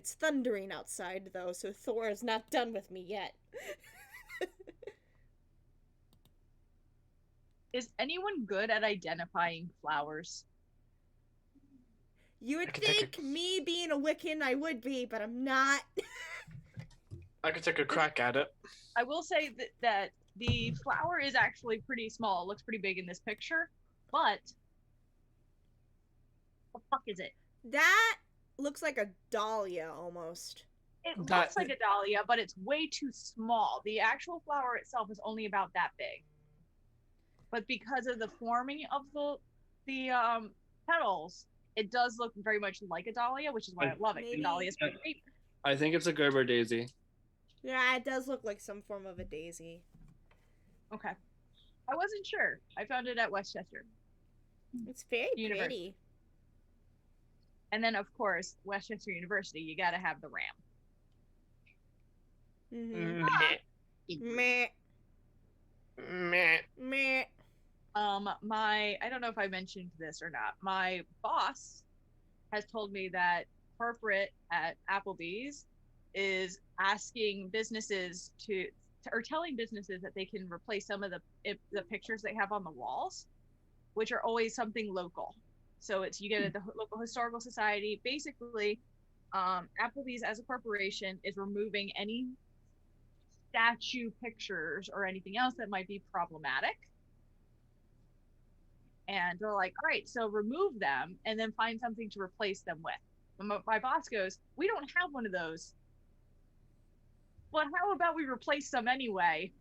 It's thundering outside, though, so Thor is not done with me yet. Is anyone good at identifying flowers? You would think me being a Wiccan I would be, but I'm not. I could take a crack at it. I will say that the flower is actually pretty small. It looks pretty big in this picture, but what the fuck is it? That looks like a dahlia almost. It looks like a dahlia, but it's way too small. The actual flower itself is only about that big. But because of the forming of the petals, it does look very much like a dahlia, which is why I love it. Maybe. Dahlias are great. I think it's a Gerber daisy. Yeah, it does look like some form of a daisy. Okay. I wasn't sure. I found it at Westchester. It's very pretty. And then, of course, Westchester University, you gotta have the ram. Mm-hmm. Meh. Meh. Meh. I don't know if I mentioned this or not. My boss has told me that corporate at Applebee's is asking businesses or telling businesses that they can replace some of the pictures they have on the walls, which are always something local. So you get at the local historical society. Basically, Applebee's as a corporation is removing any statue pictures or anything else that might be problematic. And they're like, all right, so remove them and then find something to replace them with. And my boss goes, we don't have one of those. But how about we replace them anyway?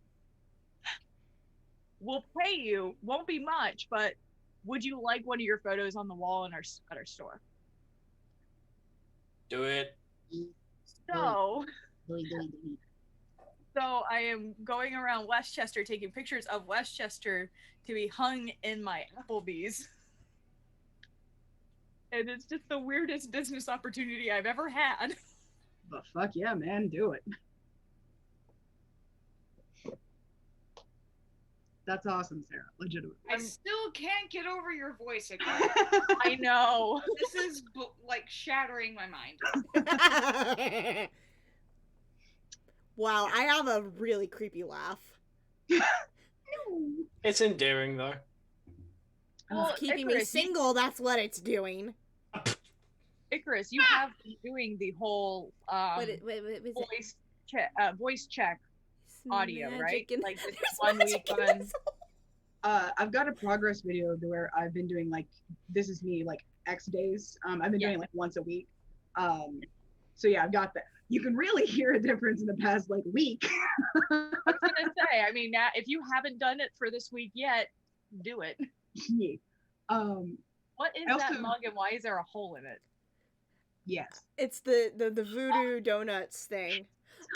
We'll pay you, won't be much, but would you like one of your photos on the wall at our store? Do it. So I am going around Westchester taking pictures of Westchester to be hung in my Applebee's. And it's just the weirdest business opportunity I've ever had. But fuck yeah, man, do it. That's awesome, Sarah. Legitimately. I still can't get over your voice again. I know. This is like shattering my mind. Wow, I have a really creepy laugh. It's endearing though. Well, it's keeping Icarus, me single, that's what it's doing. Icarus, you have been doing the whole voice check audio, right? Like this one week on. I've got a progress video where I've been doing like, this is me, like X days. I've been doing like once a week. So yeah, I've got that. You can really hear a difference in the past like week. I was gonna say, I mean, now if you haven't done it for this week yet, do it. Yeah. What is that mug and why is there a hole in it? Yes. It's the voodoo donuts thing.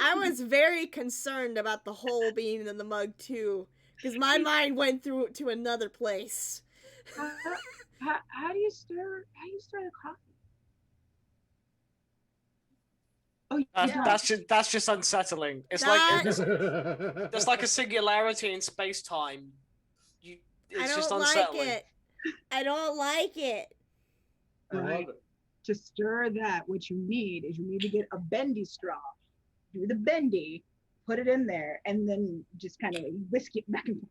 I was very concerned about the hole being in the mug too, because my mind went through to another place. How do you stir the coffee? Oh, that's just unsettling. It's like there's like a singularity in space time. It's just unsettling. I don't like it. Right. To stir that, what you need is to get a bendy straw. Do the bendy, put it in there, and then just kind of whisk it back and forth.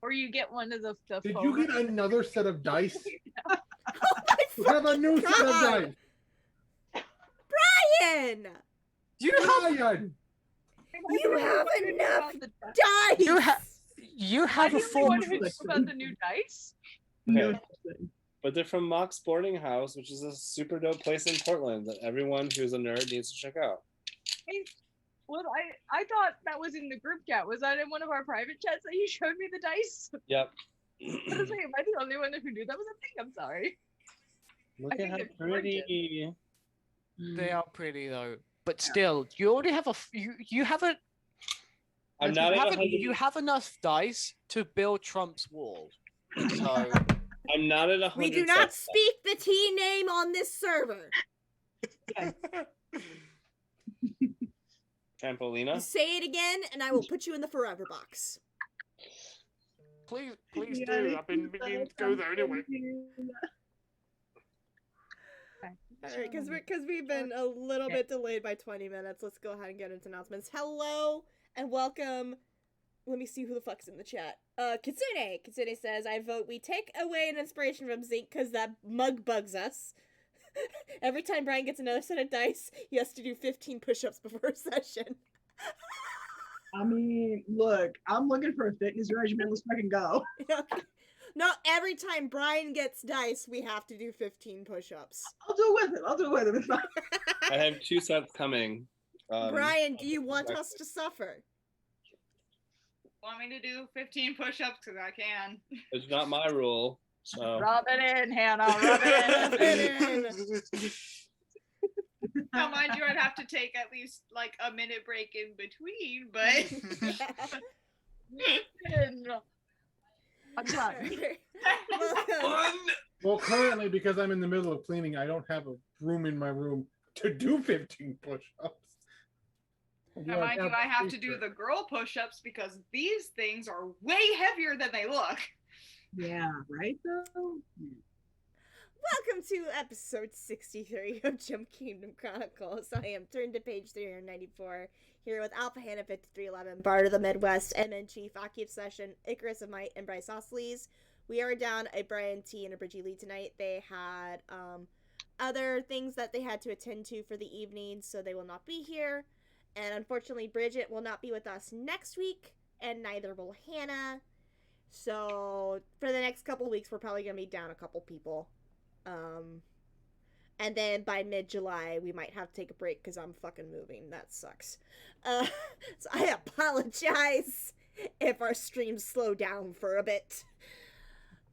Or you get one of the Did you get another set of dice? We have a new set of dice. Brian! You have enough dice! You have a form about the new dice? Okay. But they're from Mock's Boarding House, which is a super dope place in Portland that everyone who's a nerd needs to check out. Hey, well, I thought that was in the group chat. Was that in one of our private chats that you showed me the dice? Yep. I was like, am I the only one who knew that was a thing? I'm sorry. Look at how pretty. They are pretty though, but still, you already have you have a. You have enough dice to build Trump's wall. So I'm not at 100. We do not speak the T name on this server. Trampolina? You say it again, and I will put you in the forever box. Please do. I've been beginning to go there anyway. Alright, because we've been a little bit delayed by 20 minutes. Let's go ahead and get into announcements. Hello and welcome. Let me see who the fuck's in the chat. Kitsune. Kitsune says, I vote we take away an inspiration from Zinc because that mug bugs us. Every time Brian gets another set of dice, he has to do 15 push-ups before a session. I mean, look, I'm looking for a fitness regimen. Let's fucking go. No, every time Brian gets dice, we have to do 15 push-ups. I'll do it with him. It's fine. I have 2 sets coming. Brian, do you want us to suffer? Want me to do 15 push-ups? Because I can. It's not my rule. So. Rub it in, Hannah. Rub it in. Now, mind you, I'd have to take at least like a minute break in between, but. I'm done. Well, currently, because I'm in the middle of cleaning, I don't have a room in my room to do 15 push-ups. Now, mind you, I have to do the girl push-ups because these things are way heavier than they look. Yeah, right though? Welcome to episode 63 of Kingdom Chronicles. I am turned to page 394, here with Alpha Hannah 5311, Bard of the Midwest, MN Chief, Aki Obsession, Icarus of Might, and Bryce Osleys. We are down a Brian T and a Bridgie Lee tonight. They had other things that they had to attend to for the evening, so they will not be here. And unfortunately, Bridget will not be with us next week, and neither will Hannah. So for the next couple weeks, we're probably going to be down a couple people. And then by mid-July, we might have to take a break because I'm fucking moving. That sucks. So I apologize if our streams slow down for a bit.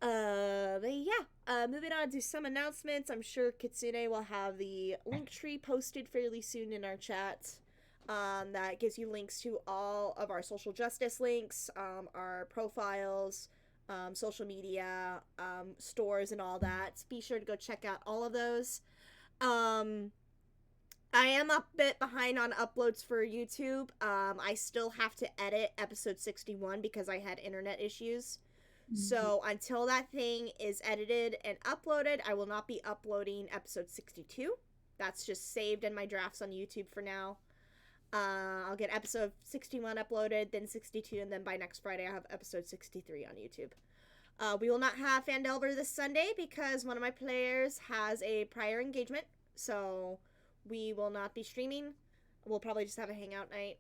But yeah, moving on to some announcements. I'm sure Kitsune will have the link tree posted fairly soon in our chat. That gives you links to all of our social justice links, our profiles, social media, stores, and all that. Be sure to go check out all of those. I am a bit behind on uploads for YouTube. I still have to edit episode 61 because I had internet issues. So until that thing is edited and uploaded, I will not be uploading episode 62. That's just saved in my drafts on YouTube for now. I'll get episode 61 uploaded, then 62, and then by next Friday I'll have episode 63 on YouTube. We will not have Fandelver this Sunday because one of my players has a prior engagement, so we will not be streaming. We'll probably just have a hangout night.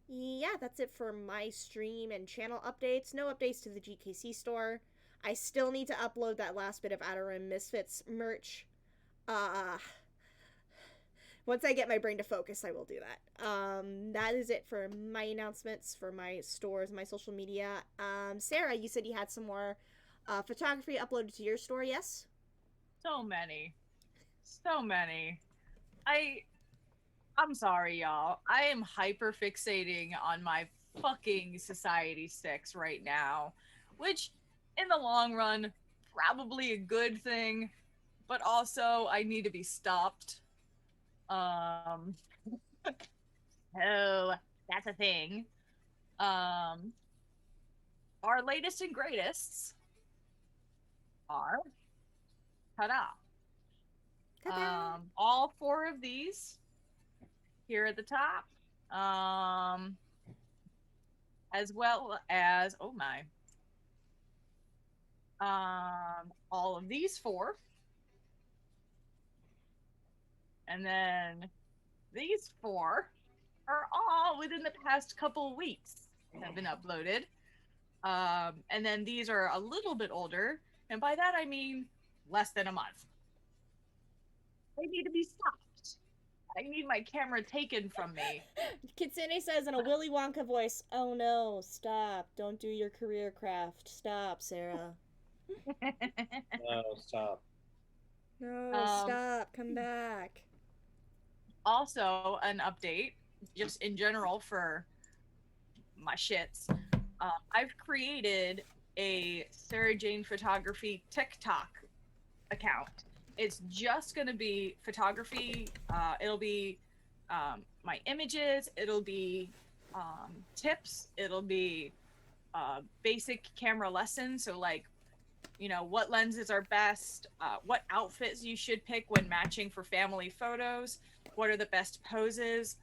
Yeah, that's it for my stream and channel updates. No updates to the GKC store. I still need to upload that last bit of Outer Rim Misfits merch. Once I get my brain to focus, I will do that. That is it for my announcements for my stores, my social media. Sarah, you said you had some more photography uploaded to your store, yes? So many. I'm sorry, y'all. I am hyper fixating on my fucking Society 6 right now, which in the long run, probably a good thing, but also I need to be stopped. Oh, that's a thing. Our latest and greatest are ta-da. All 4 of these here at the top. As well as all of these 4. And then these 4 are all within the past couple weeks have been uploaded. And then these are a little bit older. And by that, I mean less than a month. They need to be stopped. I need my camera taken from me. Kitsune says in a Willy Wonka voice, "Oh no, stop. Don't do your career craft. Stop, Sarah." No, stop. No, stop. Come back. Also, an update, just in general for my shits. I've created a Sarah Jane Photography TikTok account. It's just going to be photography. It'll be my images. It'll be tips. It'll be basic camera lessons. So like what lenses are best, what outfits you should pick when matching for family photos, what are the best poses,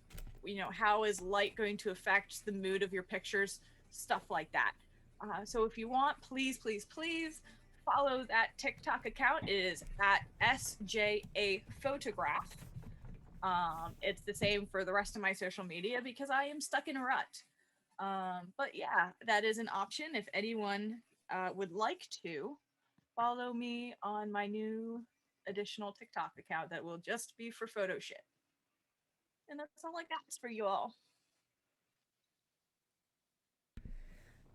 how is light going to affect the mood of your pictures, stuff like that. So if you want, please, please, please follow that TikTok account. It is at SJA Photograph. It's the same for the rest of my social media because I am stuck in a rut. But yeah, that is an option if anyone would like to follow me on my new additional TikTok account that will just be for photo shit. And that's all I got for you all.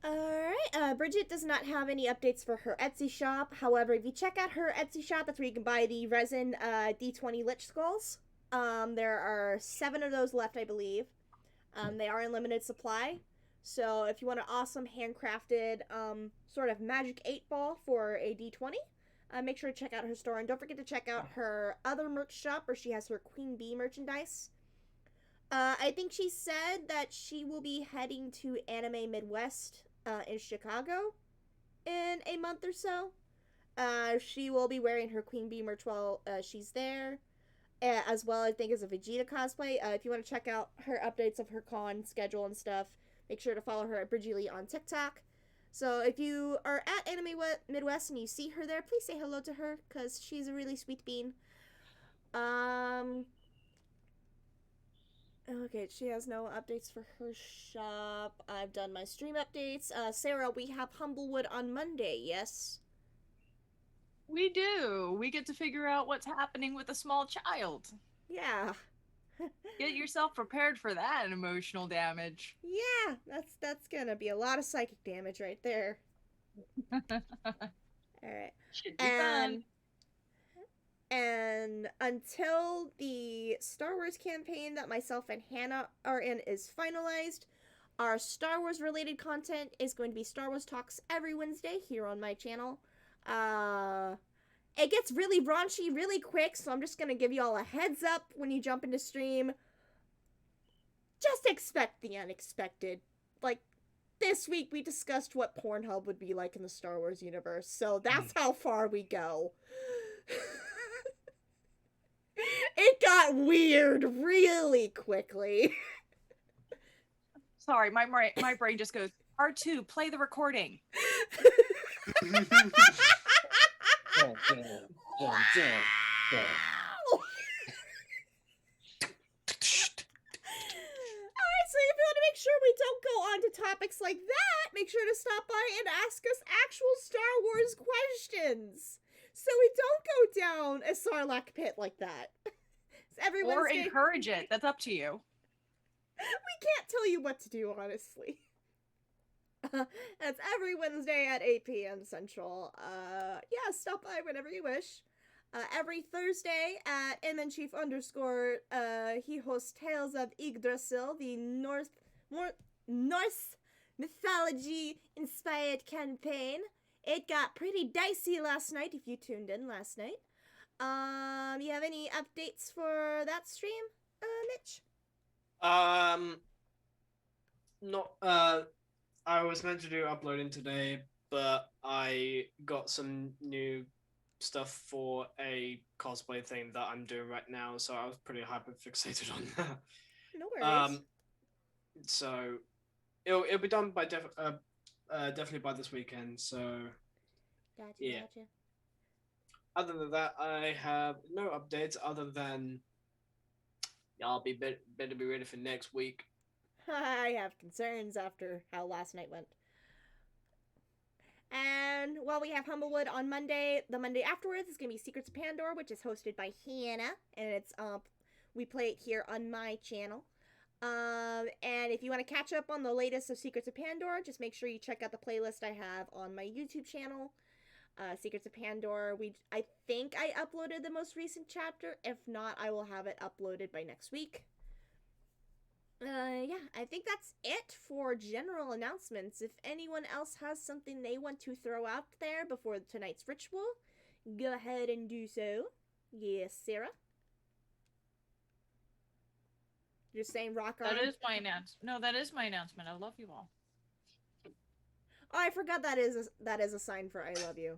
Alright, Bridget does not have any updates for her Etsy shop. However, if you check out her Etsy shop, that's where you can buy the resin D20 Lich Skulls. There are 7 of those left, I believe. They are in limited supply. So if you want an awesome handcrafted sort of magic 8-ball for a D20, make sure to check out her store. And don't forget to check out her other merch shop where she has her Queen Bee merchandise. I think she said that she will be heading to Anime Midwest in Chicago in a month or so. She will be wearing her Queen Bee merch while she's there. As well, I think, as a Vegeta cosplay. If you want to check out her updates of her con schedule and stuff, make sure to follow her at Bridgie Lee on TikTok. So if you are at Anime Midwest and you see her there, please say hello to her, because she's a really sweet bean. Okay, she has no updates for her shop. I've done my stream updates. Sarah, we have Humblewood on Monday, yes? We do. We get to figure out what's happening with a small child. Yeah. Get yourself prepared for that emotional damage. Yeah, that's gonna be a lot of psychic damage right there. Alright. Should be fun. And until the Star Wars campaign that myself and Hannah are in is finalized, our Star Wars related content is going to be Star Wars Talks every Wednesday here on my channel. It gets really raunchy really quick, so I'm just gonna give you all a heads up when you jump into stream. Just expect the unexpected. Like, this week we discussed what Pornhub would be like in the Star Wars universe, so that's how far we go. It got weird really quickly. Sorry, my brain just goes, R2, play the recording. Alright, so if you want to make sure we don't go on to topics like that, make sure to stop by and ask us actual Star Wars questions. So we don't go down a Sarlacc pit like that. Or encourage it. That's up to you. We can't tell you what to do, honestly. That's every Wednesday at 8 p.m. Central. Yeah, stop by whenever you wish. Every Thursday at mnchief_, he hosts Tales of Yggdrasil, the Norse mythology-inspired campaign. It got pretty dicey last night, if you tuned in last night. You have any updates for that stream, Mitch? Not, I was meant to do uploading today, but I got some new stuff for a cosplay thing that I'm doing right now, so I was pretty hyper fixated on that. No worries. So it'll be done by definitely by this weekend. So Gotcha. Other than that, I have no updates other than I'll be better be ready for next week. I have concerns after how last night went. And while we have Humblewood on Monday, the Monday afterwards is going to be Secrets of Pandora, which is hosted by Hannah, and it's we play it here on my channel. And if you want to catch up on the latest of Secrets of Pandora, just make sure you check out the playlist I have on my YouTube channel. Secrets of Pandora, I think I uploaded the most recent chapter. If not, I will have it uploaded by next week. Yeah, I think that's it for general announcements. If anyone else has something they want to throw out there before tonight's ritual, go ahead and do so. Yes, Sarah? You're saying rock on? That is my announcement. No, that is my announcement. I love you all. Oh, I forgot that is a sign for I love you.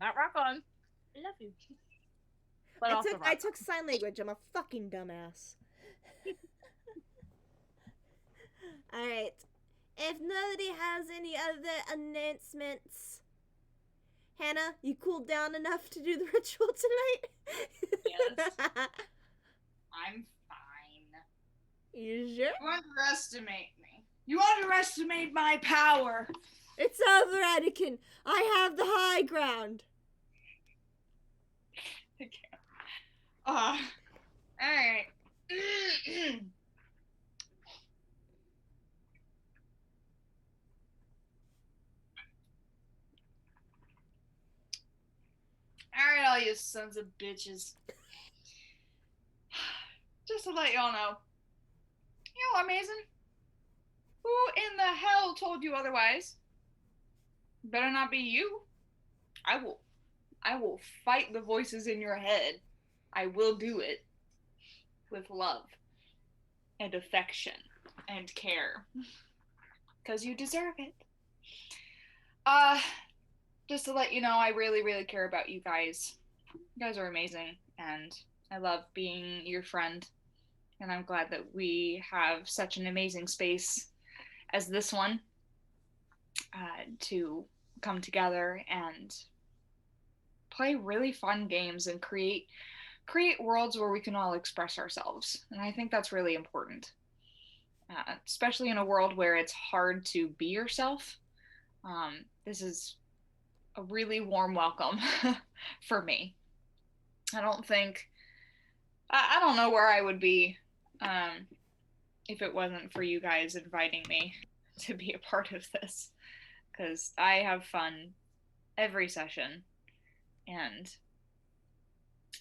Not rock on. I love you. But also rock I took sign language. I'm a fucking dumbass. Alright. If nobody has any other announcements, Hannah, you cooled down enough to do the ritual tonight? Yes. I'm fine. You sure? You underestimate me. You underestimate my power. It's over, Anakin. I have the high ground. I can't. Alright. Alright, all you sons of bitches. Just to let y'all know. You know, amazing. Who in the hell told you otherwise? Better not be you. I will fight the voices in your head. I will do it with love and affection and care. Because you deserve it. Just to let you know, I really, really care about you guys. You guys are amazing, and I love being your friend. And I'm glad that we have such an amazing space as this one to come together and play really fun games and create worlds where we can all express ourselves. And I think that's really important, especially in a world where it's hard to be yourself. This is a really warm welcome for me. I don't know where I would be if it wasn't for you guys inviting me to be a part of this, because I have fun every session, and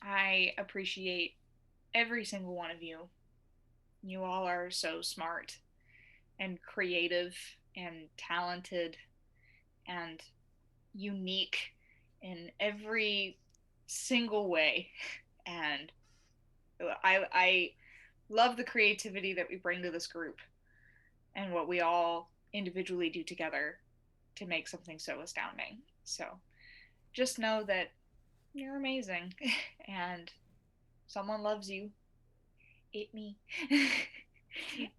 I appreciate every single one of you. You all are so smart and creative and talented and unique in every single way, and I love the creativity that we bring to this group and what we all individually do together to make something so astounding. So just know that you're amazing and someone loves you. It me.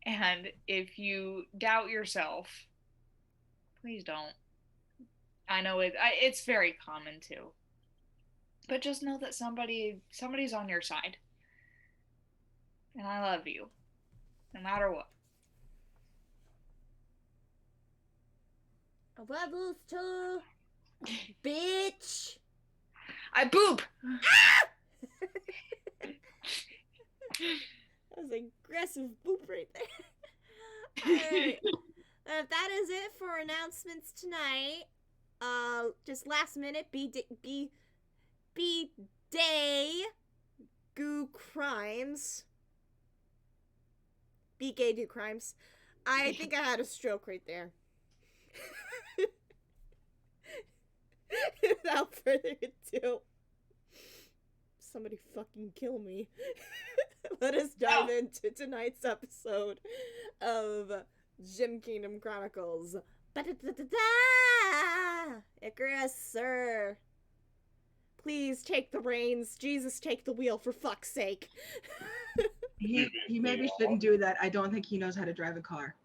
And if you doubt yourself, please don't. I know it's very common too. But just know that somebody's on your side. And I love you. No matter what. Levels 2, bitch. I boop. That was an aggressive boop right there. Alright. That is it for announcements tonight. Just last minute, day goo crimes. Be gay, do crimes. I think I had a stroke right there. Without further ado, somebody fucking kill me. Let us dive into tonight's episode of Kingdom Chronicles. Icarus, sir. Please take the reins. Jesus, take the wheel, for fuck's sake. He maybe shouldn't do that. I don't think he knows how to drive a car.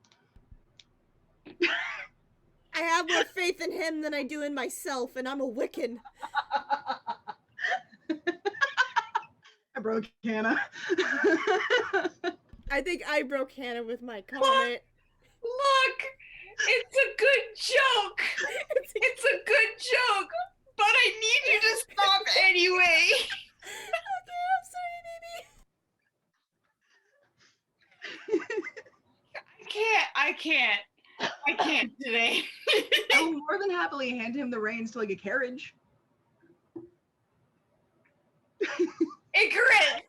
I have more faith in him than I do in myself, and I'm a Wiccan. I broke Hannah. I think I broke Hannah with my comment. Look! It's a good joke! It's a good joke! But I need you to stop anyway! Okay, I'm sorry, baby. I can't today. I will more than happily hand him the reins to like a carriage. Icarus!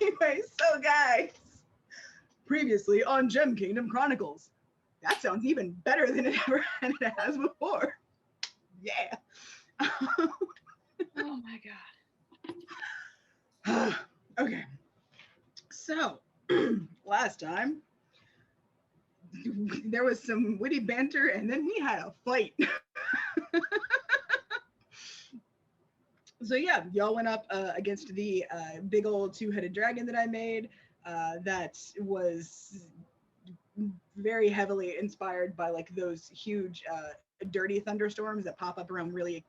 Anyway, so guys, previously on Kingdom Chronicles. That sounds even better than it has before. Yeah. Oh my god. Okay. So, last time, there was some witty banter, and then we had a fight. So yeah, y'all went up against the big old two-headed dragon that I made. That was very heavily inspired by like those huge dirty thunderstorms that pop up around really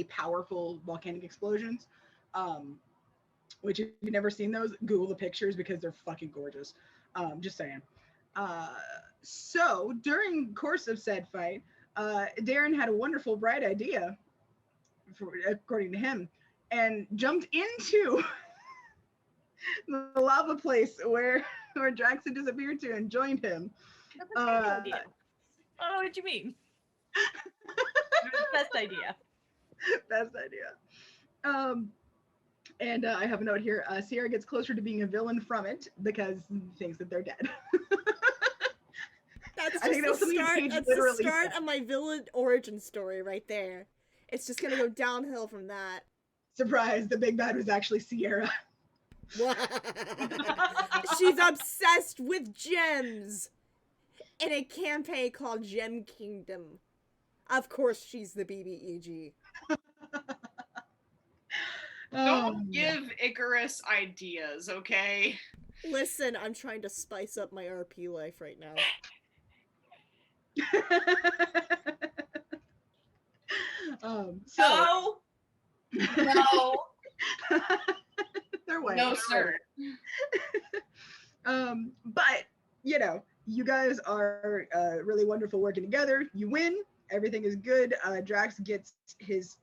powerful volcanic explosions. Which if you've never seen those, Google the pictures because they're fucking gorgeous. Just saying. So during course of said fight, Darren had a wonderful bright idea, according to him, and jumped into the lava place where Drax had disappeared to and joined him. That's a great idea. I don't know what you mean. It was the best idea. Best idea. And I have a note here. Sierra gets closer to being a villain from it because he thinks that they're dead. That's I think that was just the something start. Paige That's the literally start said. of my villain origin story right there. It's just gonna go downhill from that. Surprise, the big bad was actually Sierra. She's obsessed with gems in a campaign called Gem Kingdom. Of course, she's the BBEG. Don't give Icarus ideas, okay? Listen, I'm trying to spice up my RP life right now. So no. They're way. No, sir. But you know, you guys are really wonderful working together. You win. Everything is good. Drax gets his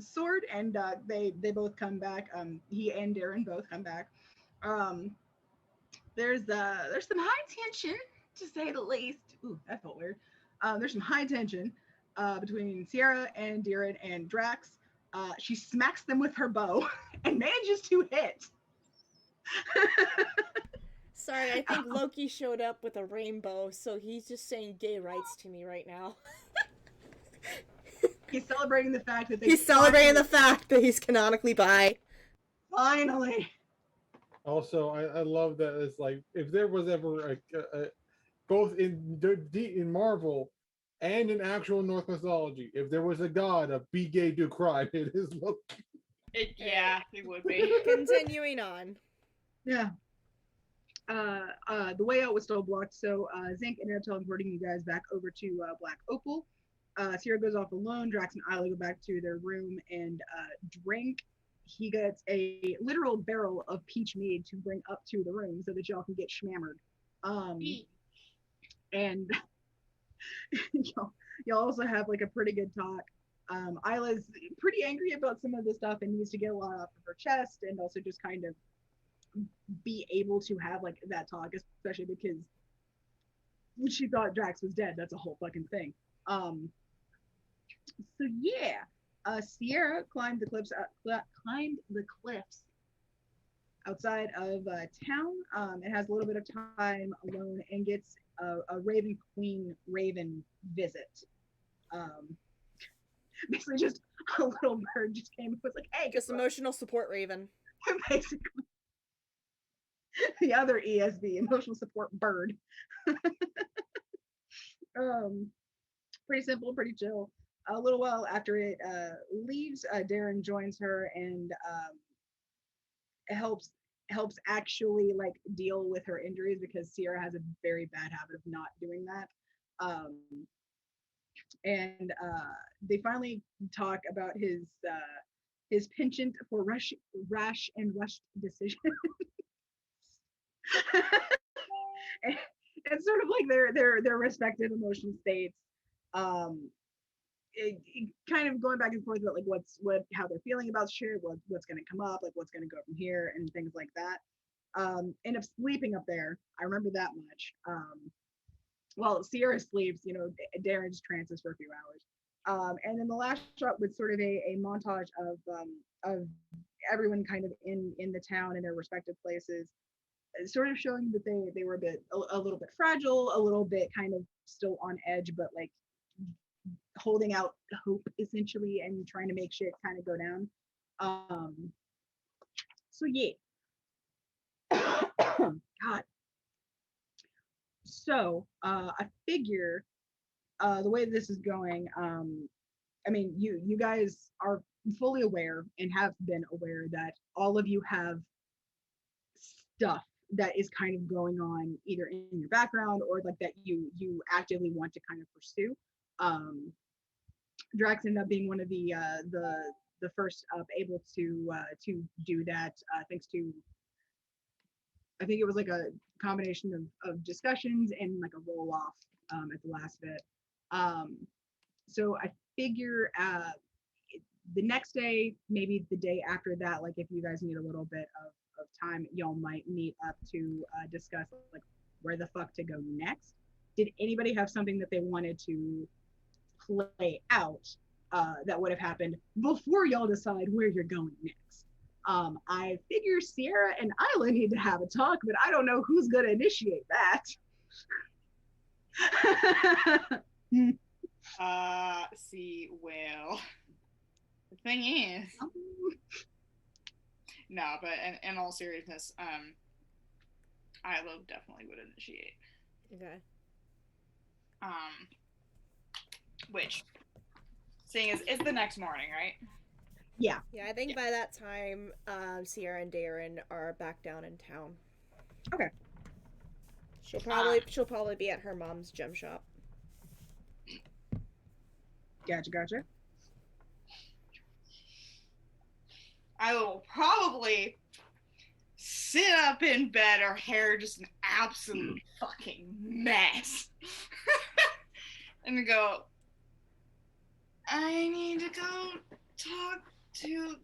sword, and they both come back. He and Darren both come back. There's some high tension, to say the least. Ooh, that felt weird. There's some high tension between Sierra and Darren and Drax. She smacks them with her bow and manages to hit. Sorry, I think Loki showed up with a rainbow, so he's just saying gay rights to me right now. He's celebrating the fact that he's celebrating the fact that he's canonically bi. Finally. Also, I love that it's like if there was ever a both in Marvel and in actual Norse mythology, if there was a god of be gay do crime, it is Loki. It would be. Continuing on. Yeah. The way out was still blocked, so Zinc ended up teleporting you guys back over to Black Opal. Sierra goes off alone. Drax and Isla go back to their room and drink. He gets a literal barrel of peach mead to bring up to the room so that y'all can get schmammered. And y'all also have like a pretty good talk. Isla's pretty angry about some of the stuff and needs to get a lot off of her chest, and also just kind of be able to have like that talk, especially because she thought Drax was dead. That's a whole fucking thing. So yeah, Sierra climbed the cliffs outside of town. It has a little bit of time alone and gets a Raven Queen Raven visit. Basically, just a little bird just came and was like, "Hey, just emotional support Raven." Basically, the other ESB, emotional support bird. Pretty simple, pretty chill. A little while after it leaves, Darren joins her and helps actually like deal with her injuries, because Sierra has a very bad habit of not doing that. And they finally talk about his penchant for rash and rushed decisions. and sort of like their respective emotional states. It kind of going back and forth about like how they're feeling about shit, what's going to come up, like what's going to go from here, and things like that. End up sleeping up there. I remember that much. Well, Sierra sleeps, Darren just trances for a few hours. And then the last shot was sort of a montage of everyone kind of in the town in their respective places, sort of showing that they were a little bit fragile, a little bit kind of still on edge, but like holding out hope essentially and trying to make shit kind of go down. So yeah. God. So I figure the way this is going, I mean, you guys are fully aware and have been aware that all of you have stuff that is kind of going on either in your background or like that you actively want to kind of pursue. Drax ended up being one of the first up able to do that thanks to, I think it was like a combination of discussions and like a roll off at the last bit. So I figure the next day, maybe the day after that, like if you guys need a little bit of time, y'all might meet up to discuss like where the fuck to go next. Did anybody have something that they wanted to play out that would have happened before y'all decide where you're going next? I figure Sierra and Isla need to have a talk, but I don't know who's going to initiate that. See, well, the thing is, no, but in all seriousness, Isla definitely would initiate. Okay. Which, seeing as it's the next morning, right? Yeah. Yeah, I think by that time, Sierra and Darren are back down in town. Okay. She'll probably be at her mom's gem shop. Gotcha. I will probably sit up in bed, her hair just an absolute fucking mess. And go, I need to go talk to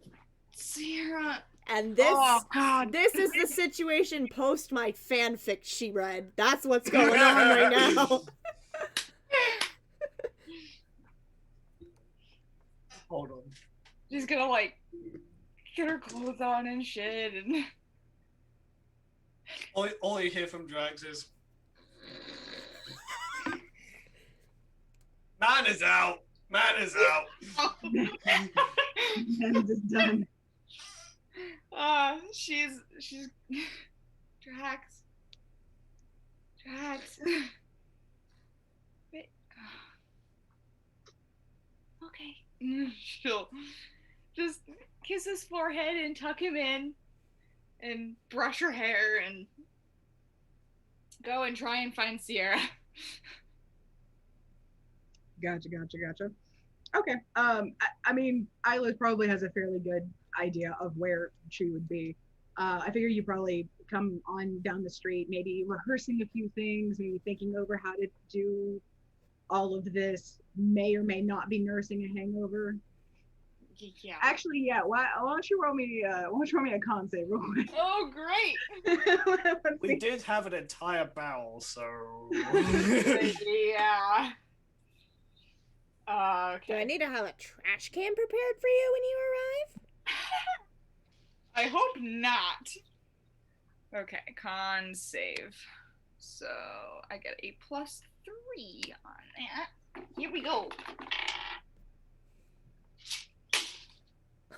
Sierra. And this, oh, God. This is the situation post my fanfic she read. That's what's going on right now. Hold on. She's gonna like get her clothes on and shit, and All you hear from Drax is, "Man is out. Man is out." And it's done. She's Drax. Wait. Okay. She'll just kiss his forehead and tuck him in and brush her hair and go and try and find Sierra. Gotcha. Okay. I mean, Isla probably has a fairly good idea of where she would be. I figure you probably come on down the street, maybe rehearsing a few things, maybe thinking over how to do all of this. May or may not be nursing a hangover. Yeah. Actually, yeah. Why don't you roll me a con save real quick? Oh, great. We did have an entire barrel, so. Yeah. Okay. Do I need to have a trash can prepared for you when you arrive? I hope not. Okay, con save. So I get a +3 on that. Here we go.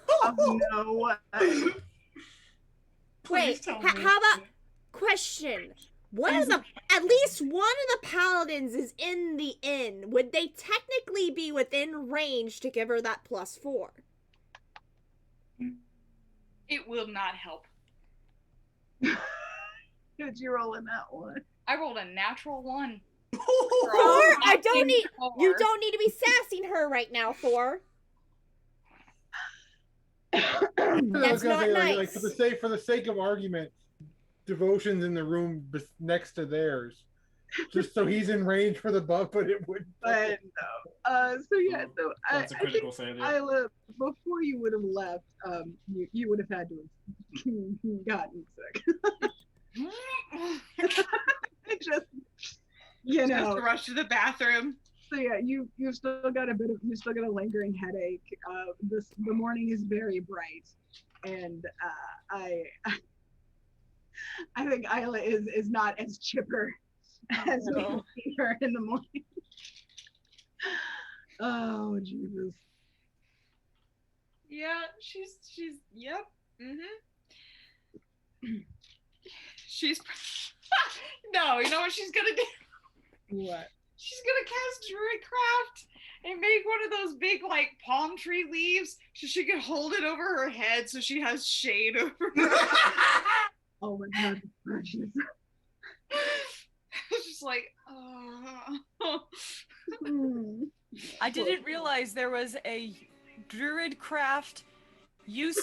Oh no. Wait, how about question? At least one of the paladins is in the inn. Would they technically be within range to give her that +4? It will not help. Did you roll in that one? I rolled a natural 1. Thor, you don't need to be sassing her right now, Thor. That's not nice. Like for the sake of argument, Devotion's in the room next to theirs, just so he's in range for the buff, but it would. But no. So yeah. So That's a critical failure. Isla, before you would have left, you would have had to have gotten sick. Just Just to rush to the bathroom. So yeah, you've still got a lingering headache. The morning is very bright, and I think Isla is not as chipper as we see her in the morning. Oh Jesus. Yeah, she's yep. She's no, you know what she's gonna do? What? She's gonna cast Druidcraft and make one of those big like palm tree leaves so she can hold it over her head so she has shade over her. Oh my god, precious. It's just like, oh. I didn't realize there was a druid craft use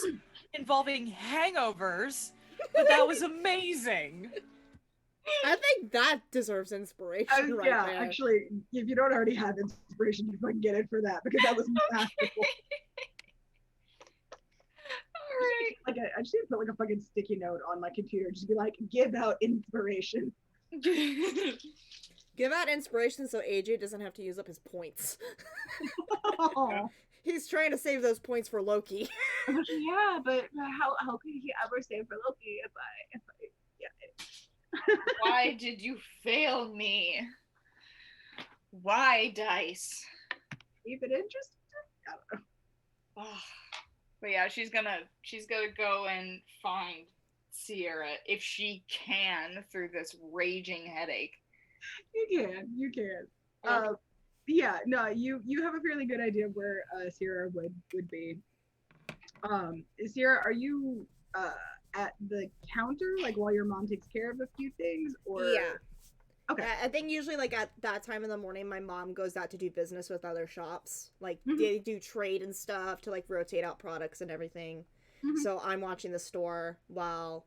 involving hangovers, but that was amazing. I think that deserves inspiration right Yeah, there. actually, if you don't already have inspiration, you fucking get it for that because that was masterful. Alright. Like I just need to put like a fucking sticky note on my computer, just be like, give out inspiration. Give out inspiration so AJ doesn't have to use up his points. Oh. He's trying to save those points for Loki. Yeah, but how could he ever save for Loki if I Why did you fail me? Why, dice? keep it interesting? I don't know. Oh. But yeah, she's gonna go and find Sierra if she can through this raging headache. You can. Yeah, no, you have a fairly good idea of where Sierra would be. Sierra, are you at the counter, like while your mom takes care of a few things, or? Yeah. Okay. I think usually, like, at that time in the morning, my mom goes out to do business with other shops. Like, Mhm. they do trade and stuff to, like, rotate out products and everything. Mhm. So I'm watching the store while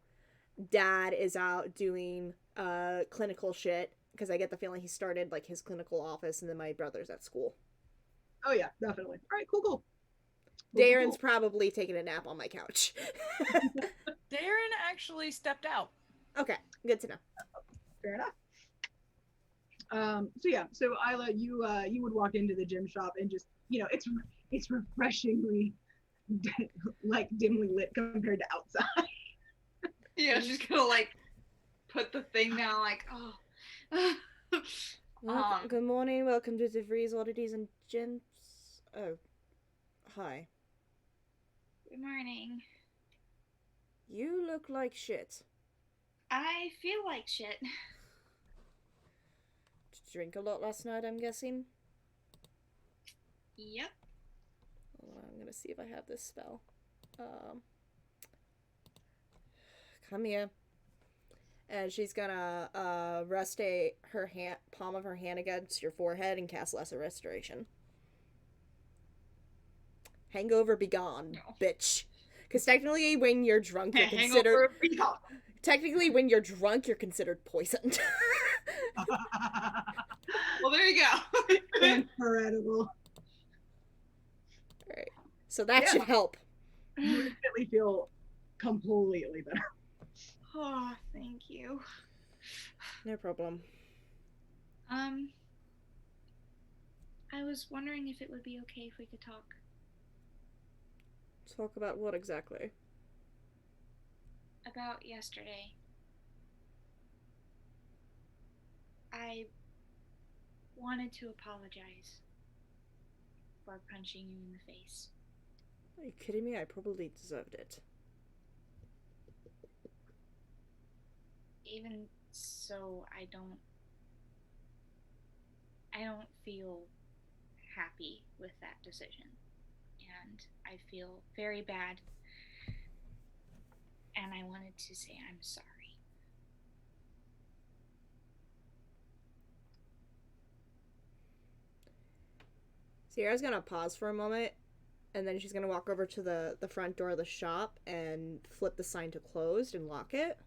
Dad is out doing clinical shit. Because I get the feeling he started, like, his clinical office, and then my brother's at school. Oh yeah, definitely. All right, cool. Darren's probably taking a nap on my couch. Darren actually stepped out. Okay, good to know. Fair enough. So Isla, you would walk into the gym shop and just, it's refreshingly like dimly lit compared to outside. Yeah, she's gonna like put the thing down, like, oh. Good morning, welcome to DeVries Oddities and Gyms. Oh, hi. Good morning. You look like shit. I feel like shit. Did you drink a lot last night, I'm guessing? Yep. Well, I'm gonna see if I have this spell. Come here. And she's gonna rest her palm of her hand against your forehead and cast Lesser Restoration. Hangover be gone, bitch. Because technically, when you're drunk, you're considered. Hangover be gone. Technically, when you're drunk, you're considered poisoned. Well, there you go. Incredible. Alright. So that should help. You instantly feel completely better. Oh, thank you. No problem. I was wondering if it would be okay if we could talk. Talk about what exactly? About yesterday. I wanted to apologize for punching you in the face. Are you kidding me? I probably deserved it. Even so, I don't feel happy with that decision. And I feel very bad. And I wanted to say I'm sorry. Sierra's gonna pause for a moment, and then she's gonna walk over to the front door of the shop and flip the sign to closed and lock it.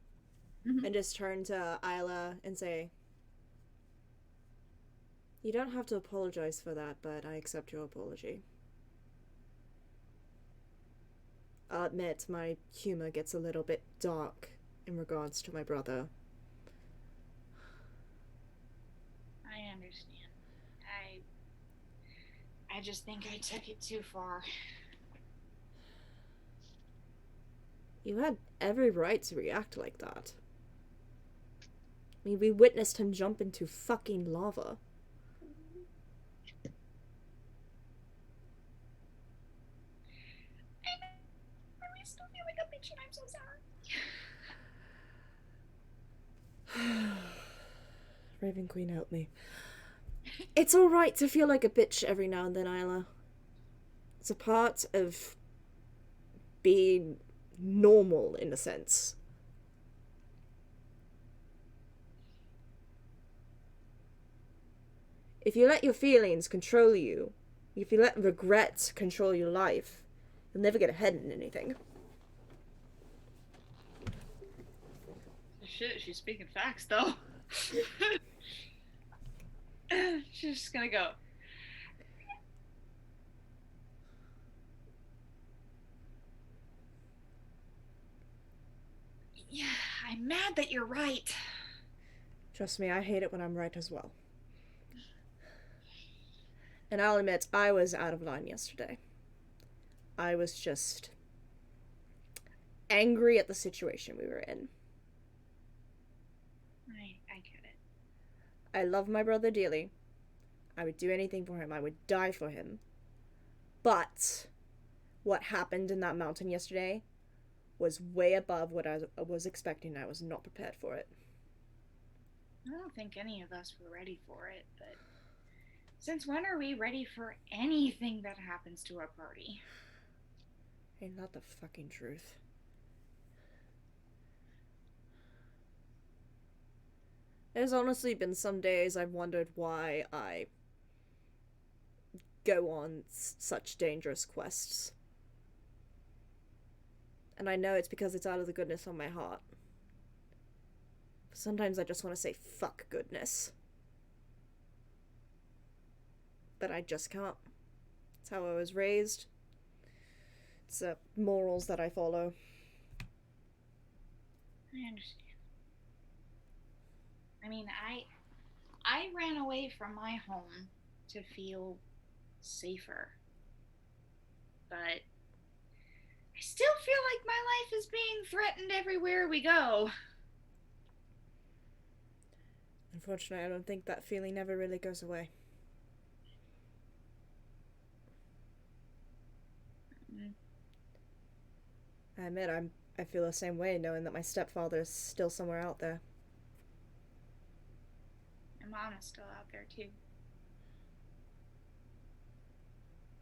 Mhm. And just turn to Isla and say, "You don't have to apologize for that, but I accept your apology. I'll admit my humor gets a little bit dark in regards to my brother. I understand. I just think I took it too far. You had every right to react like that. I mean, we witnessed him jump into fucking lava. I still feel like a bitch and I'm so sorry. Raven Queen, help me. It's alright to feel like a bitch every now and then, Isla. It's a part of being normal, in a sense. If you let your feelings control you, if you let regret control your life, you'll never get ahead in anything. Shit, she's speaking facts though. She's just gonna go. Yeah, I'm mad that you're right. Trust me, I hate it when I'm right as well. And I'll admit, I was out of line yesterday. I was just angry at the situation we were in. I get it. I love my brother dearly. I would do anything for him. I would die for him. But what happened in that mountain yesterday was way above what I was expecting. I was not prepared for it. I don't think any of us were ready for it, but since when are we ready for anything that happens to our party? Ain't that the fucking truth? There's honestly been some days I've wondered why I go on such dangerous quests. And I know it's because it's out of the goodness of my heart. Sometimes I just want to say fuck goodness. But I just can't. It's how I was raised. It's the morals that I follow. I understand. I mean, I ran away from my home to feel safer. But I still feel like my life is being threatened everywhere we go. Unfortunately, I don't think that feeling ever really goes away. I admit, I feel the same way knowing that my stepfather is still somewhere out there. And Mom is still out there too.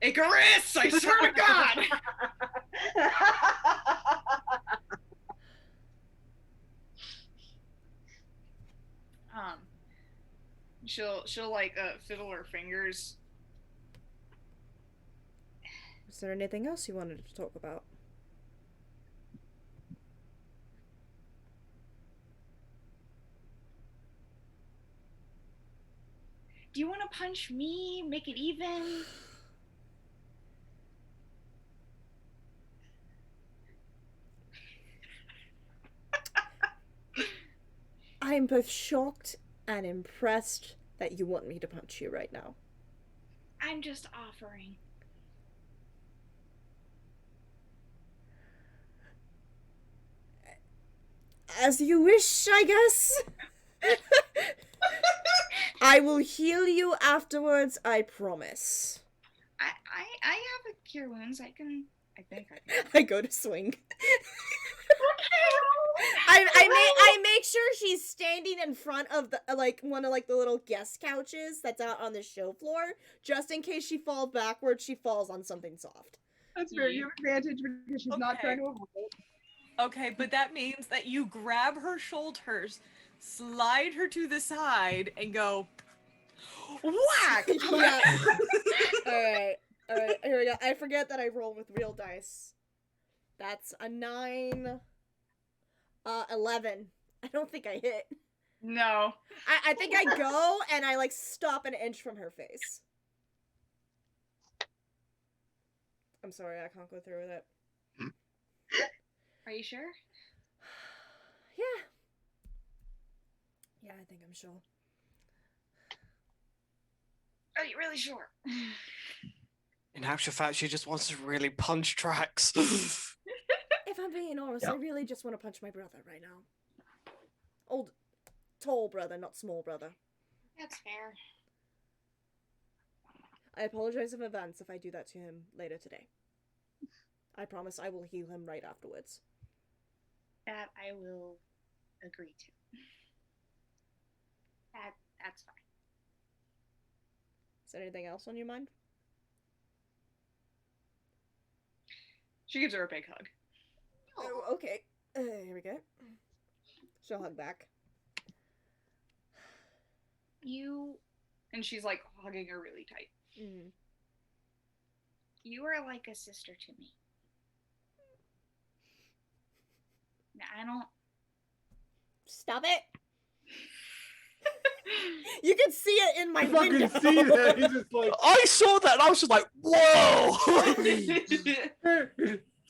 Icarus! I swear to God! She'll like fiddle her fingers. Is there anything else you wanted to talk about? Do you want to punch me? Make it even? I'm both shocked and impressed that you want me to punch you right now. I'm just offering. As you wish, I guess. I will heal you afterwards, I promise. I have a cure wounds. I think I can. I go to swing. I make sure she's standing in front of the one of the little guest couches that's out on the show floor, just in case she falls backwards. She falls on something soft. That's fair. You have advantage because she's not trying to avoid it. Okay, but that means that you grab her shoulders, slide her to the side, and go whack. Yeah. All right. Here we go. I forget that I roll with real dice. That's a 9. 11. I don't think I hit. No. I think I go and I stop an inch from her face. I'm sorry, I can't go through with it. Are you sure? Yeah. Yeah, I think I'm sure. Are you really sure? In actual fact, she just wants to really punch tracks. If I'm being honest, I really just want to punch my brother right now. Old, tall brother, not small brother. That's fair. I apologize in advance if I do that to him later today. I promise I will heal him right afterwards. That I will agree to. That's fine. Is there anything else on your mind? She gives her a big hug. Oh, okay. Here we go. She'll hug back. And she's like hugging her really tight. Mm. You are like a sister to me. Now, I don't. Stop it! You can see it in my I fucking window. see that. He's just like, I saw that and I was just like, whoa!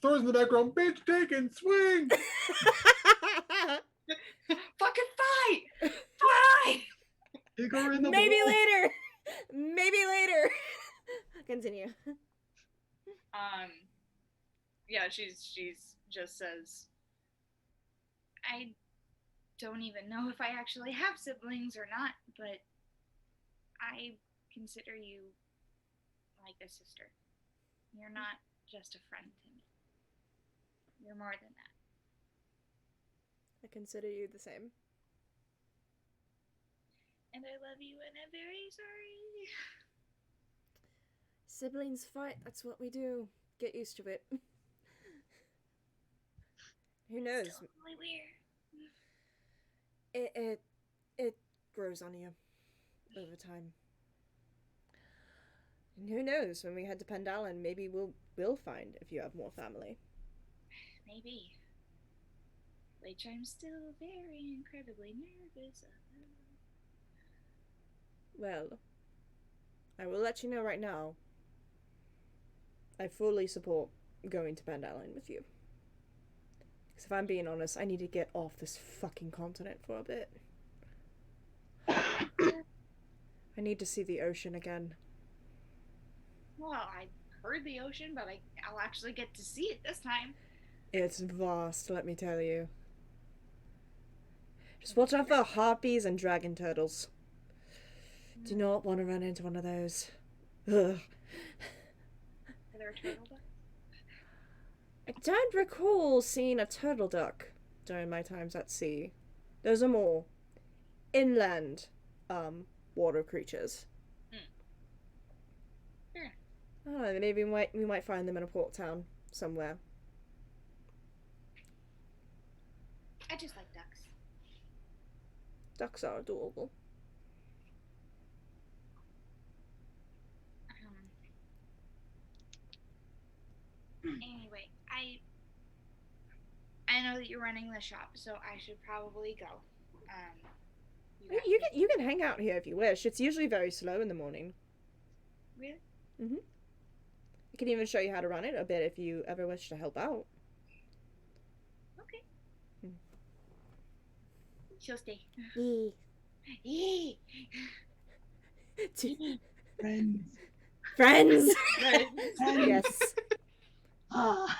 Thor's in the background, bitch, take and swing. Fucking fight! Fight! Kick her in the Maybe balls. later. Maybe later. Continue. Yeah, she's just says, I don't even know if I actually have siblings or not, but I consider you like a sister. You're not just a friend to me. You're more than that. I consider you the same. And I love you and I'm very sorry. Siblings fight, that's what we do. Get used to it. Who knows? It's totally weird. It grows on you over time. And who knows, when we head to Pendalin, maybe we'll find if you have more family. Maybe. Which I'm still very incredibly nervous about. Well, I will let you know right now. I fully support going to Pendalin with you. Because if I'm being honest, I need to get off this fucking continent for a bit. I need to see the ocean again. Well, I heard the ocean, but I'll actually get to see it this time. It's vast, let me tell you. Just watch out for harpies and dragon turtles. Do not want to run into one of those. Ugh. Are there a turtle duck? I don't recall seeing a turtle duck during my times at sea. Those are more inland water creatures. Fair. I don't know, maybe we might find them in a port town somewhere. I just like ducks. Ducks are adorable. Anyway, I know that you're running the shop, so I should probably go. You can hang out here if you wish. It's usually very slow in the morning. Really? Mm-hmm. I can even show you how to run it a bit if you ever wish to help out. Okay. She'll stay. Yee. Yee. Friends. Friends! Friends. Yes. Ah.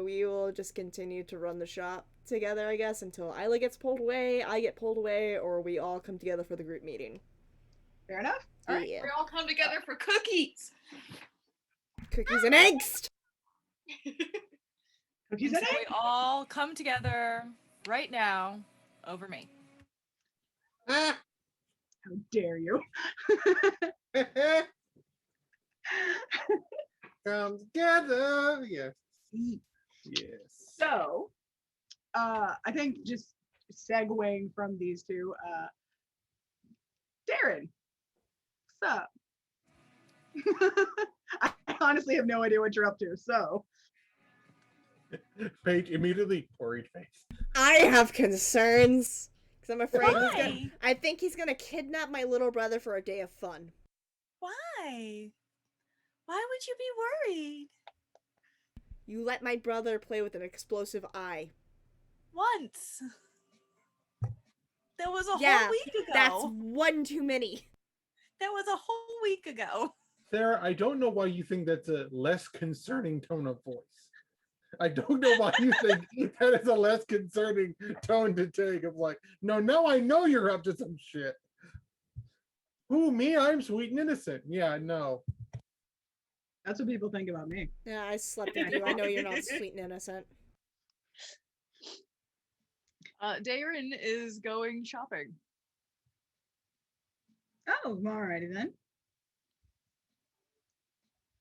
We will just continue to run the shop together, I guess, until Isla gets pulled away, I get pulled away, or we all come together for the group meeting. Fair enough. All right. Yeah. We all come together for cookies. Cookies and eggs! Cookies So and we eggs. all come together right now over me. Ah. How dare you? Come together. Yes. Yes. So, I think just segueing from these two, Darren, what's up? I honestly have no idea what you're up to, so. Paige immediately worried face. I have concerns. Because I'm afraid Why? I think he's gonna kidnap my little brother for a day of fun. Why? Why would you be worried? You let my brother play with an explosive eye. Once. That was a Yeah, whole week ago. That's one too many. That was a whole week ago. Sarah, I don't know why you think that's a less concerning tone of voice. I don't know why you think that is a less concerning tone to take. Of like, no, now I know you're up to some shit. Who, me? I'm sweet and innocent. Yeah, no. That's what people think about me. Yeah, I slept with you. I know you're not sweet and innocent. Darren is going shopping. Oh, alrighty then.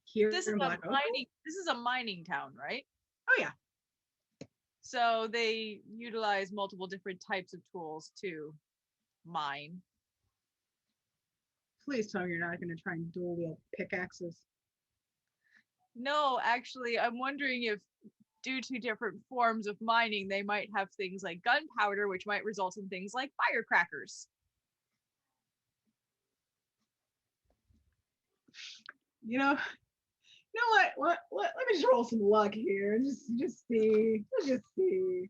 Here This is in a Black Oak. mining. This is a mining town, right? Oh yeah. So they utilize multiple different types of tools to mine. Please tell me you're not going to try and dual wield pickaxes. No, actually, I'm wondering if, due to different forms of mining, they might have things like gunpowder, which might result in things like firecrackers. You know what? Let me just roll some luck here. Just see. Let's just see.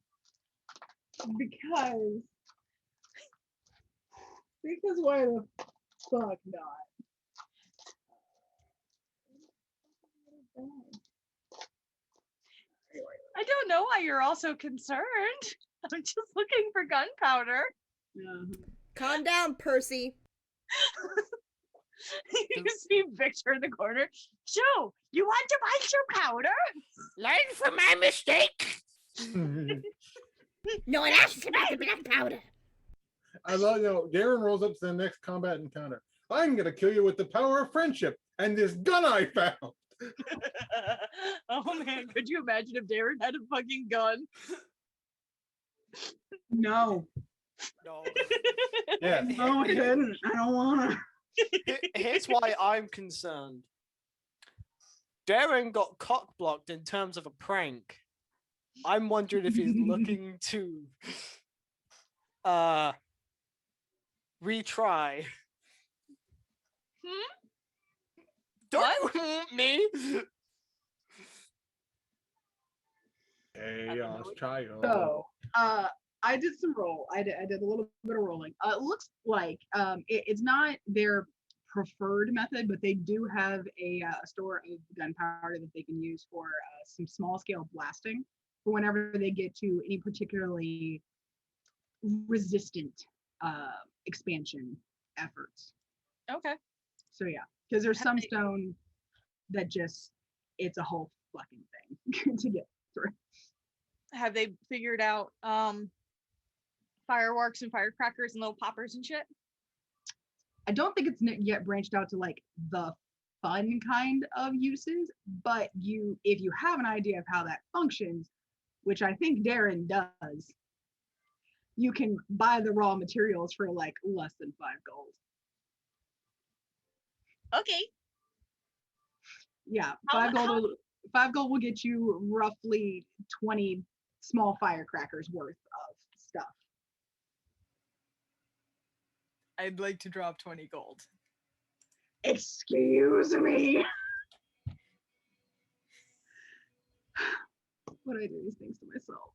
Because why the fuck not? I don't know why you're all so concerned. I'm just looking for gunpowder. Calm down, Percy. You see Victor in the corner. Joe, you want to buy some powder? Learn from my mistake. No one asked about the black powder. I love, Darren rolls up to the next combat encounter. I'm gonna kill you with the power of friendship and this gun I found. Oh man, could you imagine if Darren had a fucking gun? No. No. Yeah. No, I didn't. I don't wanna. Here's why I'm concerned. Darren got cock blocked in terms of a prank. I'm wondering if he's looking to retry. Don't me. Chaos child. So, I did some roll. I did a little bit of rolling. It looks like it's not their preferred method, but they do have a store of gunpowder that they can use for some small scale blasting for whenever they get to any particularly resistant expansion efforts. Okay. So yeah, because there's some stone that just it's a whole fucking thing to get through. Have they figured out fireworks and firecrackers and little poppers and shit? I don't think it's yet branched out to like the fun kind of uses, but if you have an idea of how that functions, which I think Darren does, you can buy the raw materials for like less than 5 gold. Okay. Yeah, 5 gold. 5 gold will get you roughly 20 small firecrackers worth of stuff. I'd like to drop 20 gold. Excuse me. What do I do these things to myself?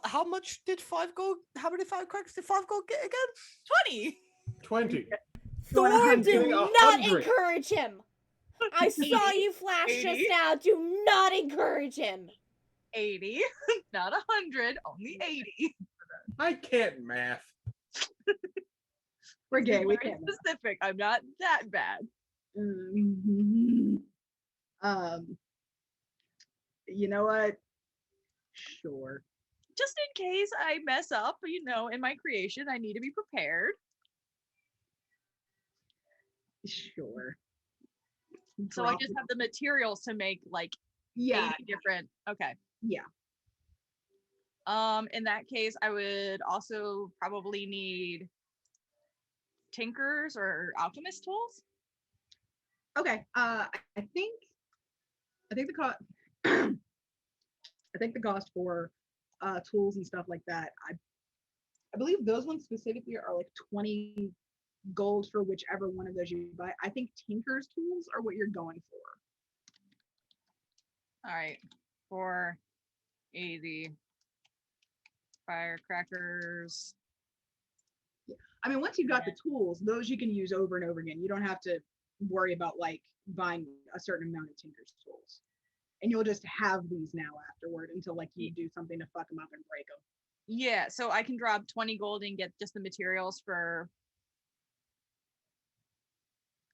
How much did 5 gold? How many firecrackers did 5 gold get again? 20. 20. Thor, do getting not 100. encourage him. I saw you flash just 80. now. Do not encourage him. 80, not 100, only 80. I can't math. We're gay. We Very can't. specific. I'm not that bad. You know what? Sure. Just in case I mess up, in my creation, I need to be prepared. Sure. So I just have the materials to make like 80 different. Okay. Yeah. In that case, I would also probably need tinkers or alchemist tools. Okay. I think the cost. I think the cost for tools and stuff like that. I believe those ones specifically are like 20 gold for whichever one of those you buy. I think tinker's tools are what you're going for. All right. For 80 firecrackers. Yeah. I mean, once you've got the tools, those you can use over and over again. You don't have to worry about like buying a certain amount of tinker's tools. And you'll just have these now afterward until like you do something to fuck them up and break them. Yeah, so I can drop 20 gold and get just the materials for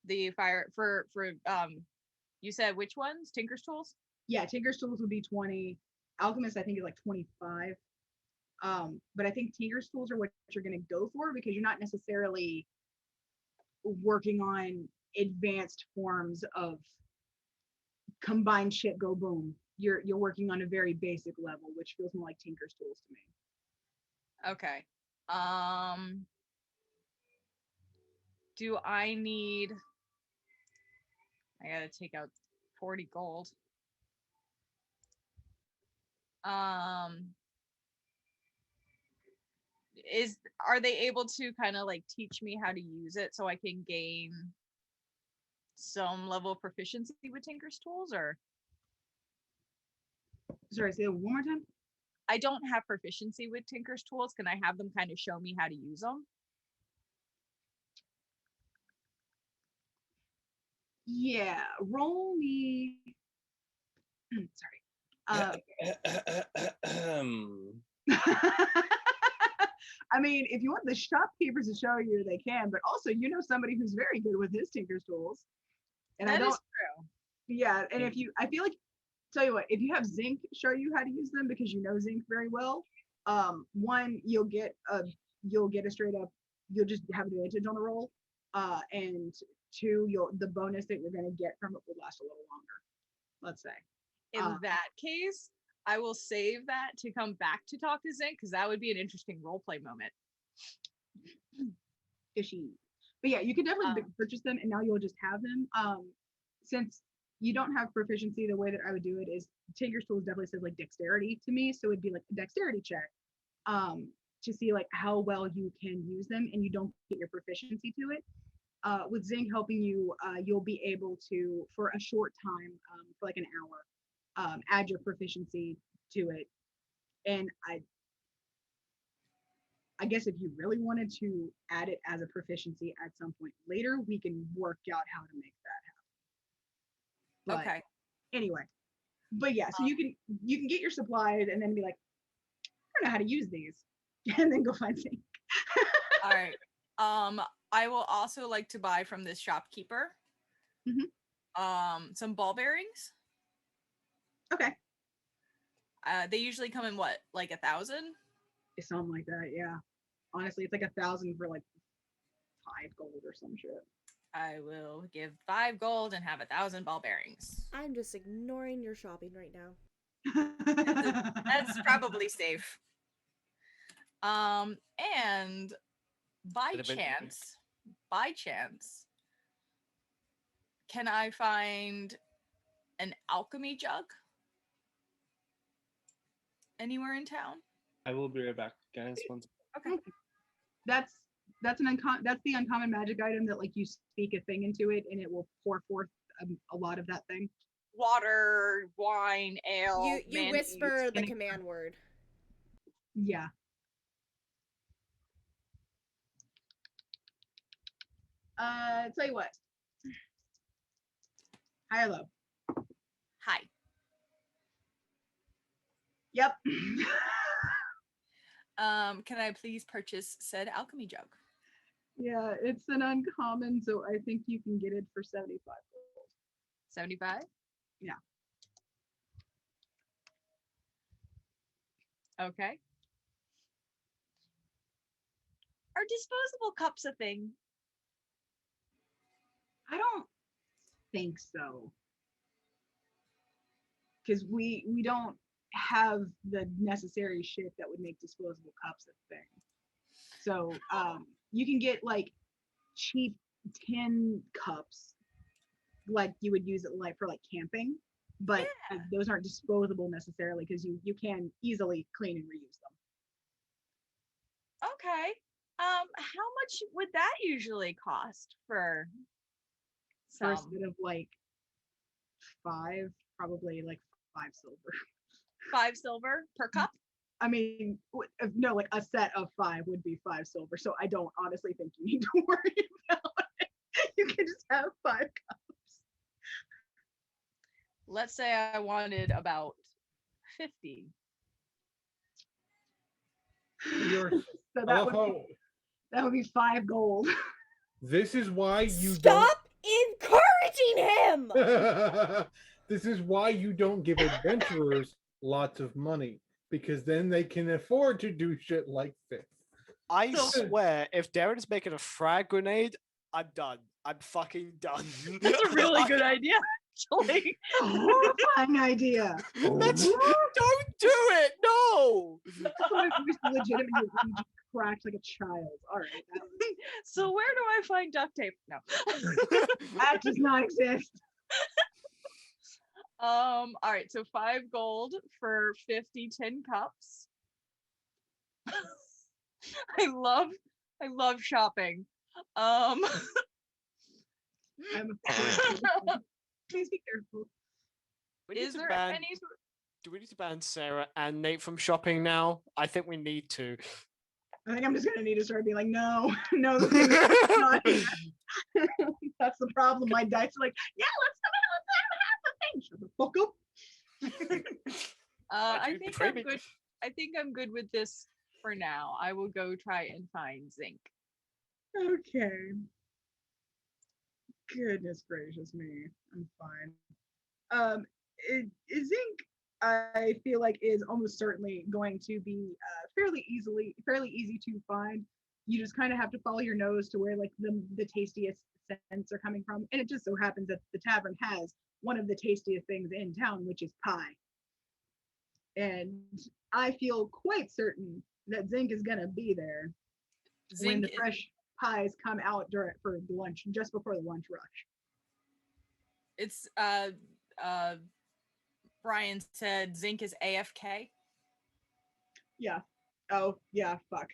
the fire for you said which ones? Tinker's tools? Yeah, Tinker's tools would be 20. Alchemist I think is like 25. But I think Tinker's tools are what you're gonna go for because you're not necessarily working on advanced forms of combined shit go boom. You're working on a very basic level, which feels more like Tinker's Tools to me. Okay. Do I need? I gotta take out 40 gold. Are they able to kind of like teach me how to use it so I can gain some level of proficiency with Tinker's Tools, or? Sorry, say it one more time. I don't have proficiency with Tinker's Tools. Can I have them kind of show me how to use them? Yeah, roll me. Sorry. I mean, if you want the shopkeepers to show you, they can, but also you know somebody who's very good with his Tinker's Tools. And That I don't. is true. Yeah, and if you, I feel like, tell you what, if you have Zinc show you how to use them because you know Zinc very well, one, you'll get a straight up, you'll just have advantage on the roll, and two, the bonus that you're going to get from it will last a little longer, let's say. In that case, I will save that to come back to talk to Zinc, because that would be an interesting roleplay moment. Fishy. But yeah, you can definitely purchase them, and now you'll just have them. Since you don't have proficiency, the way that I would do it is Tinker's Tools definitely says like dexterity to me, so it'd be like a dexterity check to see like how well you can use them, and you don't get your proficiency to it. With Zinc helping you, you'll be able to, for a short time, for like an hour, add your proficiency to it. And I guess if you really wanted to add it as a proficiency at some point later, we can work out how to make that happen. But Okay. anyway, but yeah, so you can get your supplies and then be like, I don't know how to use these, and then go find Zinc. All right. I will also like to buy from this shopkeeper some ball bearings. Okay. They usually come in what, like 1,000? It's something like that, yeah. Honestly, it's like 1,000 for like 5 gold or some shit. I will give 5 gold and have 1,000 ball bearings. I'm just ignoring your shopping right now. That's probably safe. And by chance, can I find an alchemy jug anywhere in town? I will be right back, guys. Okay. That's the uncommon magic item that like you speak a thing into it and it will pour forth a lot of that thing. Water, wine, ale. You whisper the command word. Yeah. Tell you what. High or low? Hi. Yep. Can I please purchase said alchemy jug? Yeah, it's an uncommon, so I think you can get it for 75 gold. 75? Yeah. Okay. Are disposable cups a thing? I don't think so. Because we don't have the necessary shit that would make disposable cups a thing. So you can get like cheap tin cups like you would use it like for like camping, but those aren't disposable necessarily because you can easily clean and reuse them. Okay. How much would that usually cost for some? First bit of like 5, probably like 5 silver. 5 silver per cup? I mean, no, like a set of 5 would be 5 silver. So I don't honestly think you need to worry about it. You can just have 5 cups. Let's say I wanted about 50. So that would be 5 gold. This is why you Stop encouraging him! This is why you don't give adventurers lots of money, because then they can afford to do shit like this. I swear, if Darren's making a frag grenade, I'm done. I'm fucking done. That's a really good idea, actually. A horrifying idea. Don't do it. No. My voice legitimately just cracked like a child. All right, So where do I find duct tape? No. that does not exist. All right, so 5 gold for 50 tin cups. I love shopping. I'm please be careful. Is there any sort Do we need to ban Sarah and Nate from shopping now? I think we need to. I think I'm just gonna need to start being like, no, no, the thing is not. That's the problem. My dice are like, yeah, let's have the thing. Shut the fuck up. I you think betray I'm me? good. I think I'm good with this for now. I will go try and find zinc. Okay. Goodness gracious me. I'm fine. Zinc, I feel like is almost certainly going to be fairly easy to find. You just kind of have to follow your nose to where like the tastiest scents are coming from, and it just so happens that the tavern has one of the tastiest things in town, which is pie. And I feel quite certain that zinc is gonna be there when the fresh pies come out for the lunch, just before the lunch rush. It's Brian said zinc is AFK. Yeah. Oh, yeah, fuck.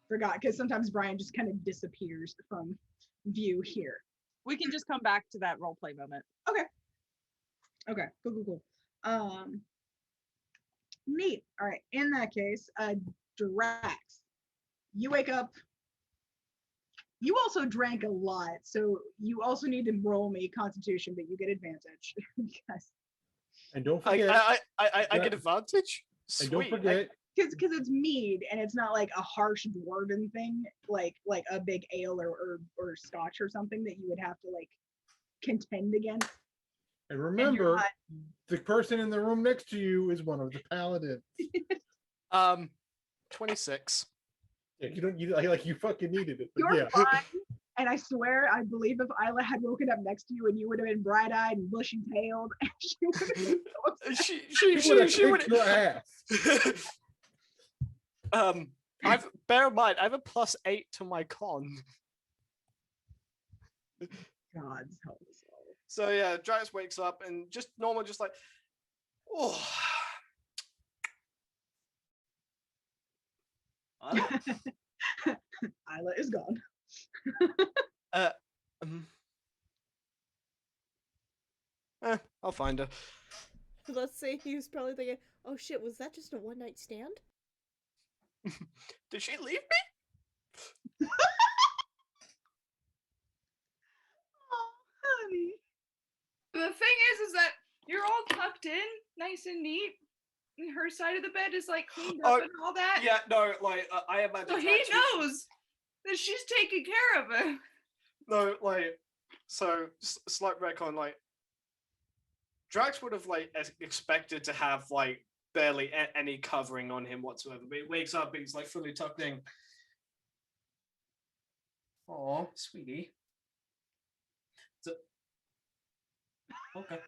Forgot, because sometimes Brian just kind of disappears from view here. We can just come back to that roleplay moment. Okay, cool. Neat. All right, in that case, Drax, you wake up. You also drank a lot, so you also need to roll me Constitution, but you get advantage. because And don't forget, I get advantage. and Sweet. don't forget, because it's mead and it's not like a harsh dwarven thing like a big ale or scotch or something that you would have to like contend against. and remember, the person in the room next to you is one of the paladins. 26. Yeah, you fucking needed it. But You're yeah. fine. And I swear, I believe if Isla had woken up next to you and you would have been bright-eyed and bushy-tailed, she would have been so upset. She would kicked your ass. Bear in mind, I have a +8 to my con. God's help us all. So yeah, Drax wakes up and just normal, just like, oh. Isla is gone. I'll find her. Let's say he was probably thinking, oh shit, was that just a one-night stand? Did she leave me? Oh, honey. The thing is that you're all tucked in, nice and neat. And her side of the bed is like cleaned up and all that. Yeah, no, like I imagine. So he knows that she's taking care of him. No, like, so slight retcon, like, Drax would have like expected to have like barely any covering on him whatsoever, but he wakes up and he's like fully tucked in. Oh, sweetie. So, okay.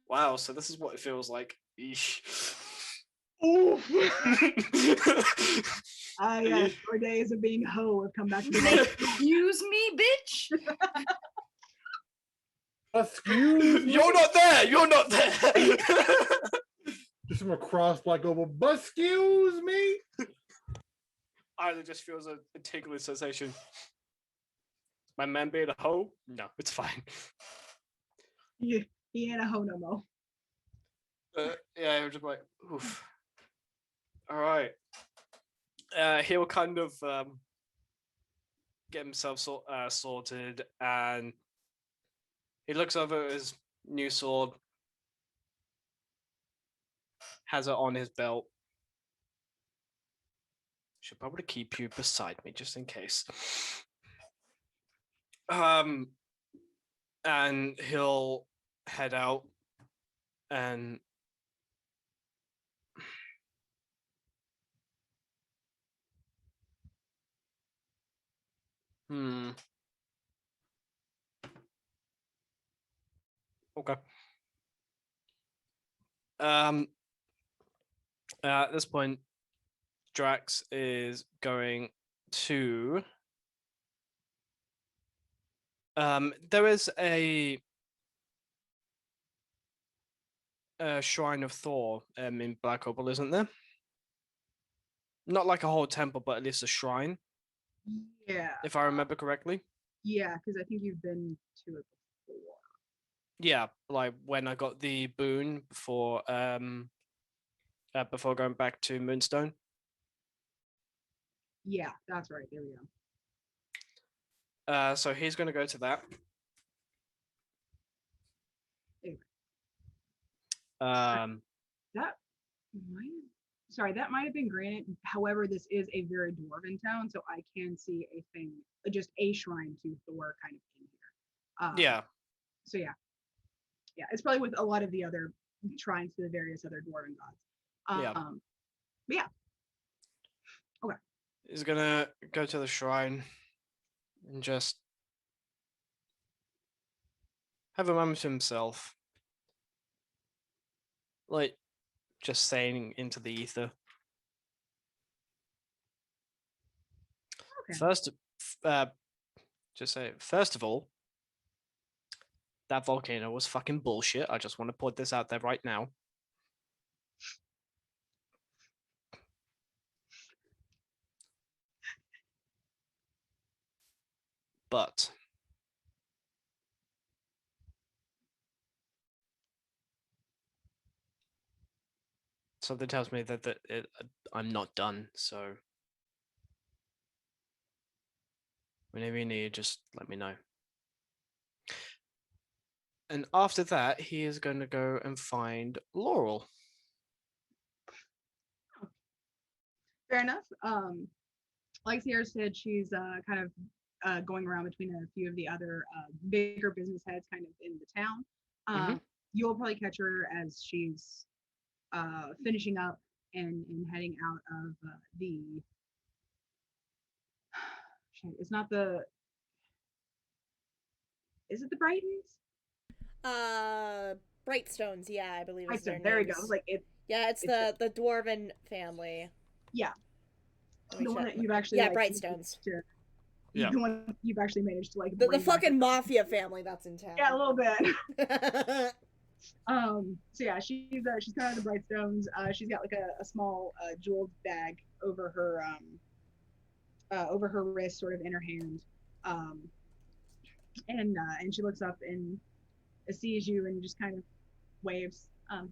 Wow, so this is what it feels like. Eesh. Oof. Yes, your days of being hoe have come back to me. Excuse me, bitch. Excuse me. You're not there. You're not there. Just from across Black Oval. But excuse me. Either just feels a tingling sensation. My man being a hoe? No, it's fine. He ain't a hoe no more. Yeah, I'm just like, oof. All right. He'll kind of get himself sorted, and he looks over at his new sword, has it on his belt. Should probably keep you beside me just in case. And he'll head out and Okay. At this point, Drax is going to. There is a shrine of Thor in Black Opal, isn't there? Not like a whole temple, but at least a shrine, Yeah. if I remember correctly. Yeah, because I think you've been to it before. Yeah, like when I got the boon before going back to Moonstone. Yeah, that's right. There we go. So he's going to go to that. Anyway. Um, That might have been granted. However, this is a very dwarven town, so I can see a thing, just a shrine to Thor kind of in here. yeah. So yeah, it's probably with a lot of the other shrines to the various other dwarven gods. Yeah. But yeah. Okay. He's gonna go to the shrine and just have a moment to himself, like just saying into the ether. Okay. First of all, that volcano was fucking bullshit. I just want to put this out there right now. But something tells me that I'm not done, so whenever you need, just let me know. And after that, he is going to go and find Laurel. Fair enough. Like Sierra said, she's kind of going around between a few of the other bigger business heads kind of in the town. You'll probably catch her as she's finishing up and heading out of the it's not the is it the Brightons? Brightstones, yeah, I believe is their There we names. go. Like it's the dwarven family. Yeah. The one that you've actually Brightstones. Yeah. The one you've actually managed to like the fucking mafia family that's in town. Yeah, a little bit. So yeah, she's kind of the Brightstones. She's got like a small jeweled bag over her wrist, sort of in her hand. And she looks up and sees you and just kind of waves. Oh,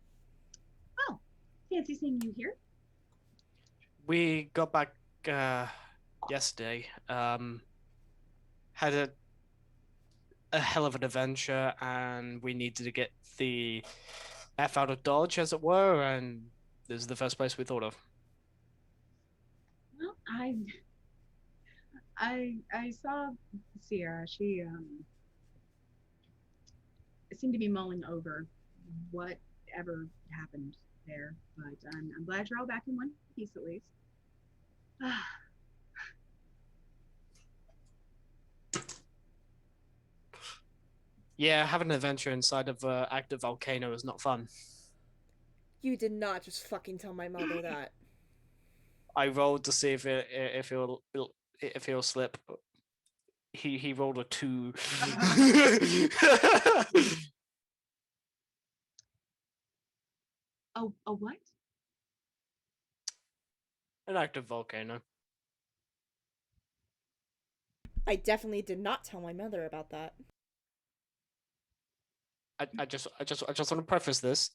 fancy seeing you here. We got back yesterday. Had a hell of an adventure, and we needed to get the F out of Dodge, as it were, and this is the first place we thought of. Well, I saw Sierra. She seemed to be mulling over whatever happened there, but I'm glad you're all back in one piece at least. Yeah, having an adventure inside of an active volcano is not fun. You did not just fucking tell my mother that. I rolled to see if he'll slip. He rolled a 2. Oh, a what? An active volcano. I definitely did not tell my mother about that. I just want to preface this.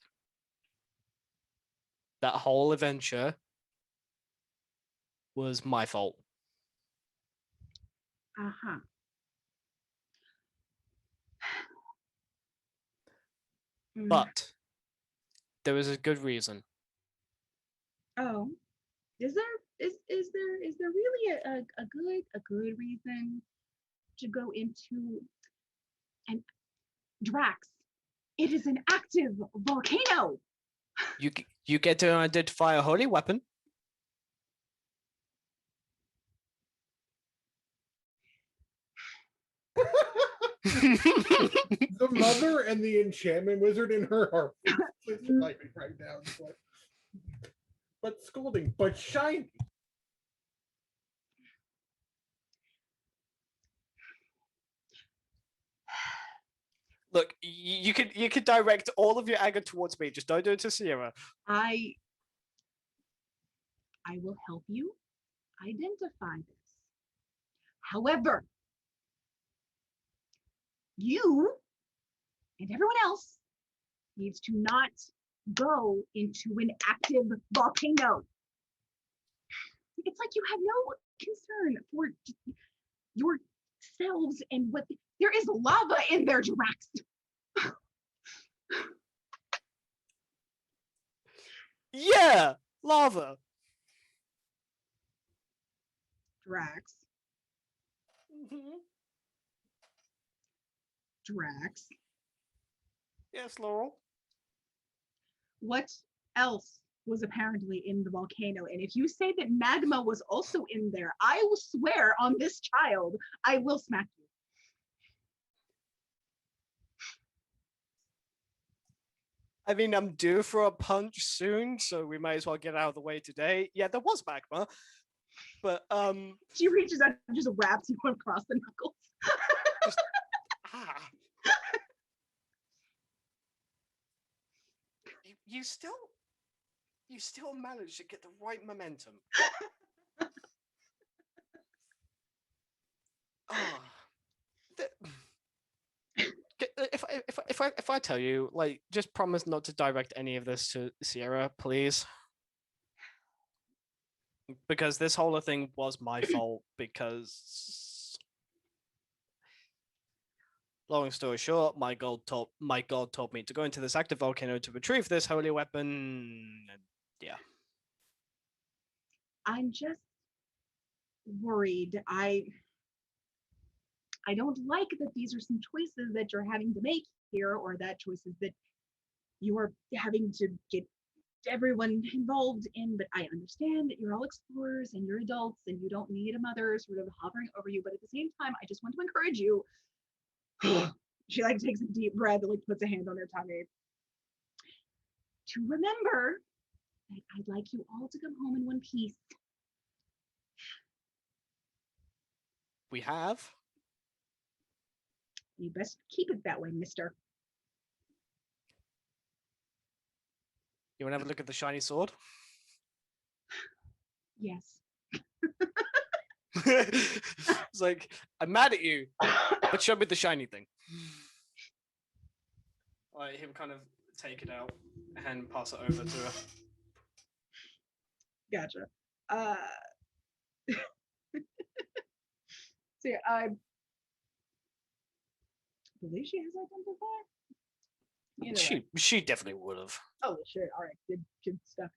That whole adventure was my fault. Uh-huh. But there was a good reason. Oh, is there really a good reason to go into an Drax? It is an active volcano. You get to identify a holy weapon. The mother and the enchantment wizard in her are fighting right now. But scolding, but shiny. Look, you could direct all of your anger towards me. Just don't do it to Sierra. I will help you identify this. However, you and everyone else needs to not go into an active volcano. It's like you have no concern for yourselves and what there is lava in there, Drax. Yeah, lava. Drax. Drax. Yes, Laurel. What else was apparently in the volcano? And if you say that magma was also in there, I will swear on this child, I will smack you. I mean, I'm due for a punch soon, so we might as well get out of the way today. Yeah, there was magma, but She reaches out and just wraps you across the knuckles. just, ah. You still managed to get the right momentum. Oh. If I tell you, like, just promise not to direct any of this to Sierra, please. Because this whole thing was my fault. Because, long story short, my god told me to go into this active volcano to retrieve this holy weapon. Yeah. I'm just worried. I don't like that these are some choices that you're having to make here, or that choices that you are having to get everyone involved in. But I understand that you're all explorers and you're adults and you don't need a mother sort of hovering over you. But at the same time, I just want to encourage you. She like takes a deep breath and like puts a hand on her tummy. To remember that I'd like you all to come home in one piece. We have. You best keep it that way, mister. You want to have a look at the shiny sword? Yes. It's like, I'm mad at you, but show me the shiny thing. He'll kind of take it out and pass it over to her. Gotcha. So yeah, I believe she has identified. She definitely would have. Oh shit! All right, good stuff.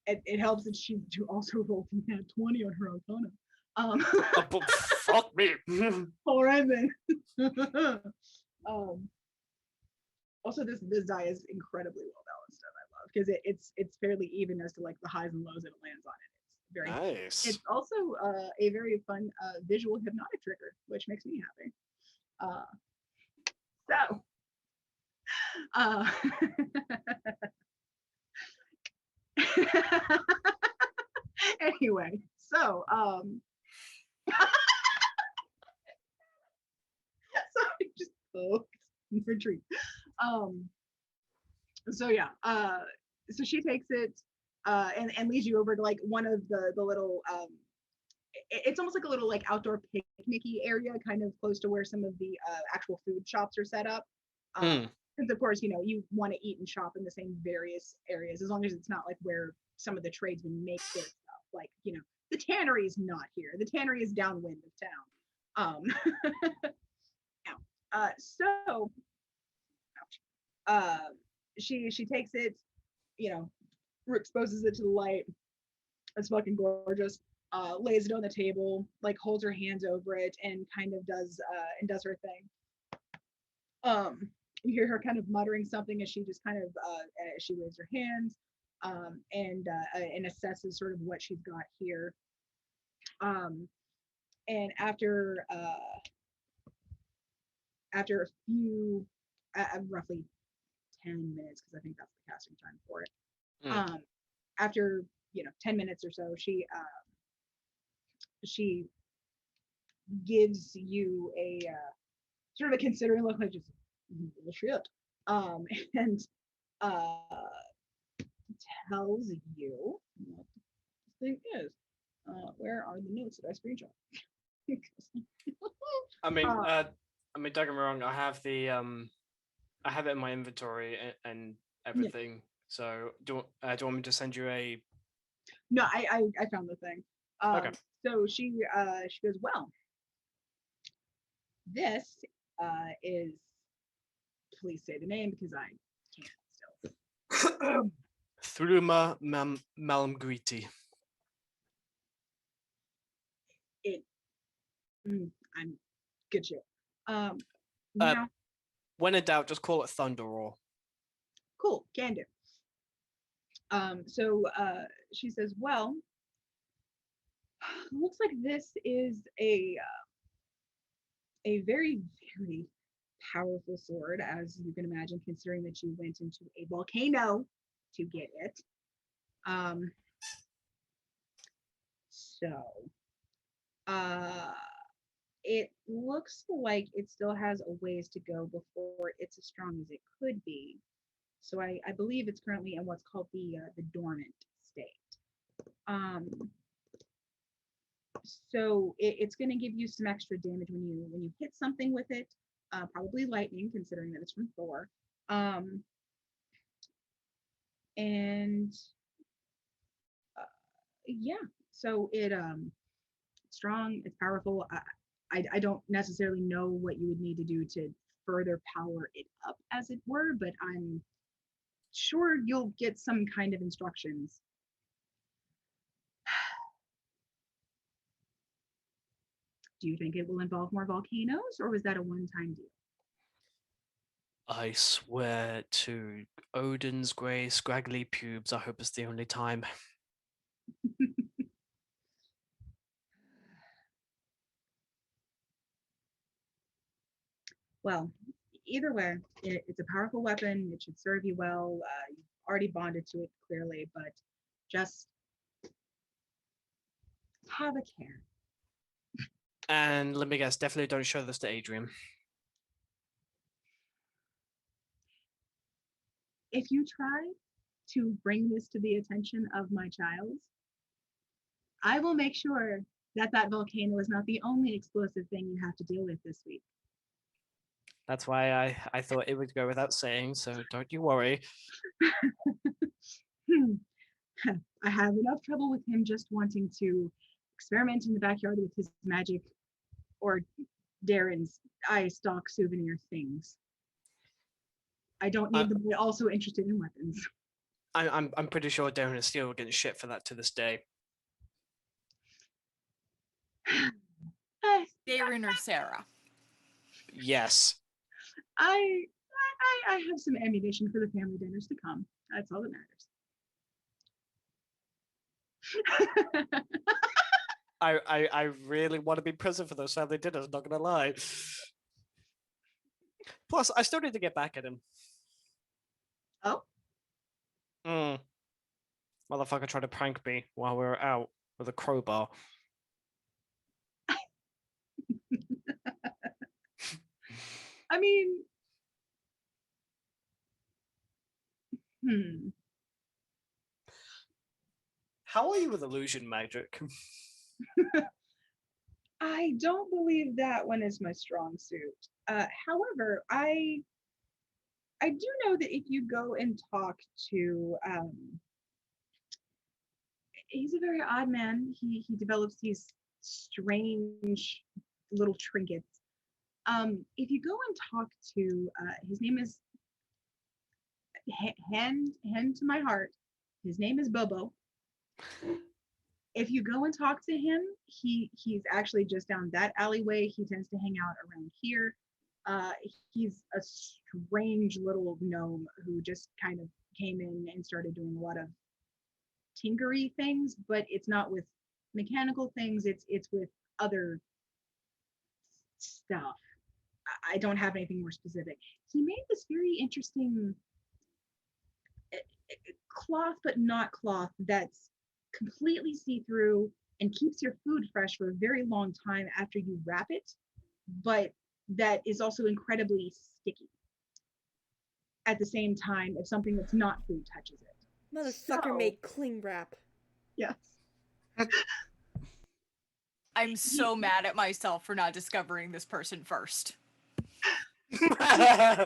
It helps that she also rolled that 20 on her Arcana. Fuck me. All right then. Also, this die is incredibly well balanced, and I love because it's fairly even as to like the highs and lows that it lands on. It's very nice. It's also a very fun visual hypnotic trigger, which makes me happy. Anyway, so sorry, just retreat. So yeah, so she takes it and leads you over to like one of the little it's almost like a little like outdoor picnicky area, kind of close to where some of the actual food shops are set up. Since of course, you want to eat and shop in the same various areas, as long as it's not like where some of the tradesmen make their stuff. Like, the tannery is not here. The tannery is downwind of town. So she takes it, exposes it to the light. It's fucking gorgeous. Lays it on the table, like holds her hands over it and kind of does her thing. You hear her kind of muttering something as she just kind of as she waves her hands and assesses sort of what she's got here. And after after a few, roughly 10 minutes, because I think that's the casting time for it. After 10 minutes or so, she gives you a sort of a considering look, like just bullshit, and tells you what the thing is. Where are the notes that I screenshot? I mean, don't get me wrong. I have the I have it in my inventory and everything. So do you want me to send you a? No, I found the thing. Okay. So she goes, well, this is, please say the name because I can't still. Thruma Malmgriti. I'm good shit. Now, when in doubt, just call it Thunder Roar. Cool, can do. So she says, well, looks like this is a very, very powerful sword, as you can imagine, considering that you went into a volcano to get it. It looks like it still has a ways to go before it's as strong as it could be. So I believe it's currently in what's called the dormant state. So it's going to give you some extra damage when you hit something with it, probably lightning, considering that it's from Thor. Yeah, so it's strong, it's powerful. I don't necessarily know what you would need to do to further power it up, as it were, but I'm sure you'll get some kind of instructions. Do you think it will involve more volcanoes, or was that a one-time deal? I swear to Odin's grey, scraggly pubes, I hope it's the only time. Well, either way, it's a powerful weapon. It should serve you well. You've already bonded to it, clearly, but just have a care. And let me guess, definitely don't show this to Adrian. If you try to bring this to the attention of my child, I will make sure that volcano is not the only explosive thing you have to deal with this week. That's why I thought it would go without saying, so don't you worry. I have enough trouble with him just wanting to experiment in the backyard with his magic, or Darren's eye stalk souvenir things. I don't need the boy also interested in weapons. I'm pretty sure Darren is still getting shit for that to this day. Darren or Sarah? Yes. I have some ammunition for the family dinners to come. That's all that matters. I really want to be present for those family dinners, not gonna lie. Plus, I still need to get back at him. Oh? Motherfucker tried to prank me while we were out with a crowbar. I mean, How are you with illusion magic? I don't believe that one is my strong suit. However, I do know that if you go and talk to, he's a very odd man. He develops these strange little trinkets. If you go and talk to, his name is hand to my heart. His name is Bobo. If you go and talk to him, he's actually just down that alleyway. He tends to hang out around here. He's a strange little gnome who just kind of came in and started doing a lot of tinkery things, but it's not with mechanical things. It's with other stuff. I don't have anything more specific. He made this very interesting cloth, but not cloth, that's completely see-through and keeps your food fresh for a very long time after you wrap it, but that is also incredibly sticky. At the same time, if something that's not food touches it. Motherfucker made cling wrap. Yes. I'm so mad at myself for not discovering this person first. I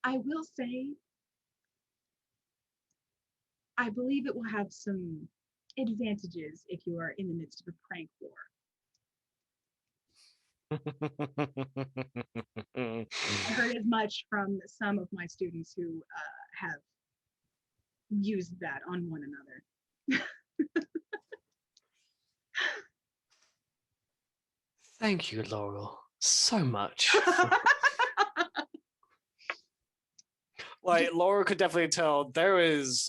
will say, I believe it will have some advantages if you are in the midst of a prank war. I heard as much from some of my students who have used that on one another. Thank you, Laurel, so much. Like, Laurel could definitely tell there is.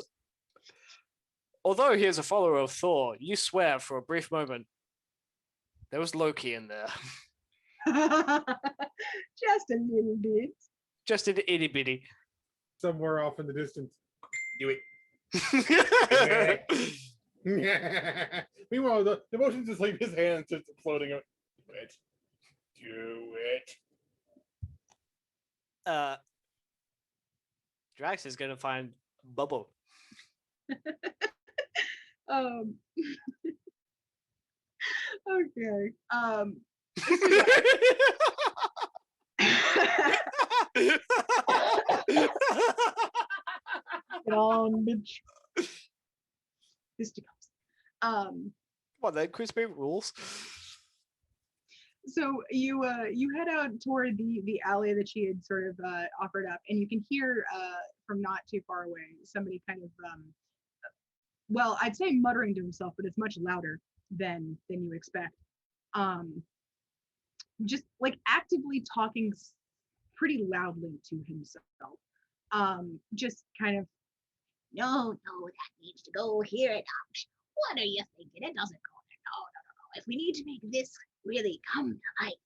Although he is a follower of Thor, you swear for a brief moment there was Loki in there. Just a little bit. Just an itty bitty. Somewhere off in the distance. Do it. Meanwhile, the motion just like his hands just floating. Do it. Do it. Drax is gonna find Bubble. Okay. Get on, bitch. Fisticuffs. What then? Crispy rules. So you head out toward the alley that she had sort of offered up, and you can hear from not too far away somebody kind of well, I'd say muttering to himself, but it's much louder than you expect. Just like actively talking pretty loudly to himself. Just kind of, no, that needs to go here. What are you thinking? It doesn't go there. No. If we need to make this really come to life.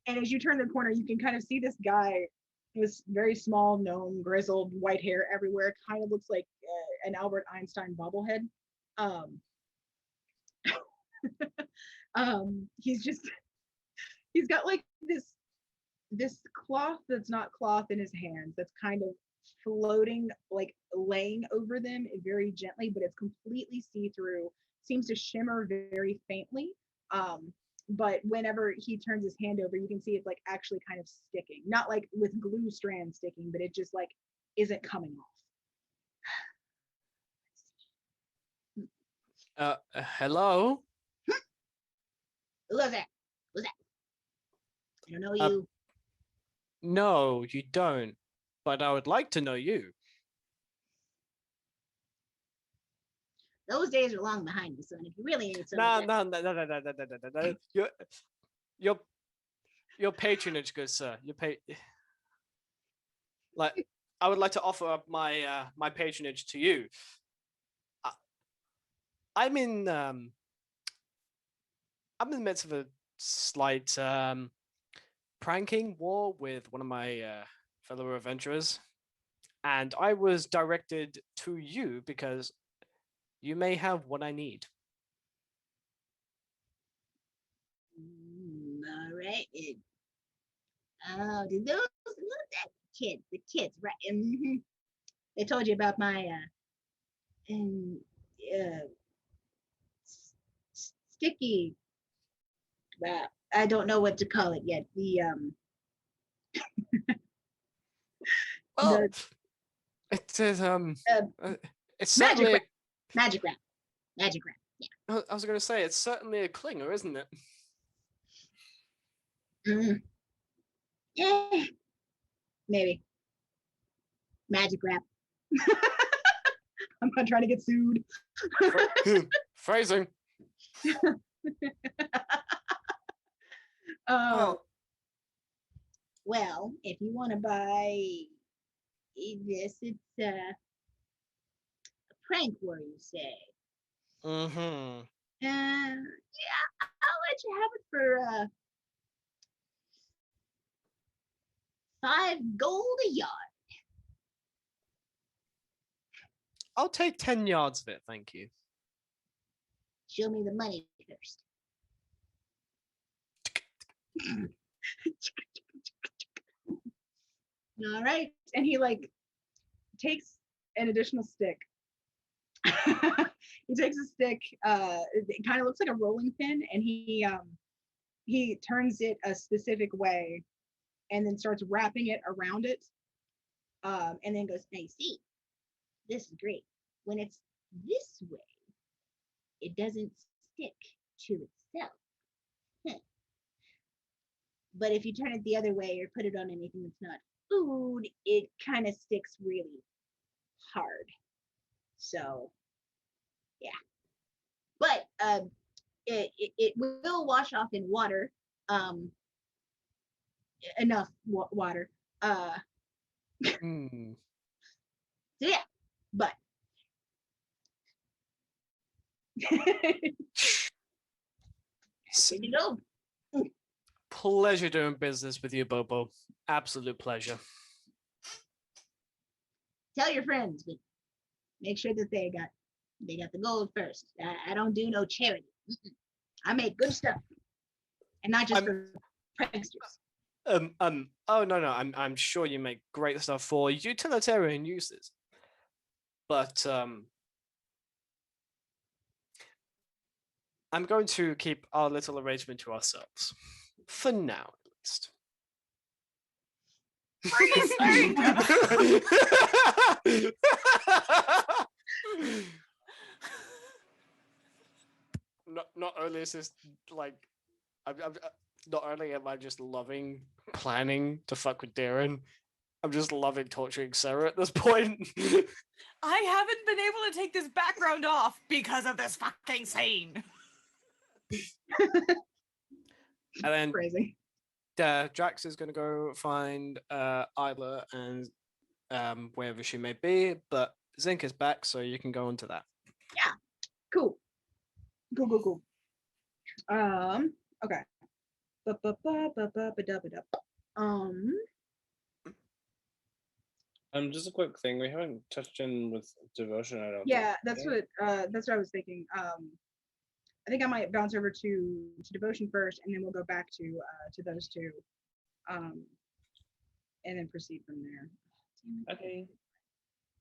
And as you turn the corner, you can kind of see this guy, this very small gnome, grizzled, white hair everywhere, kind of looks like an Albert Einstein bobblehead. He's got like this cloth that's not cloth in his hands that's kind of floating, like laying over them very gently, but it's completely see-through, seems to shimmer very faintly. But whenever he turns his hand over, you can see it's like actually kind of sticking, not like with glue strands sticking, but it just like isn't coming off. Hello? Who's that? I don't know you. No, you don't. But I would like to know you. Those days are long behind me, son. If you really need something. No. Your patronage, good sir. Like, I would like to offer up my my patronage to you. I'm in the midst of a slight pranking war with one of my fellow adventurers, and I was directed to you because you may have what I need. All right. Did those that kids, the kids, right? They told you about my sticky. I don't know what to call it yet. The well, it says it's certainly magic wrap. Yeah. I was going to say it's certainly a clinger, isn't it? Yeah, maybe magic wrap. I'm not trying to get sued. Phrasing. Well, if you want to buy this, it's a prank war, you say. Mm-hmm. Yeah, I'll let you have it for 5 gold a yard. I'll take 10 yards of it, thank you. Show me the money first. All right. And he like takes an additional stick. He takes a stick, it kind of looks like a rolling pin, and he turns it a specific way and then starts wrapping it around it. And then goes, "Now you see, this is great. When it's this way, it doesn't stick to itself. Huh. But if you turn it the other way or put it on anything that's not food, it kind of sticks really hard. So, yeah. But it will wash off in water, enough water. Hmm. So yeah, but So, here you go. pleasure doing business with you, Bobo. Absolute pleasure. Tell your friends, but make sure that they got the gold first. I don't do no charity. I make good stuff, and not just for pranksters. Oh no, I'm sure you make great stuff for utilitarian uses, but I'm going to keep our little arrangement to ourselves for now, at least. Not only is this like, I'm not only am I just loving planning to fuck with Darren, I'm just loving torturing Sarah at this point. I haven't been able to take this background off because of this fucking scene. And then Crazy. Drax is going to go find Isla and wherever she may be, but Zinc is back, so you can go into that. Yeah. Cool. Okay. Just a quick thing. We haven't touched in with devotion. I don't. Yeah, think. that's what I was thinking. I think I might bounce over to devotion first, and then we'll go back to those two, and then proceed from there. Okay.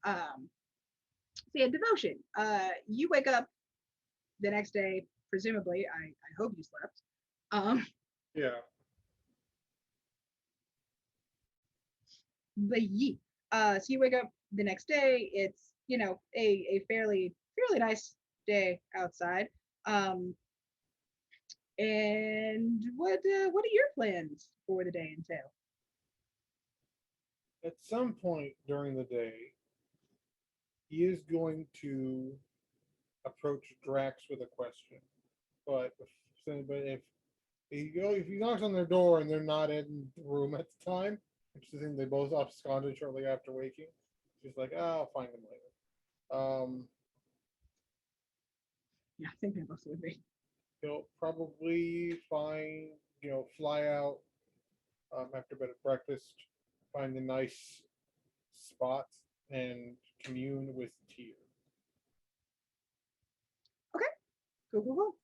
So yeah, devotion. You wake up the next day, presumably. I hope you slept. Yeah. But so you wake up the next day. It's a fairly nice day outside. And what are your plans for the day entail? At some point during the day, he is going to approach Drax with a question. But if he knocks on their door and they're not in the room at the time, which is the thing, they both absconded shortly after waking. She's like, I'll find them later. Yeah, I think that also would be. He'll probably fly out after a bit of breakfast, find a nice spot, and commune with Tyr. Okay. Cool.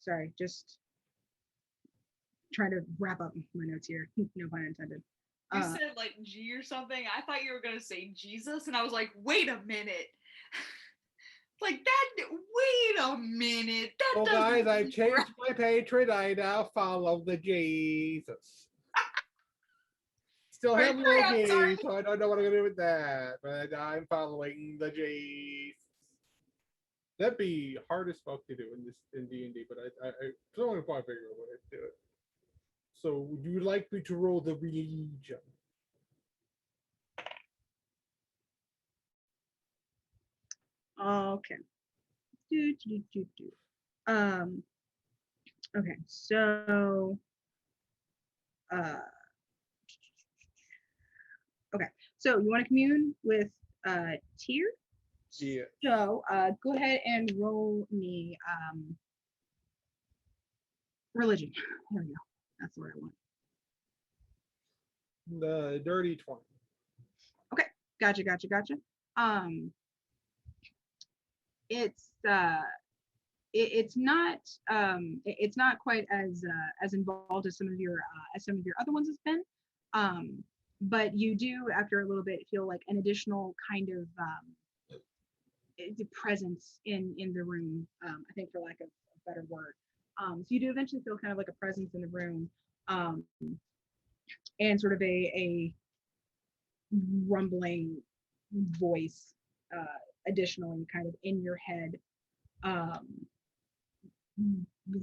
Sorry, just trying to wrap up my notes here. No pun intended. You said like G or something. I thought you were gonna say Jesus, and I was like, wait a minute. Like that. Wait a minute. That Well, doesn't guys, I've changed my patron. I now follow the Jesus. Still Sorry, have sorry, I'm Loki, sorry. so I don't know what I'm gonna do with that. But I'm following the Jesus. That'd be hard as fuck to do in D&D, but I someone can probably figure out a way to do it. So, would you like me to roll the religion? Okay. Okay, so okay, so you want to commune with Tyr? Yeah. So go ahead and roll me religion. There we go. That's what I want. The dirty 20. Okay, gotcha. It's it's not quite as involved as some of your other ones has been. But you do after a little bit feel like an additional kind of presence in the room. I think for lack of a better word. So you do eventually feel kind of like a presence in the room, and sort of a rumbling voice, additionally kind of in your head,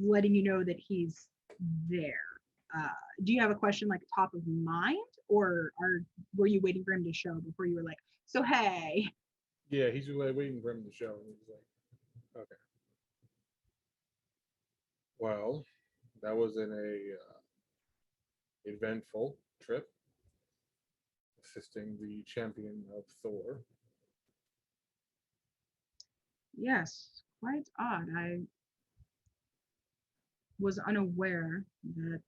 letting you know that he's there. Do you have a question like top of mind, or were you waiting for him to show before you were like, so hey? Yeah, he's waiting for him to show. And he's like, okay. Well, that was an eventful trip, assisting the champion of Thor. Yes, quite odd. I was unaware that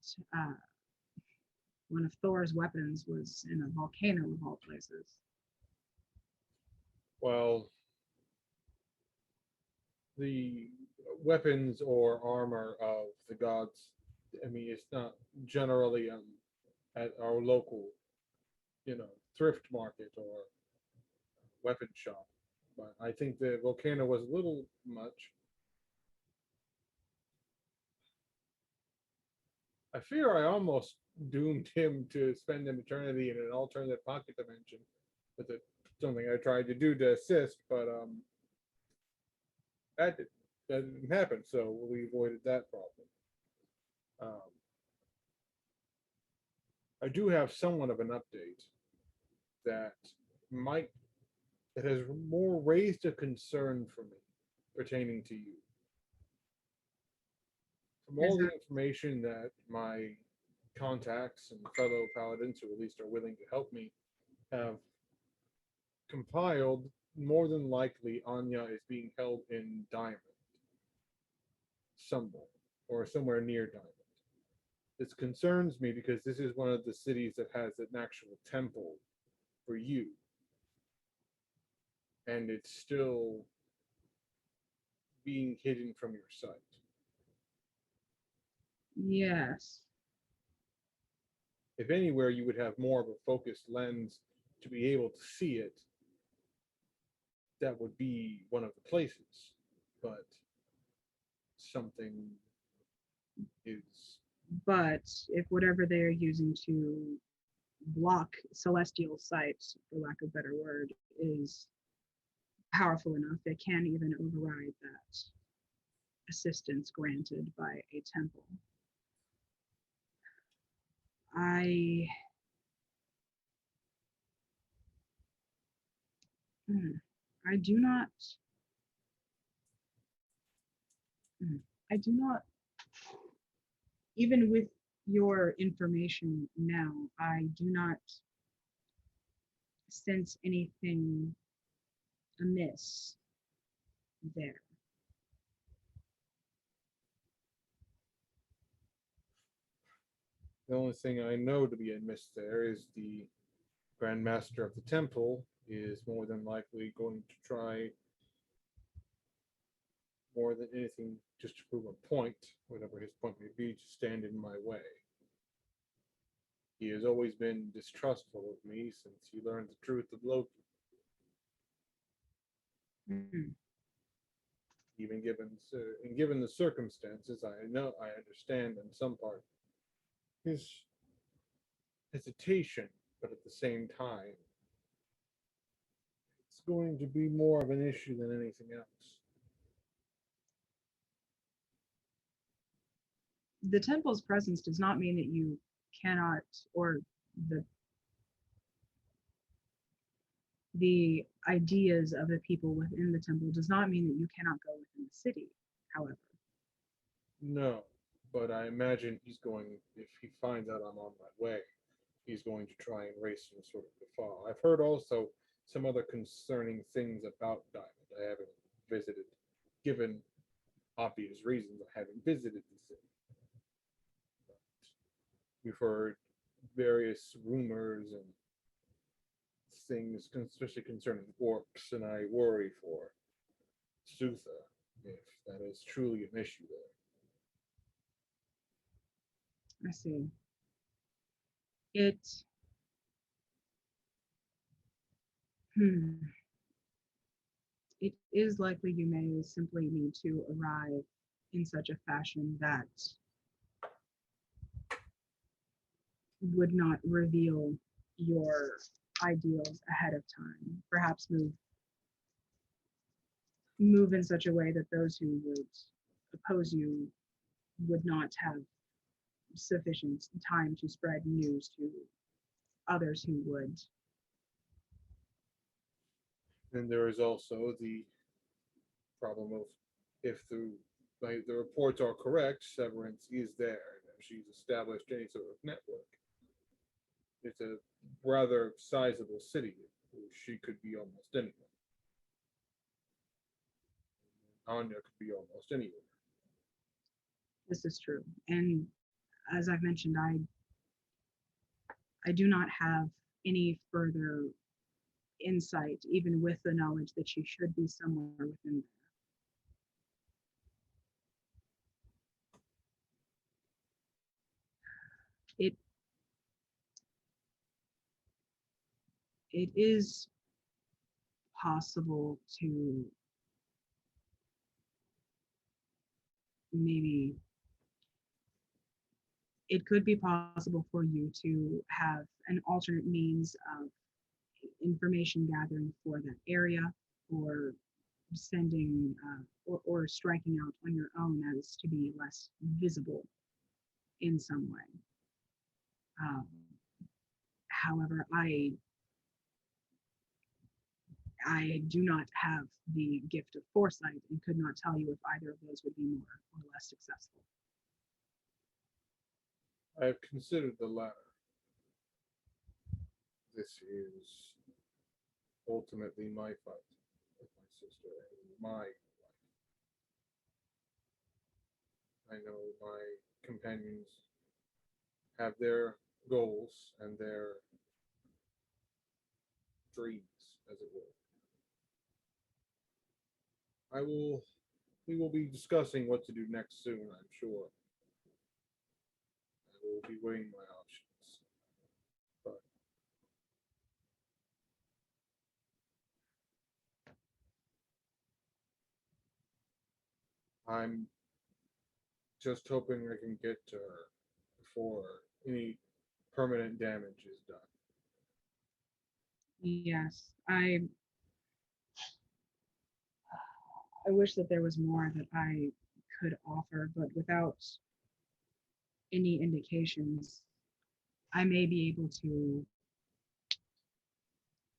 one of Thor's weapons was in a volcano of all places. Well, the weapons or armor of the gods, I mean, it's not generally at our local, thrift market or weapon shop. But I think the volcano was a little much. I fear I almost doomed him to spend an eternity in an alternate pocket dimension. With it, something I tried to do to assist, but that didn't happen. So we avoided that problem. I do have somewhat of an update that has more raised a concern for me pertaining to you. From all the information that my contacts and fellow paladins, who at least are willing to help me, have compiled, more than likely Anya is being held in Diamond somewhere, or somewhere near Diamond. This concerns me because this is one of the cities that has an actual temple for you. And it's still being hidden from your sight. Yes. If anywhere you would have more of a focused lens to be able to see it, that would be one of the places. But something is. But if whatever they're using to block celestial sight, for lack of a better word, is powerful enough, they can even override that assistance granted by a temple. I do not even with your information now, I do not sense anything amiss there. The only thing I know to be amiss there is the Grand Master of the Temple is more than likely going to try, more than anything, just to prove a point, whatever his point may be, to stand in my way. He has always been distrustful of me since he learned the truth of Loki. Even given the circumstances, I understand in some part his hesitation, but at the same time, it's going to be more of an issue than anything else. The temple's presence does not mean that you cannot, or the ideas of the people within the temple does not mean that you cannot go within the city, however. No, but I imagine he's going, if he finds out I'm on my way, he's going to try and raise some sort of guffaw. I've heard also some other concerning things about Diamond. visited, given obvious reasons of having visited the city. But we've heard various rumors and things, especially concerning orcs, and I worry for Sutha if that is truly an issue there. I see. It. It is likely you may simply need to arrive in such a fashion that would not reveal your ideals ahead of time. Perhaps move in such a way that those who would oppose you would not have sufficient time to spread news to others who would. And there is also the problem of if the reports are correct, Severance is there. And if she's established any sort of network, it's a rather sizable city. She could be almost anywhere. Anya could be almost anywhere. This is true. And as I've mentioned, I do not have any further insight, even with the knowledge that she should be somewhere within there. It is possible to maybe, it could be possible for you to have an alternate means of information gathering for that area, or sending or striking out on your own as to be less visible in some way. However, I do not have the gift of foresight and could not tell you if either of those would be more or less successful. I have considered the latter. This is ultimately my fight with my sister and my life. I know my companions have their goals and their dreams, as it were. We will be discussing what to do next soon, I'm sure. I will be weighing my options. But I'm just hoping I can get to her before any permanent damage is done. Yes, I wish that there was more that I could offer, but without any indications, I may be able to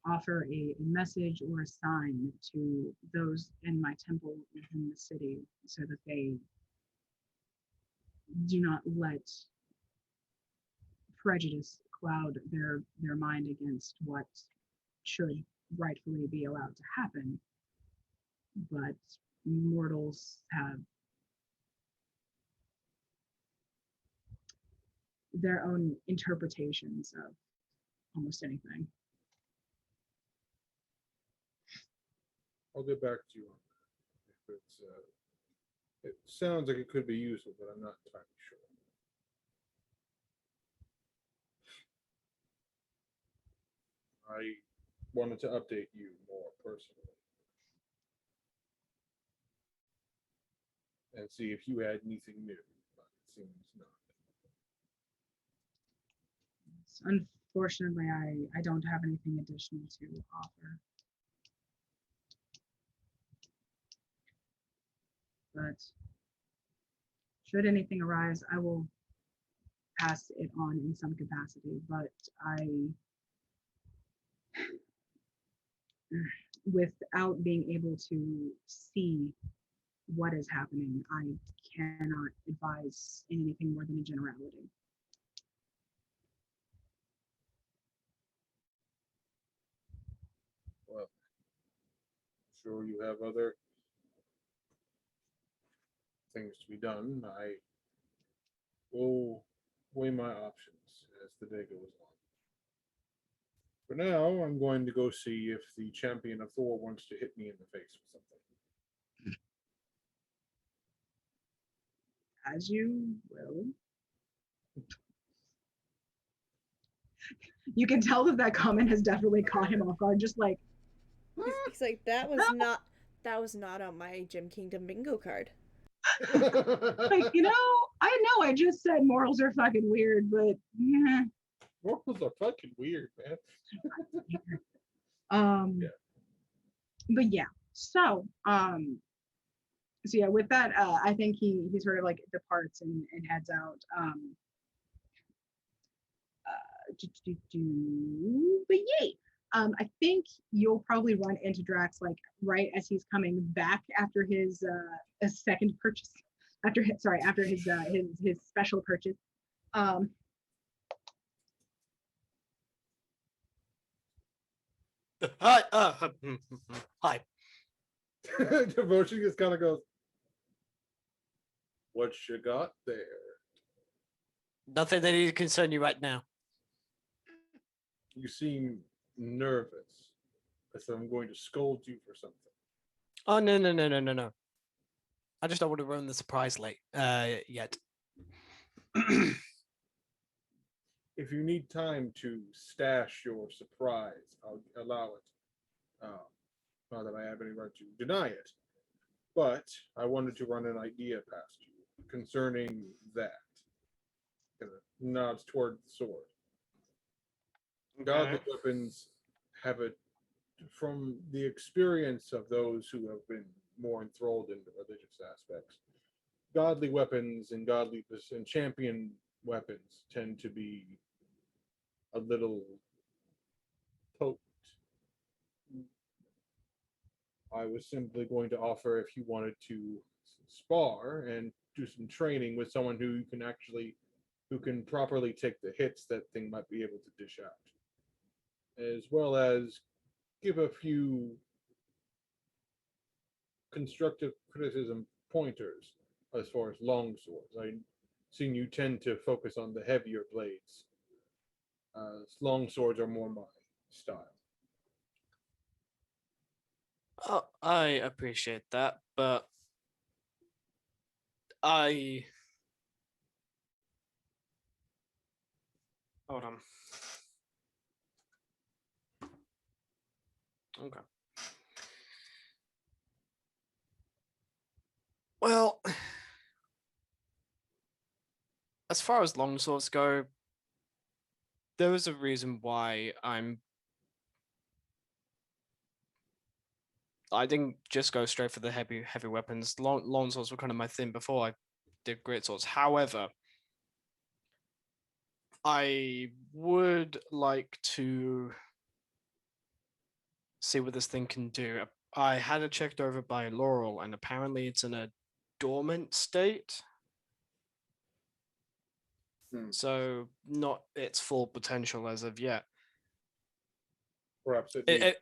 offer a message or a sign to those in my temple within the city so that they do not let prejudice cloud their mind against what should rightfully be allowed to happen. But mortals have their own interpretations of almost anything. I'll get back to you on that. If it's, it sounds like it could be useful, but I'm not entirely sure. I wanted to update you more personally and see if you had anything new, but it seems not. Unfortunately, I don't have anything additional to offer. But should anything arise, I will pass it on in some capacity. But without being able to see what is happening, I cannot advise in anything more than a generality. Well, I'm sure you have other things to be done, I will weigh my options as the day goes on. For now, I'm going to go see if the champion of Thor wants to hit me in the face with something. As you will. You can tell that comment has definitely caught him off guard. Just like He's like, that was not on my Gym Kingdom bingo card. like, I know I just said morals are fucking weird, but yeah. Morals are fucking weird, man. Yeah. But yeah. So yeah, with that, I think he sort of like departs and heads out. But yay. I think you'll probably run into Drax like right as he's coming back after his second purchase, after his special purchase. Hi. Devotion just kind of goes, "What you got there?" Nothing that needs to concern you right now. You seem nervous, as if I'm going to scold you for something. Oh no. I just don't want to ruin the surprise yet. If you need time to stash your surprise, I'll allow it. Not that I have any right to deny it. But I wanted to run an idea past you concerning that. Kind of nods toward the sword. Godly weapons have from the experience of those who have been more enthralled in the religious aspects, godly weapons and champion weapons tend to be a little potent. I was simply going to offer if you wanted to spar and do some training with someone who can properly take the hits that thing might be able to dish out, as well as give a few constructive criticism pointers as far as long swords. I've seen you tend to focus on the heavier blades. Long swords are more my style. Oh, I appreciate that, but hold on. Okay. Well, as far as longswords go, there is a reason why I didn't just go straight for the heavy weapons. Longswords were kind of my thing before I did great swords. However, I would like to see what this thing can do. I had it checked over by Laurel, and apparently it's in a dormant state. So not its full potential as of yet. Perhaps it needs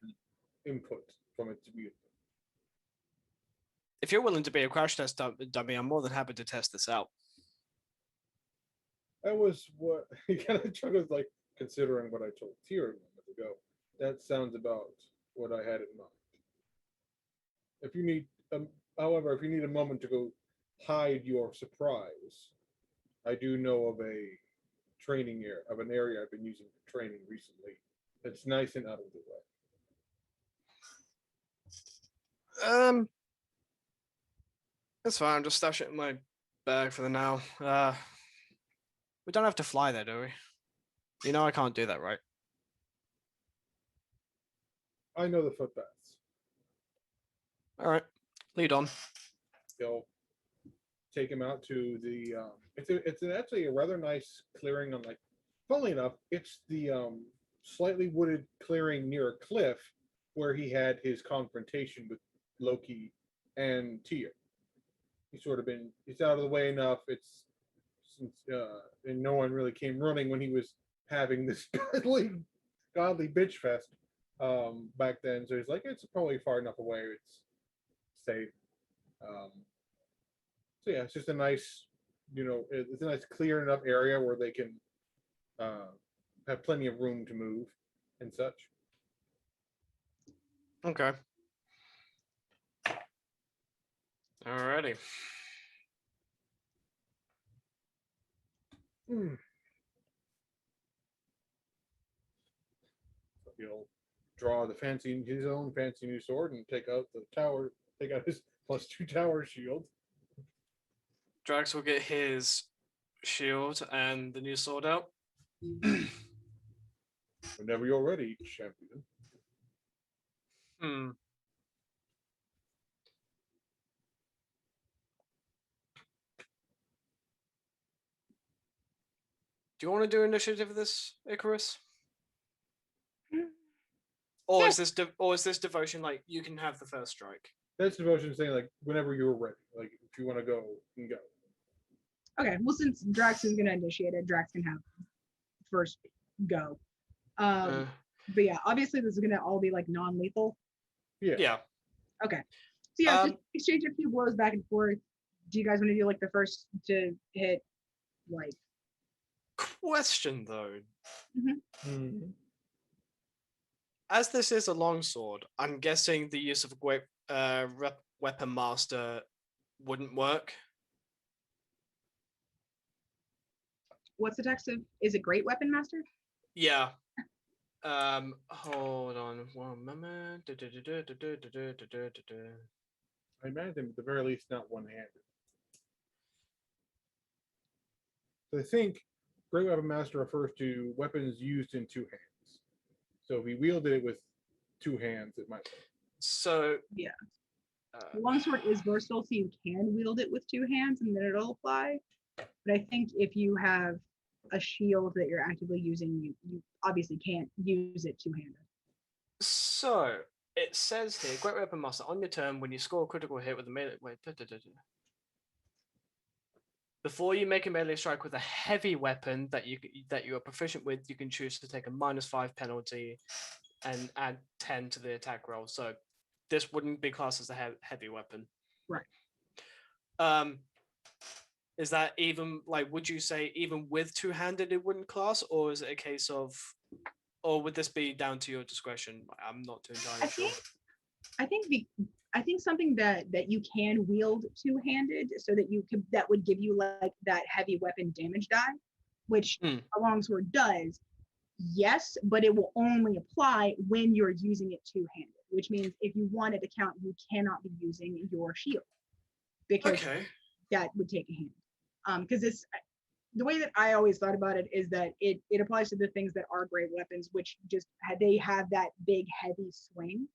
input from it to be. If you're willing to be a crash test dummy, I'm more than happy to test this out. That was what he kind of chuckles, like, considering what I told Tyr a moment ago. That sounds about what I had in mind. If you need, however, if you need a moment to go hide your surprise, I do know of a an area I've been using for training recently. That's nice and out of the way. That's fine. I'll just stash it in my bag for the now. We don't have to fly there, do we? You know I can't do that, right? I know the footpaths. All right, lead on. They'll take him out to the. It's actually a rather nice clearing on, like, funnily enough, it's the slightly wooded clearing near a cliff where he had his confrontation with Loki and Tyr. He's out of the way enough. And no one really came running when he was having this godly bitch fest back then. So he's like, it's probably far enough away. It's safe. So yeah, it's just a nice, it's a nice clear enough area where they can have plenty of room to move and such. Okay. Alrighty. He'll draw his own fancy new sword and take out his +2 tower shield. Drax will get his shield and the new sword out. Whenever you're ready, champion. Hmm. Do you want to do initiative for this, Icarus? Or is this devotion like you can have the first strike? That's devotion saying like whenever you're ready. Like if you want to go, you can go. Okay, well since Drax is gonna initiate it, Drax can have first go. But yeah, obviously this is gonna all be like non-lethal. Yeah. Okay. So yeah, just exchange a few blows back and forth. Do you guys want to do like the first to hit like Question though. Mm-hmm. As this is a longsword, I'm guessing the use of a weapon master wouldn't work. what's the text of is it Great Weapon Master? Yeah. Hold on one moment. I imagine at the very least not one-handed. So I think Great Weapon Master refers to weapons used in two hands. So if he wielded it with two hands, it might. So yeah, longsword is versatile, so you can wield it with two hands, and then it'll apply. But I think if you have a shield that you're actively using, you obviously can't use it two-handed. So it says here, Great Weapon Master, on your turn, when you score a critical hit with a melee. Before you make a melee strike with a heavy weapon that you are proficient with, you can choose to take a -5 penalty and add 10 to the attack roll. So this wouldn't be classed as a heavy weapon. Right. Is that even like? Would you say even with two-handed it wouldn't class, or is it a case of, or would this be down to your discretion? I'm not too entirely sure. I think something that you can wield two-handed, so that that would give you like that heavy weapon damage die, which a longsword does. Yes, but it will only apply when you're using it two-handed, which means if you wanted to count, you cannot be using your shield because that would take a hand. Because the way that I always thought about it is that it applies to the things that are great weapons, which just they have that big heavy swing,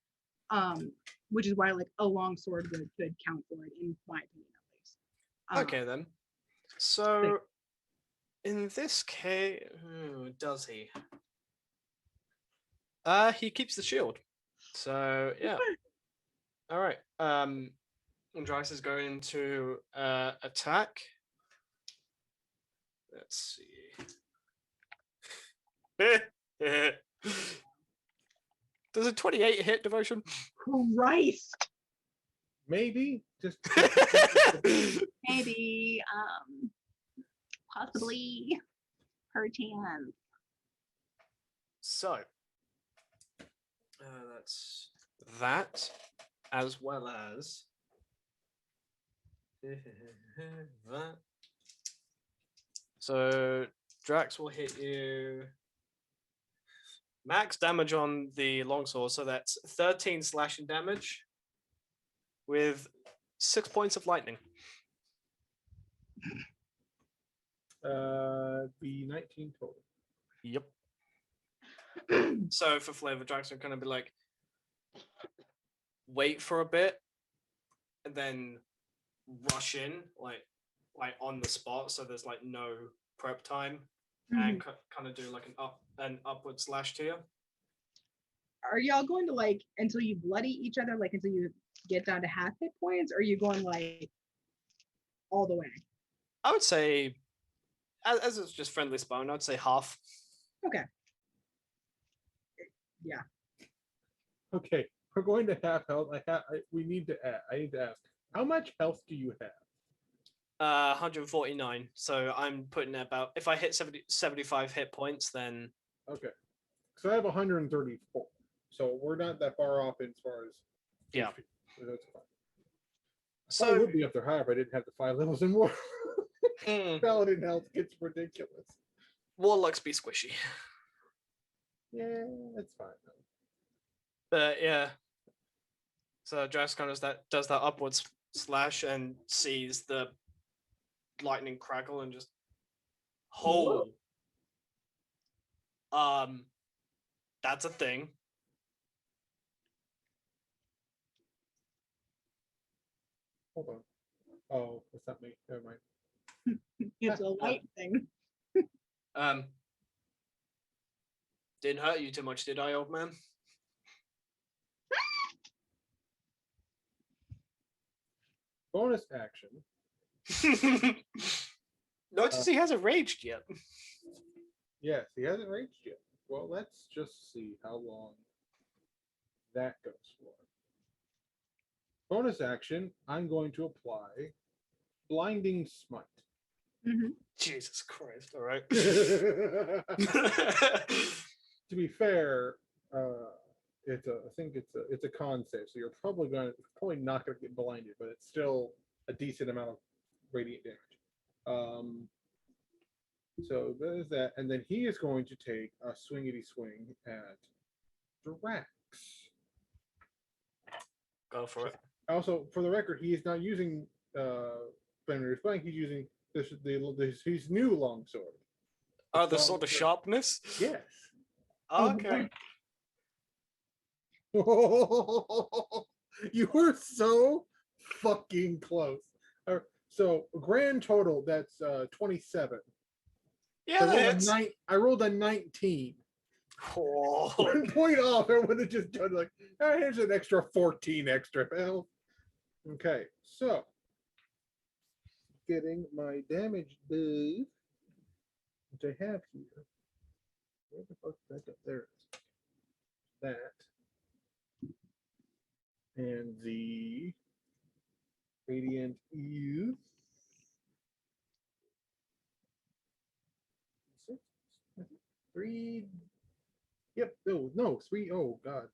which is why like a longsword could count for it, in my opinion at least. Okay then. So in this case, does he? He keeps the shield. So yeah. All right. Drax is going to attack. Let's see. Does a 28 hit, Devotion? Christ. Maybe. Just maybe. Possibly. Perchance. So that's that, as well as that. So Drax will hit you max damage on the longsword, so that's 13 slashing damage with 6 points of lightning. Be 19 total. Yep. So for flavor, Drax will kind of be like, wait for a bit, and then rush in, like on the spot, so there's like no prep time, and kind of do like an upward slash to you. Are y'all going to like until you bloody each other, like until you get down to half hit points, or are you going like all the way? I would say, as it's just friendly spawn, I'd say half. Okay. Yeah. Okay, we're going to half health. I need to ask, how much health do you have? 149. So I'm putting it about, if I hit 75 hit points, then Okay. So I have 134. So we're not that far off as far as Yeah. HP. So that's fine. So I would be up there higher if I didn't have the 5 levels and more. Paladin health gets ridiculous. Warlocks be squishy. Yeah, that's fine. But yeah. So Drax kind of does that upwards slash and sees the lightning crackle and just that's a thing. Hold on. Oh, it's not me. Never mind. It's a light thing. Didn't hurt you too much, did I, old man? Bonus action. Notice he hasn't raged yet. Yes, he hasn't raged yet. Well, let's just see how long that goes for. Bonus action, I'm going to apply Blinding Smite. Jesus Christ, all right. To be fair, I think it's a con save, so you're probably not going to get blinded, but it's still a decent amount of radiant damage. So there's that, and then he is going to take a swingity swing at Drax. Go for it. Also, for the record, he is not using Fenrir's Blank. He's using his new longsword. Oh, the sword of sharpness? Yes. Okay. You were so fucking close. So grand total, that's 27. Yeah, I rolled a 19. Oh. 1 point off. I would have just done like, here's an extra 14 extra health. Okay, so getting my damage buff, which I have here. Where the fuck did that go? There it is. That. And the Radiant Youth. 3. Yep. No. 3. Oh God.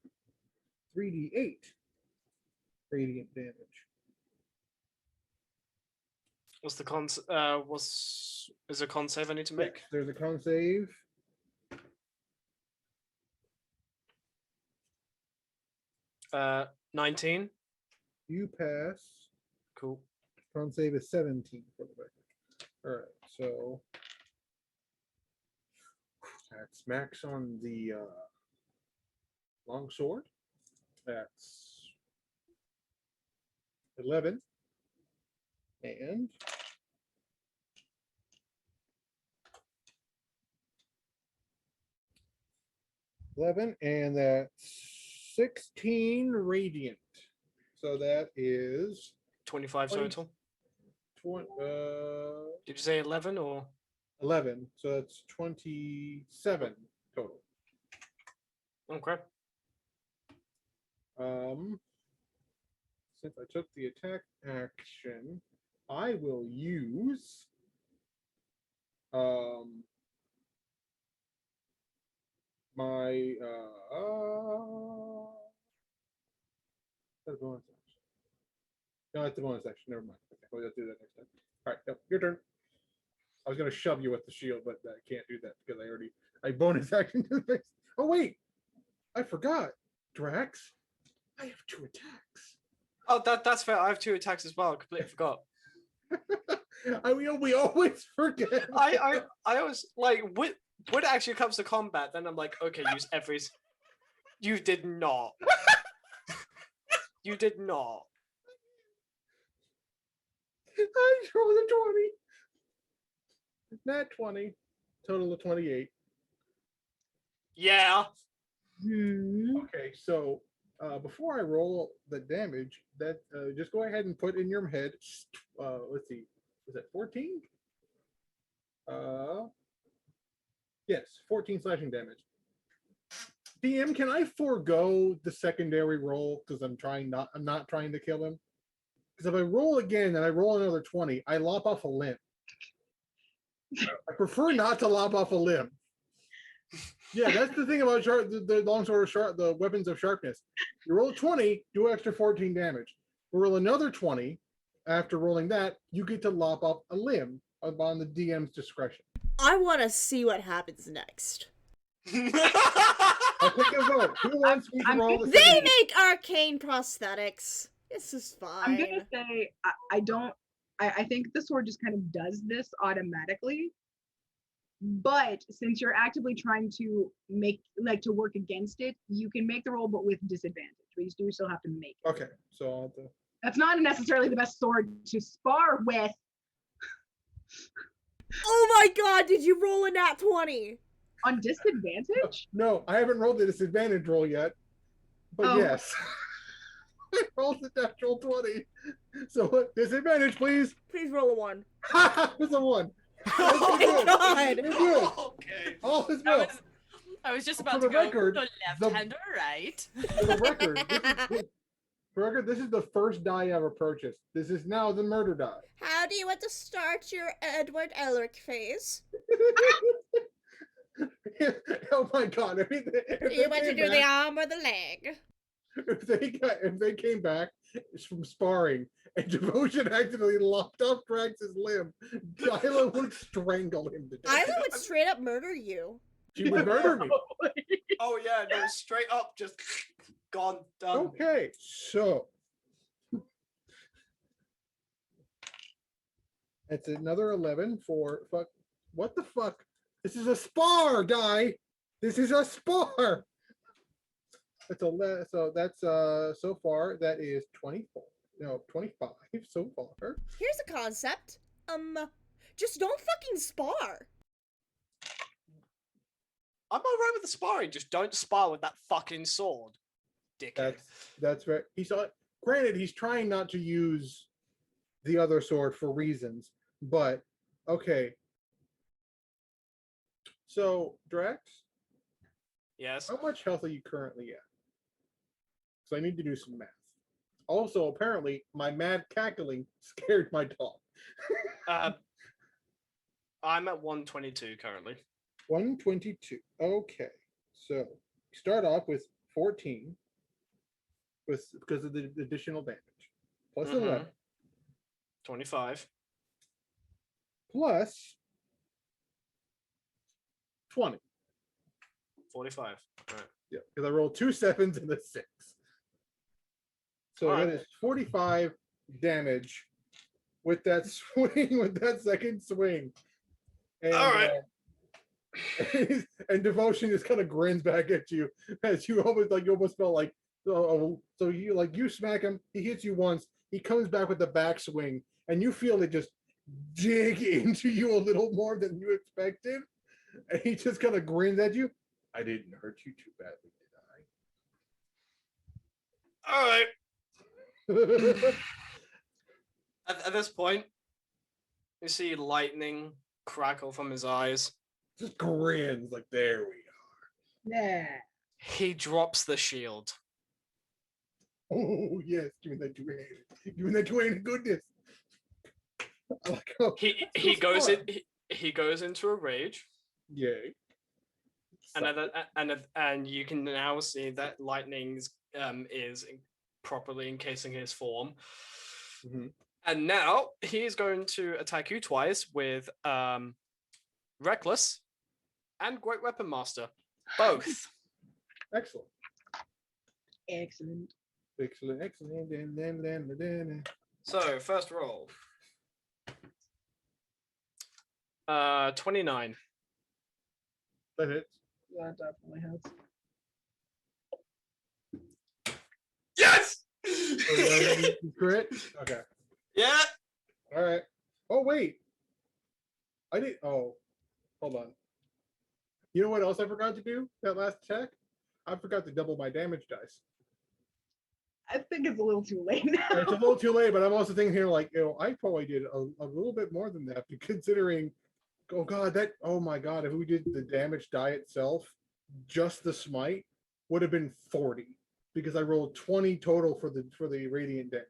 3d8 radiant damage. What's the con? Is a con save I need to make? Yes, there's a con save. Uh, 19. You pass. Cool. Con save is 17 for the record. All right, so that's max on the longsword. That's 11. And that's 16 radiant. So that is 25 total. Did you say 11 or 11? So that's 27 total. Okay. Since I took the attack action, I will use my that's a bonus action. No, that's a bonus action. Never mind. Okay, we'll do that next time. All right, no, your turn. I was gonna shove you with the shield, but I can't do that because I bonus action to the face. Oh wait, I forgot. Drax, I have 2 attacks. Oh, that's fair. I have 2 attacks as well. I completely forgot. We always forget. I always like when it actually comes to combat, then I'm like, okay, use every. You did not. You did not. I rolled a 20. Nat 20. Total of 28. Yeah. Okay, so before I roll the damage, that just go ahead and put in your head. Let's see, was that 14? Yes, 14 slashing damage. DM, can I forego the secondary roll because I'm not trying to kill him? Because if I roll again and I roll another 20, I lop off a limb. I prefer not to lop off a limb. Yeah, that's the thing about the longsword of sharp, the weapons of sharpness. You roll a 20, do extra 14 damage. You roll another 20. After rolling that, you get to lop off a limb on the DM's discretion. I want to see what happens next. I'll take a vote. Who wants me to roll the They second? make arcane prosthetics. This is fine. I'm gonna say I don't. I think the sword just kind of does this automatically. But since you're actively trying to to work against it, you can make the roll, but with disadvantage. But you do still have to make it. Okay, so I'll do. That's not necessarily the best sword to spar with. Oh my god, did you roll a nat 20? On disadvantage? No, I haven't rolled the disadvantage roll yet. But yes. I rolled the natural 20. So disadvantage, please. Please roll a 1. It's a 1. Oh my god. We're good. Okay. All is well. I was just For about the to go record, the left hand or right. For the record, this is the first die I ever purchased. This is now the murder die. How do you want to start your Edward Elric phase? Oh my god! I mean, Do you want to do the arm or the leg? If they came back from sparring and Devotion accidentally lopped off Drax's limb, Isla would strangle him to death. Isla would straight up murder you. She would murder me. Oh yeah, no, straight up, just gone, done. Okay, so it's another 11 for fuck. What the fuck? This is a spar, guy. This is a spar. That's so that's so far that is 24. No, 25 so far. Here's a concept. Just don't fucking spar. I'm alright with the sparring, just don't spar with that fucking sword. Dickhead. That's right. Granted, he's trying not to use the other sword for reasons, but okay. So, Drax? Yes. How much health are you currently at? So I need to do some math. Also, apparently, my mad cackling scared my dog. I'm at 122 currently. 122. Okay. So you start off with 14 because of the additional damage. Plus 11. 25. Plus 20. 45. All right. Yeah, because I rolled 2 7s and a 6. So that is 45 damage with that swing, with that second swing. And, all right. And Devotion just kind of grins back at you as you almost felt like, so you smack him, he hits you once, he comes back with the backswing, and you feel it just dig into you a little more than you expected, and he just kind of grins at you. I didn't hurt you too badly, did All right. I? At this point, you see lightning crackle from his eyes. Just grins like, there we Yeah. He drops the shield. are. Oh yes, give me that two-handed. Give me that two-handed goodness. I like how He goes in. He goes into a rage. Yay. And you can now see that lightning is properly encasing his form. Mhm. And now he is going to attack you twice with Reckless and Great Weapon Master. Both. Excellent. Excellent. Excellent. So, first roll. 29. That hits. That definitely hits. Yes! Crit? Okay. Yeah! All right. Oh, wait. I did. Oh, hold on. You know what else I forgot to do that last check? I forgot to double my damage dice. I think it's a little too late now. It's a little too late, but I'm also thinking here, like, I probably did a little bit more than that, considering, oh my God, if we did the damage die itself, just the smite would have been 40, because I rolled 20 total for the radiant damage.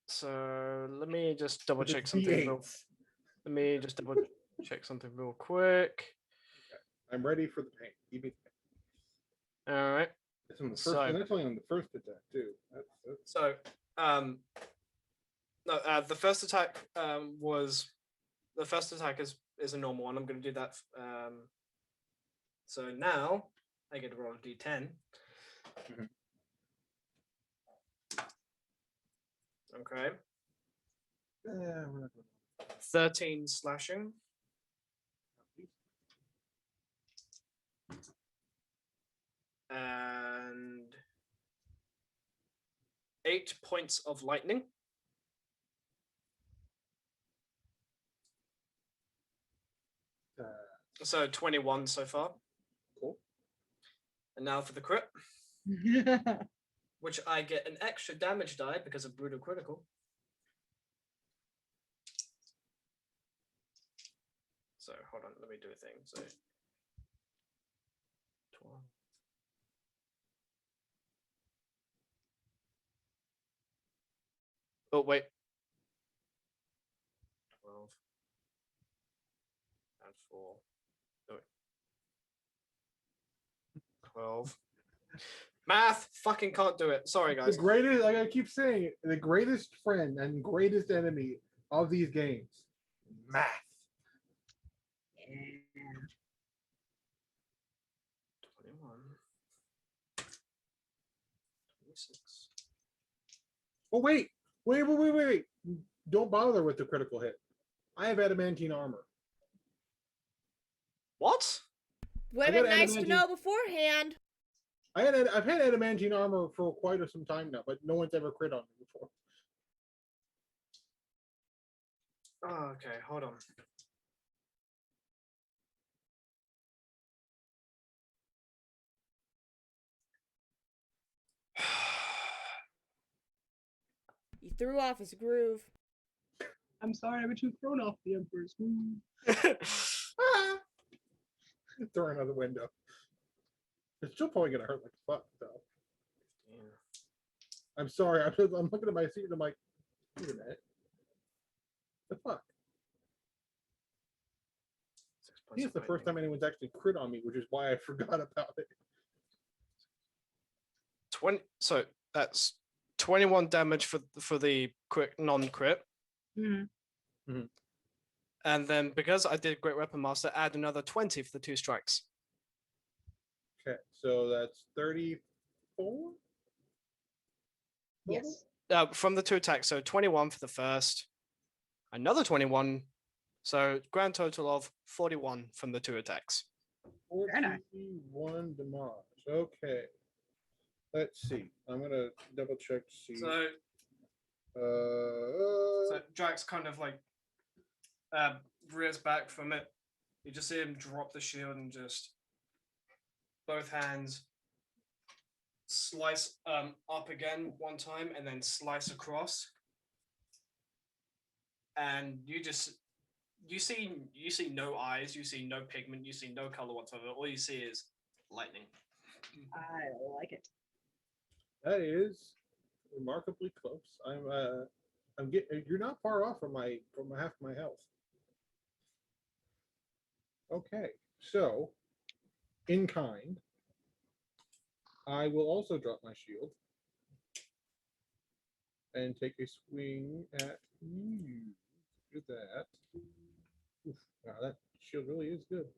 So let me just double With check its something. D8s. Let me just double check something real quick. I'm ready for the pain. Give me the pain. All right. It's on the first, So- and that's only on the first attack too. That's So, no, the first attack is a normal one. I'm going to do that. So now I get to roll a d10. Mhm. Okay. we're not 13 slashing. And 8 points of lightning. So 21 so far. Cool. And now for the crit, which I get an extra damage die because of brutal critical. So hold on, let me do a thing. So 12. Oh wait. 12 and 4. Oh, wait. 12. Math fucking can't do it. Sorry guys. the greatest. Like I keep saying, it, the greatest friend and greatest enemy of these games, math. 21. 26. Oh wait! Don't bother with the critical hit. I have adamantine armor. What? Would have I been got nice to adamantine- know beforehand. I've had adamantine armor for quite some time now, but no one's ever crit on me before. Oh, okay, hold on. You threw off his groove. I'm sorry, but you've thrown off the Emperor's groove. Throw it out the window. It's still probably gonna hurt like fuck though. I'm sorry. I'm looking at my seat and I'm like, wait a minute. The fuck? I think it's the first time anyone's actually crit on me, which is why I forgot about it. 20. So that's 21 damage for the quick non-crit, Mhm. and then because I did Great Weapon Master, add another 20 for the 2 strikes. Okay, so that's 34. Yes. From the 2 attacks, so 21 for the first, another 21, so grand total of 41 from the 2 attacks. Very nice. 41 damage. Okay. Let's see. I'm gonna double check to see. So Drax kind of like rears back from it. You just see him drop the shield and just both hands slice up again one time and then slice across. And you see no eyes, you see no pigment, you see no color whatsoever. All you see is lightning. I like it. That is remarkably close. I'm getting. You're not far off from half my health. Okay, so in kind, I will also drop my shield and take a swing at you. Do that. Oof, wow, that shield really is good.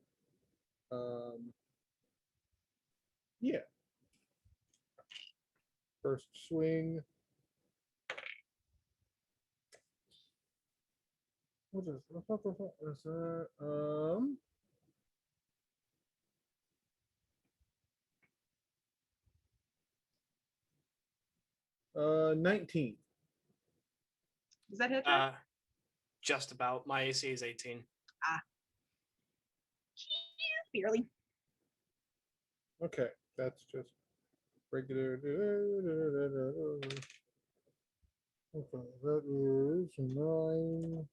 Yeah. First swing. What is that? 19. Does that hit her? Just about. My AC is 18. Barely. Okay, that's just regular. Okay, that is 9.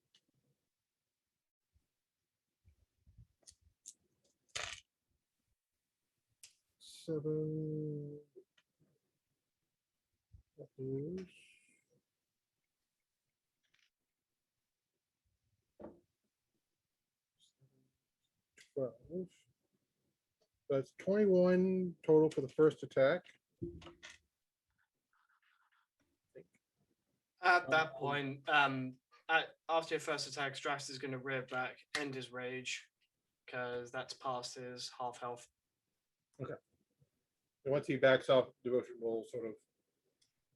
Seven. That is 12. That's 21 total for the first attack. At that point, after your first attack, Strax is going to rear back, end his rage, because that's past his half health. Okay. And once he backs off, Devotion will sort of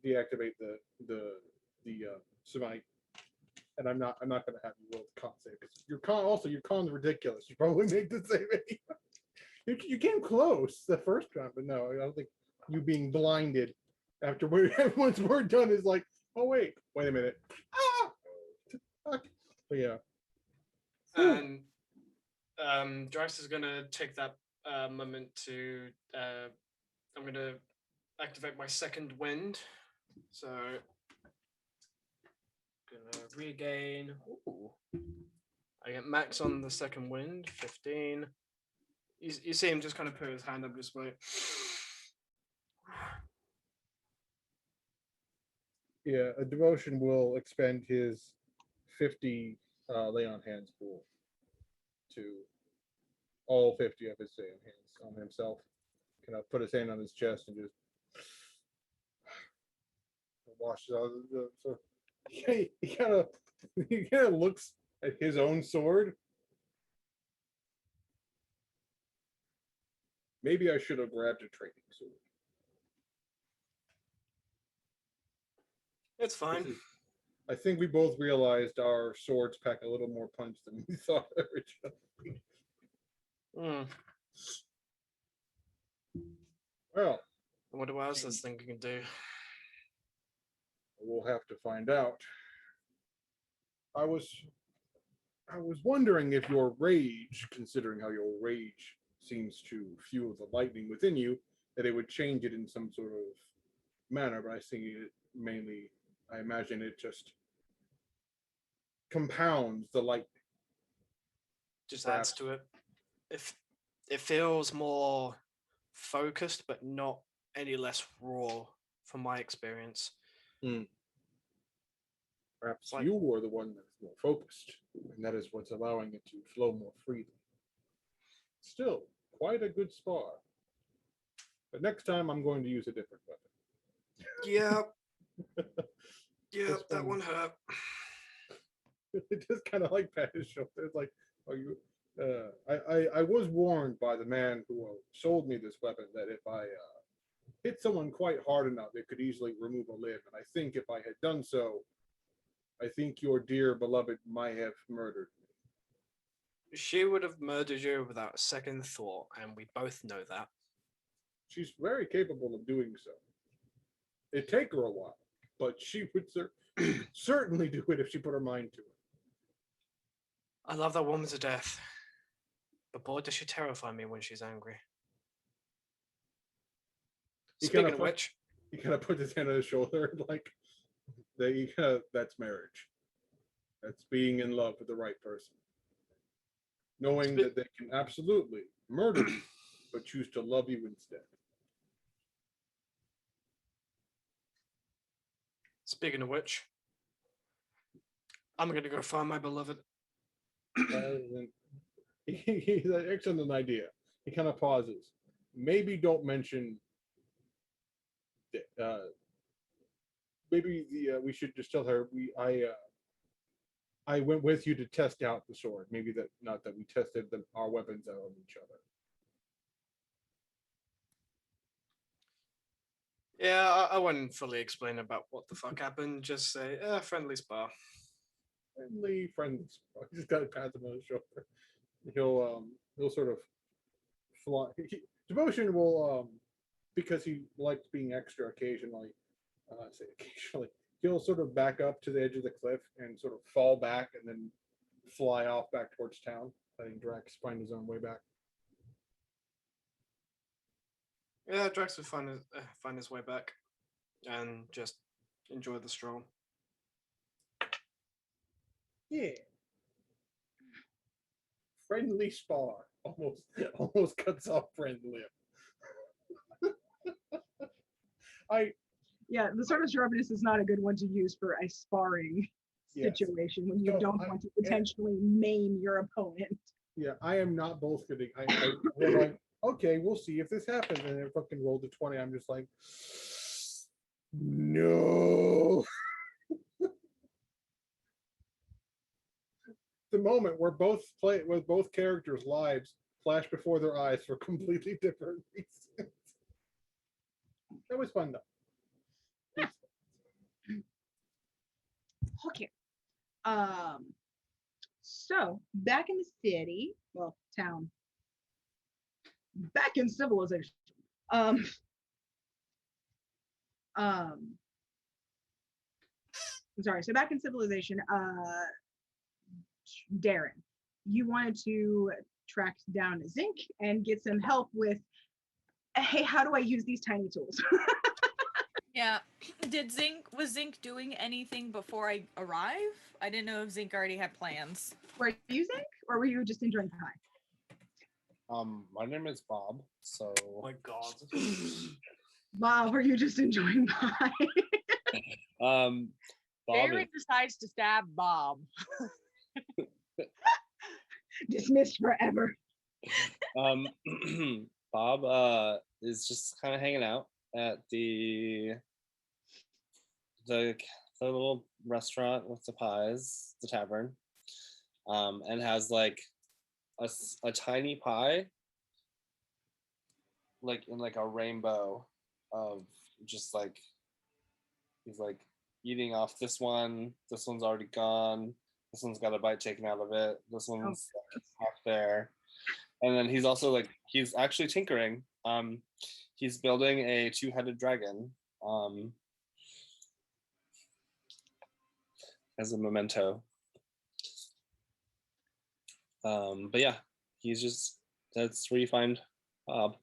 deactivate the smite. And I'm not going to have you roll the con save because your con's ridiculous. You probably make the save anyway. You came close the first time, but no, I don't think you being blinded after once we're done is like, oh wait a minute. Ah! But yeah. And Drax is gonna take that moment to I'm gonna activate my second wind. So gonna regain. Ooh. I get max on the second wind, 15. You see him just kind of put his hand up this way. Yeah, a Devotion will expend his 50 lay on hands pool to all 50 of his lay on hands on himself. Kind of put his hand on his chest and just washes out the. So he kind of looks at his own sword. Maybe I should have grabbed a training sword. It's fine. I think we both realized our swords pack a little more punch than we thought originally. Well, I wonder what else this thing can do. We'll have to find out. I was wondering if your rage, considering how your rage seems to fuel the lightning within you, that it would change it in some sort of manner, but I think it mainly, I imagine it just compounds the lightning. Just Perhaps. adds to it. If it feels more focused, but not any less raw from my experience. Perhaps Like, you are the one that's more focused, and that is what's allowing it to flow more freely. Still, quite a good spar. But next time I'm going to use a different weapon. Yep, that one hurt. It just kind of like pat his shoulder. It's like, are you? I was warned by the man who sold me this weapon that if I hit someone quite hard enough, it could easily remove a limb. And I think if I had done so, I think your dear beloved might have murdered me. She would have murdered you without a second thought, and we both know that. She's very capable of doing so. It'd take her a while, but she would certainly do it if she put her mind to it. I love that woman to death, but boy, does she terrify me when she's angry. Speaking of which, he kind of put his hand on his shoulder, like, that's marriage. That's being in love with the right person. Knowing that they can absolutely murder you, but choose to love you instead. Speaking of which, I'm going to go find my beloved. He's actually an idea. He kind of pauses. Maybe don't mention. Maybe we should just tell her I went with you to test out the sword. Maybe that not that we tested our weapons out on each other. Yeah, I wouldn't fully explain about what the fuck happened. Just say, friendly spar. Friendly spar. He just got to pat him on the shoulder. He'll sort of fly. Devotion will, because he likes being extra occasionally. He'll sort of back up to the edge of the cliff and sort of fall back and then fly off back towards town, letting Drax find his own way back. Yeah, Drax would find his way back and just enjoy the stroll. Yeah. Friendly spar. Almost cuts off friend lip. Yeah, the sword of sharpness is not a good one to use for a sparring situation when you don't want to potentially maim your opponent. Yeah, I am not bullshitting. I'm like, okay, we'll see if this happens. And it fucking rolled a 20. I'm just like, no. The moment where both characters' lives flash before their eyes for completely different reasons. That was fun though. Okay. So back in the city, well, town, back in civilization. Um, I'm sorry. So back in civilization, Darren, you wanted to track down Zinc and get some help with, hey, how do I use these tiny tools? Yeah. Was Zinc doing anything before I arrive? I didn't know if Zinc already had plans. Were you Zinc, or were you just enjoying pie? My name is Bob, so Oh my god. Bob, were you just enjoying pie? Bob Darren decides to stab Bob. Dismissed forever. Bob is just kind of hanging out at the little restaurant with the pies, the tavern, and has like a tiny pie, like in like a rainbow of just like he's like eating off this one. This one's already gone. This one's got a bite taken out of it. This one's half there. And then he's also like he's actually tinkering. He's building a two-headed dragon. As a memento. But yeah, that's where you find Bob.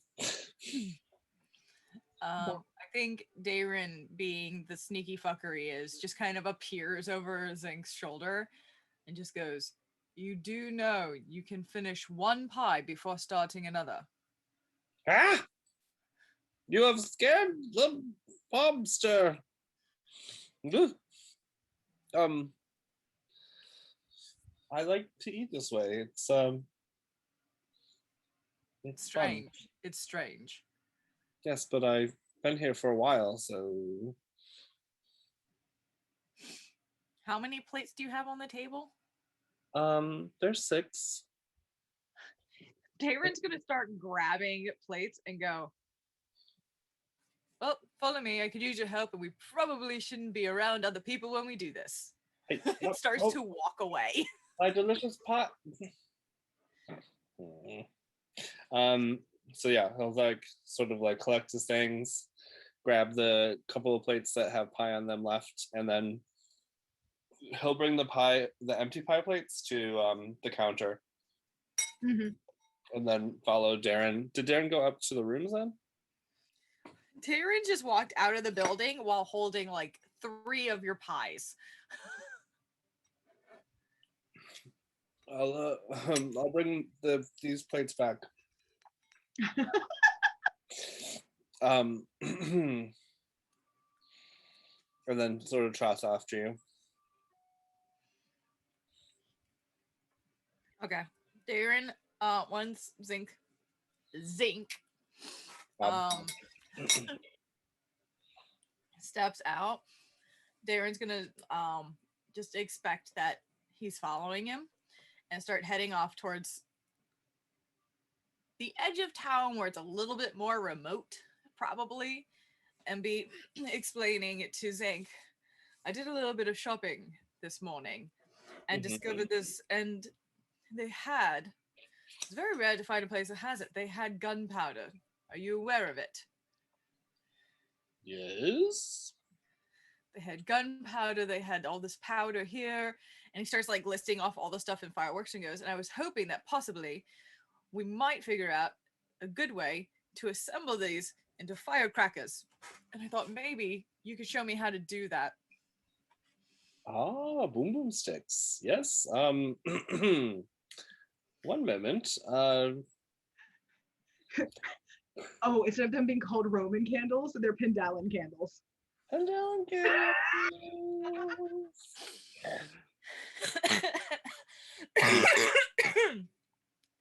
I think Darren, being the sneaky fucker he is, just kind of appears over Zinc's shoulder and just goes, "You do know you can finish one pie before starting another." Ah! You have scared the mobster. I like to eat this way. It's Strange. fun. It's strange. Yes, but I've been here for a while, so How many plates do you have on the table? there's 6. Darren's gonna start grabbing plates and go, Well, follow me. I could use your help, and we probably shouldn't be around other people when we do this. Hey, It starts to walk away. my delicious pot. So yeah, he'll like sort of like collect his things, grab the couple of plates that have pie on them left, and then he'll bring the empty pie plates to the counter. Mm-hmm. And then follow Darren. Did Darren go up to the rooms then? Darren just walked out of the building while holding like 3 of your pies. I'll bring these plates back. And then sort of trots after you. Okay. Darren, once Zinc, steps out, Darren's gonna just expect that he's following him and start heading off towards the edge of town where it's a little bit more remote, probably, and be explaining it to Zinc. I did a little bit of shopping this morning and discovered this, and it's very rare to find a place that has it. They had gunpowder. Are you aware of it? Yes. They had gunpowder, they had all this powder here, and he starts like listing off all the stuff in fireworks and goes, and I was hoping that possibly we might figure out a good way to assemble these into firecrackers. And I thought maybe you could show me how to do that. Ah, boom boom sticks. Yes. One moment. Oh, instead of them being called Roman candles, they're Pendalin candles. Pendalin candles.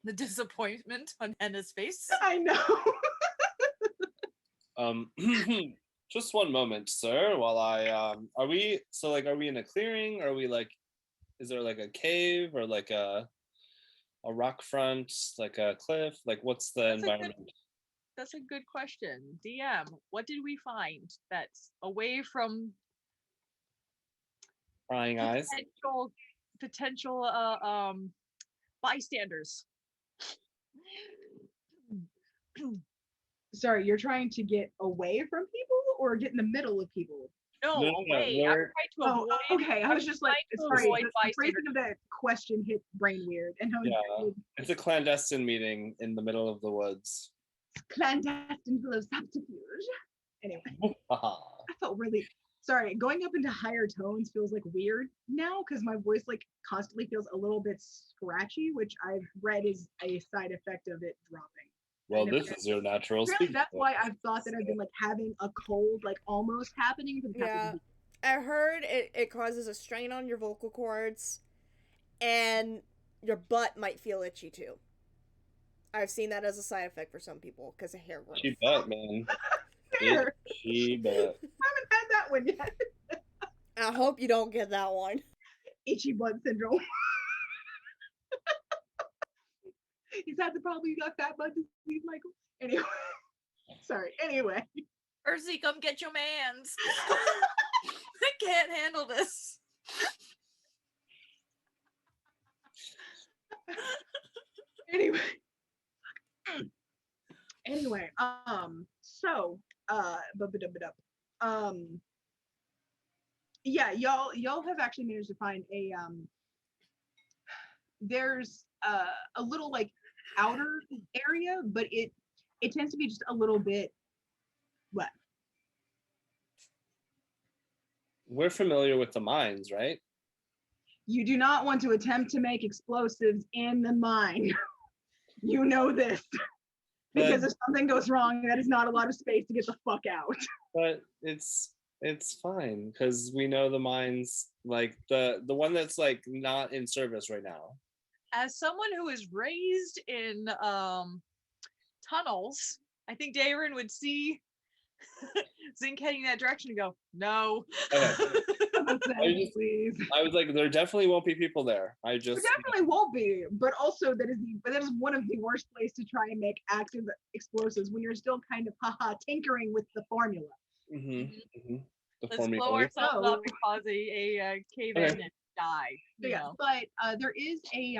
The disappointment on Henna's face. I know. Just one moment, sir, while I are we in a clearing? Are we like, is there like a cave or like a rock front, like a cliff? Like what's the environment? That's a good question. DM, what did we find that's away from Prying eyes? potential bystanders? Sorry, you're trying to get away from people or get in the middle of people? No, No, away. I'm we're- trying to avoid. Okay. I was just like, trying to sorry, avoid the bystanders. phrasing of that question hit brain weird. And I was Yeah. It's a clandestine meeting in the middle of the woods. clandestine full of subterfuge. Anyway, Haha. I felt really sorry. Going up into higher tones feels like weird now because my voice like constantly feels a little bit scratchy, which I've read is a side effect of it dropping. Well, this is your natural Apparently speaking that's voice. why I've thought that I've been like having a cold, like almost happening for the past Yeah. week. I heard it causes a strain on your vocal cords, and your butt might feel itchy too. I've seen that as a side effect for some people because of hair growth. She bet, man. Fair. She bet. I haven't had that one yet. I hope you don't get that one. Itchy butt syndrome. Is that the problem? You got fat butt disease, Michael? Anyway, sorry. Anyway, Percy, come get your mans. I can't handle this. anyway, so, yeah, y'all have actually managed to find there's a little like outer area, but it tends to be just a little bit wet. We're familiar with the mines, right? You do not want to attempt to make explosives in the mine. You know this. Because if something goes wrong, that is not a lot of space to get the fuck out. But it's fine because we know the mines, like the one that's like not in service right now. As someone who is raised in tunnels, I think Darren would see Zink heading that direction and go, no. Okay. Please. I was like, there definitely won't be people there. There definitely won't be, but also that is one of the worst places to try and make active explosives when you're still kind of tinkering with the formula. The Let's formula. blow ourselves up and cause a cave in and die. So, yeah, but there is a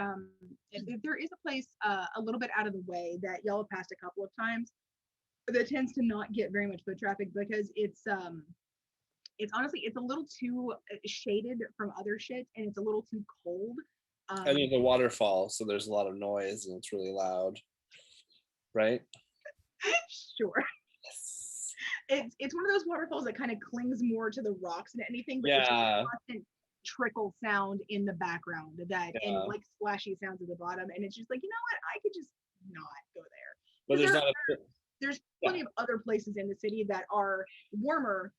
place a little bit out of the way that y'all have passed a couple of times that tends to not get very much foot traffic because it's honestly it's a little too shaded from other shit and it's a little too cold. And there's a waterfall, so there's a lot of noise and it's really loud, right? Sure. It's one of those waterfalls that kind of clings more to the rocks than anything, but it's just a constant trickle sound in the background and like splashy sounds at the bottom, and it's just like, you know what, I could just not go there. But there's plenty of other places in the city that are warmer,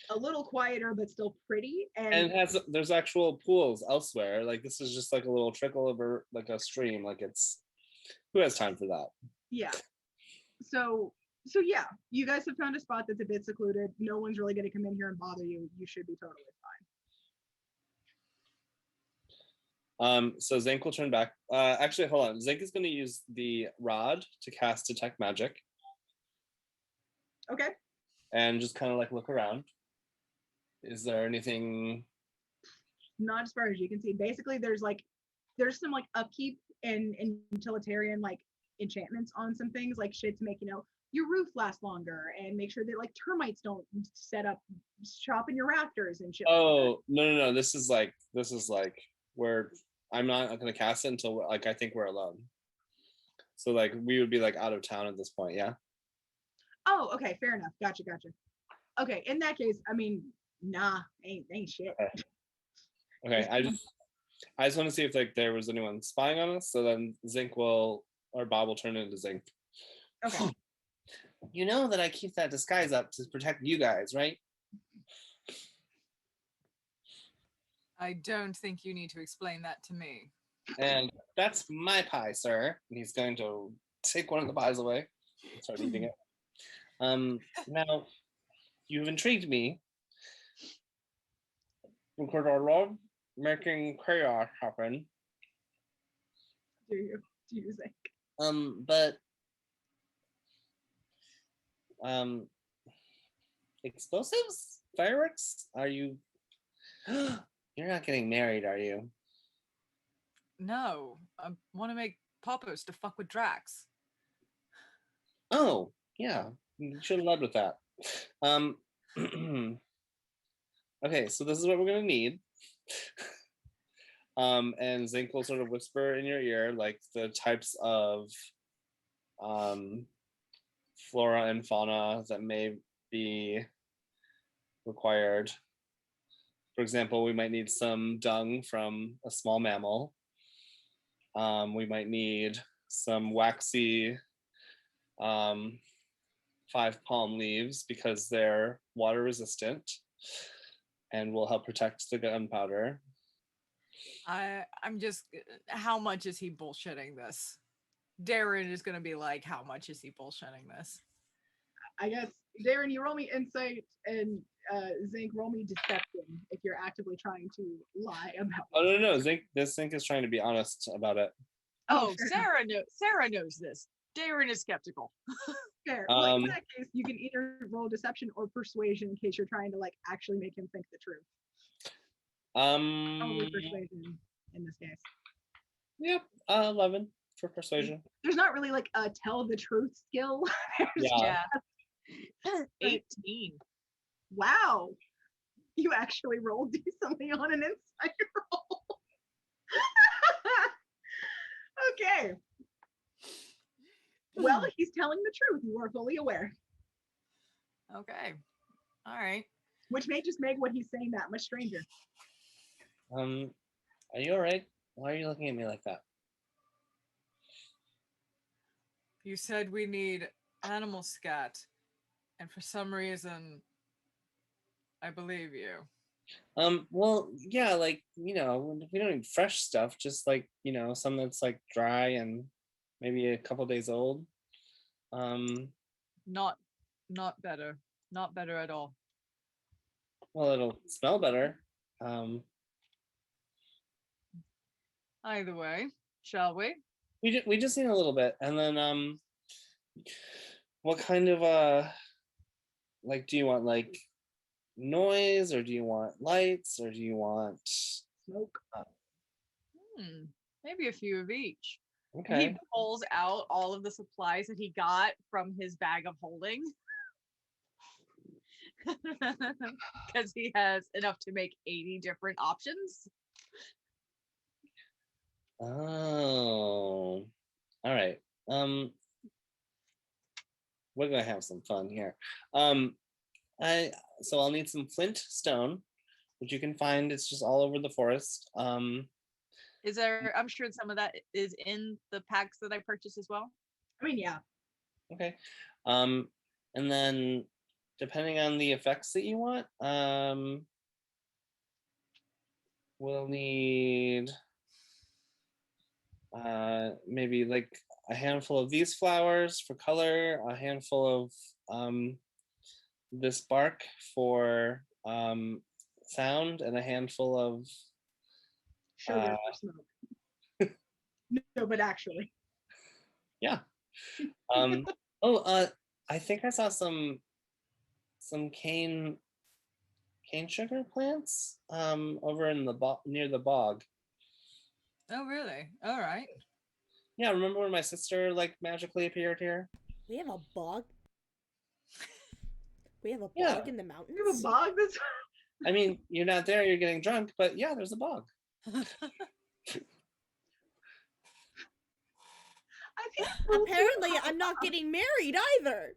a little quieter, but still pretty. And there's actual pools elsewhere. Like this is just like a little trickle over like a stream. Like who has time for that? Yeah. So yeah, you guys have found a spot that's a bit secluded. No one's really going to come in here and bother you. You should be totally fine. So Zink will turn back. Actually, hold on. Zink is going to use the rod to cast Detect Magic. Okay. And just kind of like look around. Is there anything? Not as far as you can see. Basically, there's some like upkeep and utilitarian like enchantments on some things, like shit to make your roof last longer and make sure that like termites don't set up shop in your rafters and shit. Oh, no. This is like where I'm not going to cast it until like I think we're alone. So like we would be like out of town at this point, yeah. Oh, okay, fair enough. Gotcha. Okay, in that case, I mean, nah, ain't shit. Okay, I just want to see if like there was anyone spying on us. So then Bob will turn into Zink. Okay. You know that I keep that disguise up to protect you guys, right? I don't think you need to explain that to me. And that's my pie, sir. And he's going to take one of the pies away and start eating it. Now, you've intrigued me. Because I love making chaos happen. Do you think? But explosives? Fireworks? Are you you're not getting married, are you? No, I want to make poppers to fuck with Drax. Oh, yeah. You should have led with that. Okay, so this is what we're gonna need. And Zink will sort of whisper in your ear like the types of flora and fauna that may be required. For example, we might need some dung from a small mammal. We might need some waxy 5 palm leaves because they're water resistant and will help protect the gunpowder. I'm just, how much is he bullshitting this? Darren is gonna be like, how much is he bullshitting this? I guess, Darren, you roll me insight, and Zink, roll me deception if you're actively trying to lie about Oh no, Zink is trying to be honest about it. Oh, fair Sarah knows this. Darren is skeptical. fair. Well, in that case, you can either roll deception or persuasion in case you're trying to like actually make him think the truth. Probably persuasion in this case. Yep, 11 for persuasion. There's not really like a tell the truth skill. Yeah. 18. Wow. You actually rolled decently on an insight roll. Okay. Well, he's telling the truth. You are fully aware. Okay. All right. Which may just make what he's saying that much stranger. Are you all right? Why are you looking at me like that? You said we need animal scat, and for some reason, I believe you. Well, yeah, like, you know, we don't need fresh stuff, just like, you know, some that's like dry and maybe a couple days old. Not better. Not better at all. Well, it'll smell better. Either way, shall we? We just need a little bit, and then what kind of like, do you want like noise, or do you want lights, or do you want smoke? Maybe a few of each. Okay. He pulls out all of the supplies that he got from his bag of holding. Because he has enough to make 80 different options. Oh, all right. We're gonna have some fun here. I'll need some flint stone, which you can find. It's just all over the forest. Is there? I'm sure some of that is in the packs that I purchased as well. I mean, yeah. Okay. And then depending on the effects that you want, we'll need maybe like a handful of these flowers for color, a handful of this bark for sound, and a handful of sugar for smoke. No, but actually. Yeah. I think I saw some cane sugar plants over in the near the bog. Oh, really? All right. Yeah, remember when my sister like magically appeared here? We have a bog. We have a bog Yeah. in the mountains. You have a bog this I mean, you're not there, you're getting drunk, but yeah, there's a bog. Apparently, I'm not getting married either.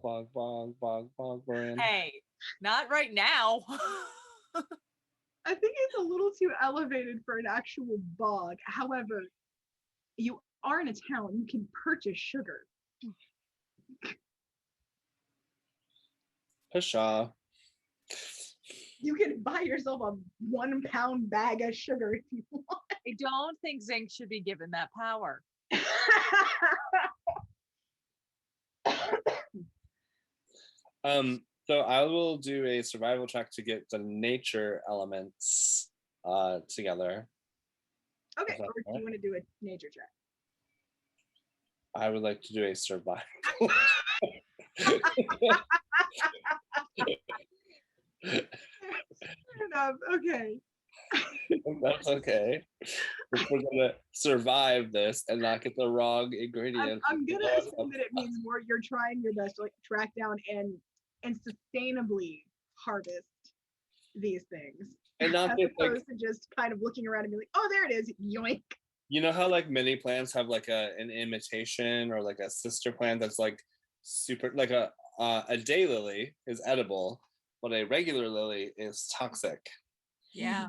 Bog, we're in. Hey, not right now. I think it's a little too elevated for an actual bog. However, you are in a town. You can purchase sugar. Pshaw. You can buy yourself a 1 pound bag of sugar if you want. I don't think Zinc should be given that power. So I will do a survival check to get the nature elements together. Okay, Is that or do fair? you want to do a nature check? I would like to do a survival. Fair enough. Okay. That's okay. If we're gonna survive this and not get the wrong ingredients. I'm gonna assume that it means more you're trying your best to like track down and sustainably harvest these things. And not As just like, opposed to just kind of looking around and be like, oh, there it is, yoink. you know how like many plants have like an imitation or like a sister plant that's like super, like a daylily is edible, but a regular lily is toxic. Yeah.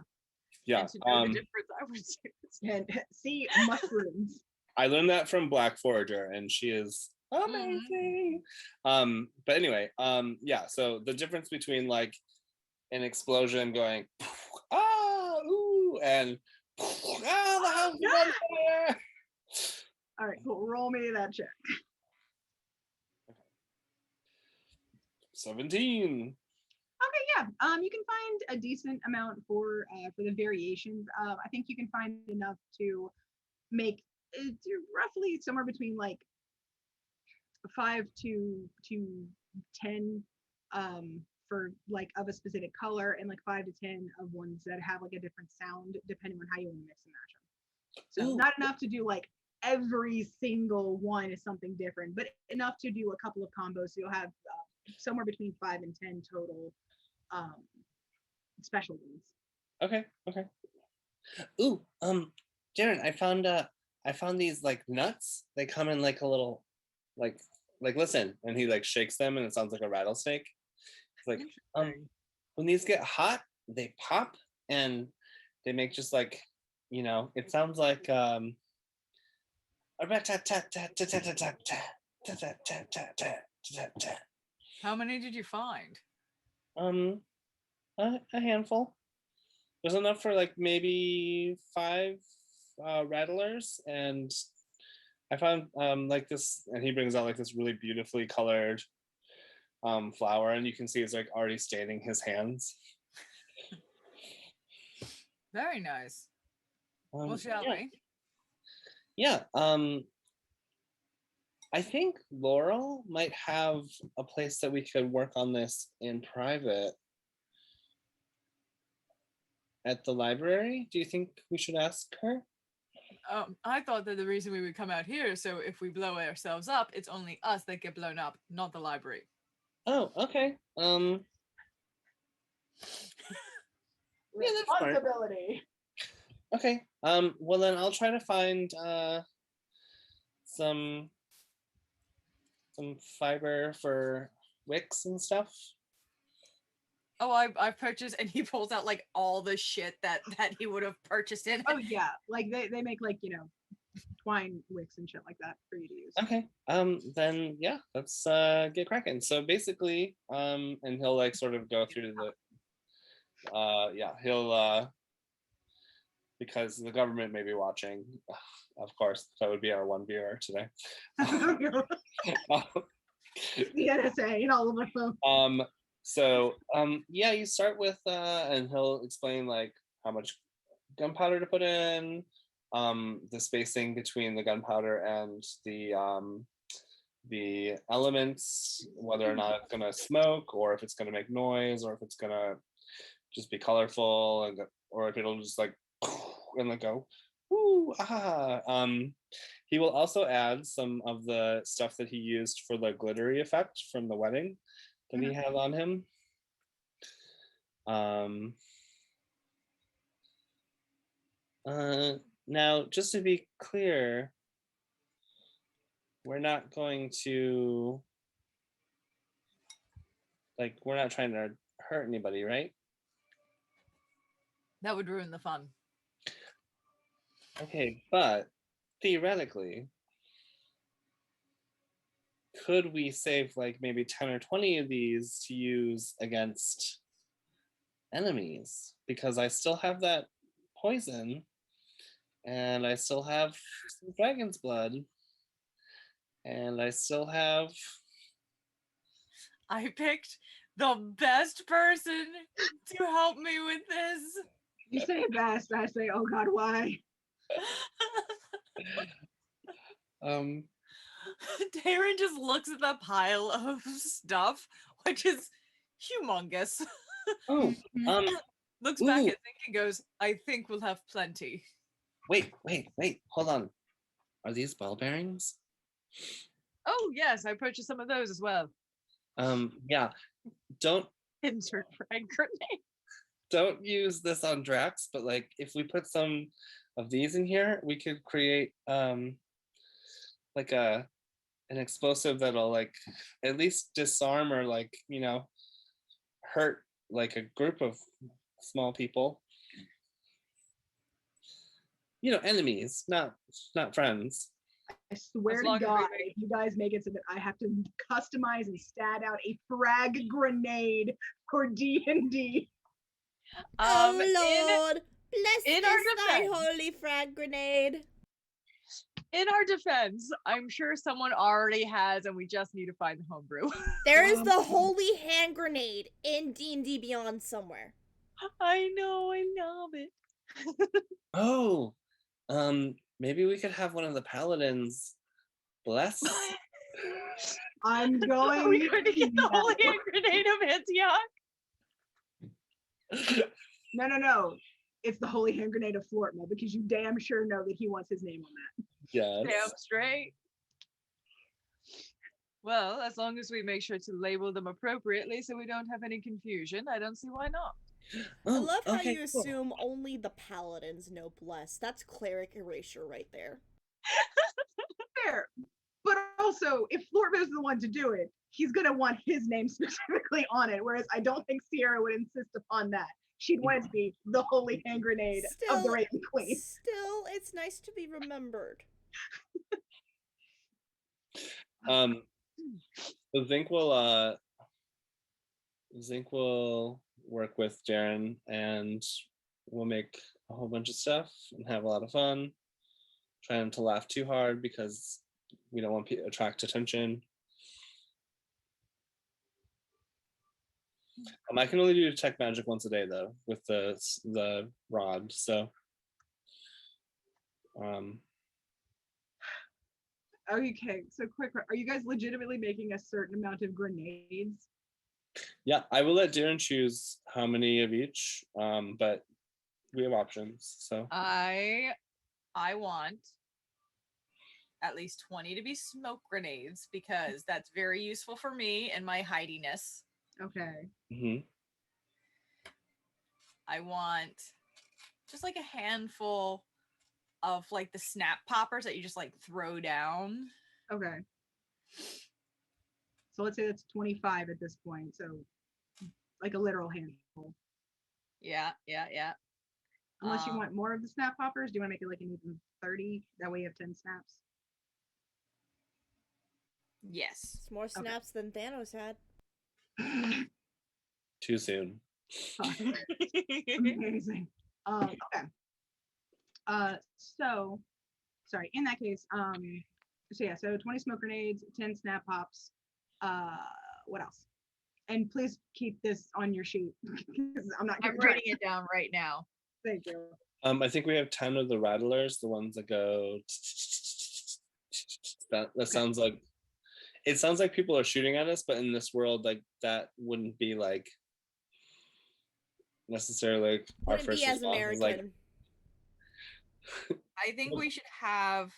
Yeah. And to know the difference, I would say. And see mushrooms. I learned that from Black Forager, and she is amazing. But anyway, yeah. So the difference between like an explosion going ooh, and the house is on fire. All right, cool. Roll me that check. 17. Okay, yeah. You can find a decent amount for the variations. I think you can find enough to make roughly somewhere between like 5 to 10 for like of a specific color, and like 5 to 10 of ones that have like a different sound depending on how you want to mix and match them. So Ooh. not enough to do like every single one is something different, but enough to do a couple of combos. So you'll have somewhere between 5 and 10 total special ones. Okay. Ooh, Jaren, I found these like nuts. They come in like a little like listen, and he like shakes them and it sounds like a rattlesnake. It's like when these get hot, they pop and they make just like, you know, it sounds like How many did you find? A handful. There's enough for like maybe 5 rattlers, and I found like this, and he brings out like this really beautifully colored flower, and you can see it's like already staining his hands. Very nice. Well, shall yeah. we? Yeah. I think Laurel might have a place that we could work on this in private at the library. Do you think we should ask her? I thought that the reason we would come out here is so if we blow ourselves up, it's only us that get blown up, not the library. Oh, okay. Yeah, that's smart. Responsibility. Okay. Well then I'll try to find some fiber for wicks and stuff. Oh, I purchased, and he pulls out like all the shit that he would have purchased in. Oh yeah, like they make like, you know, twine wicks and shit like that for you to use. Okay. Then yeah, let's get cracking. So basically, and he'll like sort of go through the yeah, he'll because the government may be watching. Of course, that would be our one viewer today. The NSA and all of our folks. So yeah, you start with and he'll explain like how much gunpowder to put in, the spacing between the gunpowder and the elements, whether or not it's gonna smoke, or if it's gonna make noise, or if it's gonna just be colorful, and or if it'll just like and like go woo ah. He will also add some of the stuff that he used for the glittery effect from the wedding that he had on him. Now, just to be clear, we're not going to, like, we're not trying to hurt anybody, right? That would ruin the fun. Okay, but theoretically, could we save like maybe 10 or 20 of these to use against enemies? Because I still have that poison, And I still have some dragon's blood. And I still have. I picked the best person to help me with this. You say it best. I say, oh God, why? Darren just looks at the pile of stuff, which is humongous. Oh, Looks back ooh. at Think and goes, I think we'll have plenty. Wait, hold on. Are these ball bearings? Oh yes, I purchased some of those as well. Yeah. Don't Insert frag grenade. don't use this on Drax, but like if we put some of these in here, we could create like an explosive that'll like at least disarm or like, you know, hurt like a group of small people. You know, enemies, not friends. I swear As to long as we God, make- if you guys make it so that I have to customize and stat out a frag grenade for D&D. Oh Lord, bless in this our thy defense- holy frag grenade. In our defense, I'm sure someone already has, and we just need to find the homebrew. There is the holy hand grenade in D&D Beyond somewhere. I know, I love it. Oh, maybe we could have one of the paladins bless. I'm Are we going going to get the holy hand grenade of Antioch? No. It's the holy hand grenade of Flortma because you damn sure know that he wants his name on that. Yes. Damn straight. Well, as long as we make sure to label them appropriately so we don't have any confusion, I don't see why not. I love how okay, you cool. assume only the paladins know bless. That's cleric erasure right there. Fair. But also, if Flortma is the one to do it, he's going to want his name specifically on it, whereas I don't think Sierra would insist upon that. She'd want it to be the holy hand grenade of the Raven Queen. Still, it's nice to be remembered. So Zinc will work with Jaren and we'll make a whole bunch of stuff and have a lot of fun. Try not to laugh too hard because we don't want to attract attention. I can only do detect magic once a day though with the rod. So Okay, so quick, are you guys legitimately making a certain amount of grenades? yeah, I will let Darren choose how many of each, but we have options. So I want at least 20 to be smoke grenades because that's very useful for me and my hidiness. Okay. I want just like a handful of like the snap poppers that you just like throw down. Okay. So let's say that's 25 at this point. So like a literal handful. Yeah. Unless you want more of the snap poppers, do you want to make it like an even 30? That way you have 10 snaps. Yes. It's more snaps than Thanos had. too soon. Amazing. Okay. So sorry, in that case, so 20 smoke grenades, 10 snap pops. What else? And please keep this on your sheet because I'm writing it down right now. Thank you. I think we have 10 of the rattlers, the ones that go. That sounds like. It sounds like people are shooting at us, but in this world, like that wouldn't be like necessarily our Wouldn't first be as response. American. Like, I think we should have.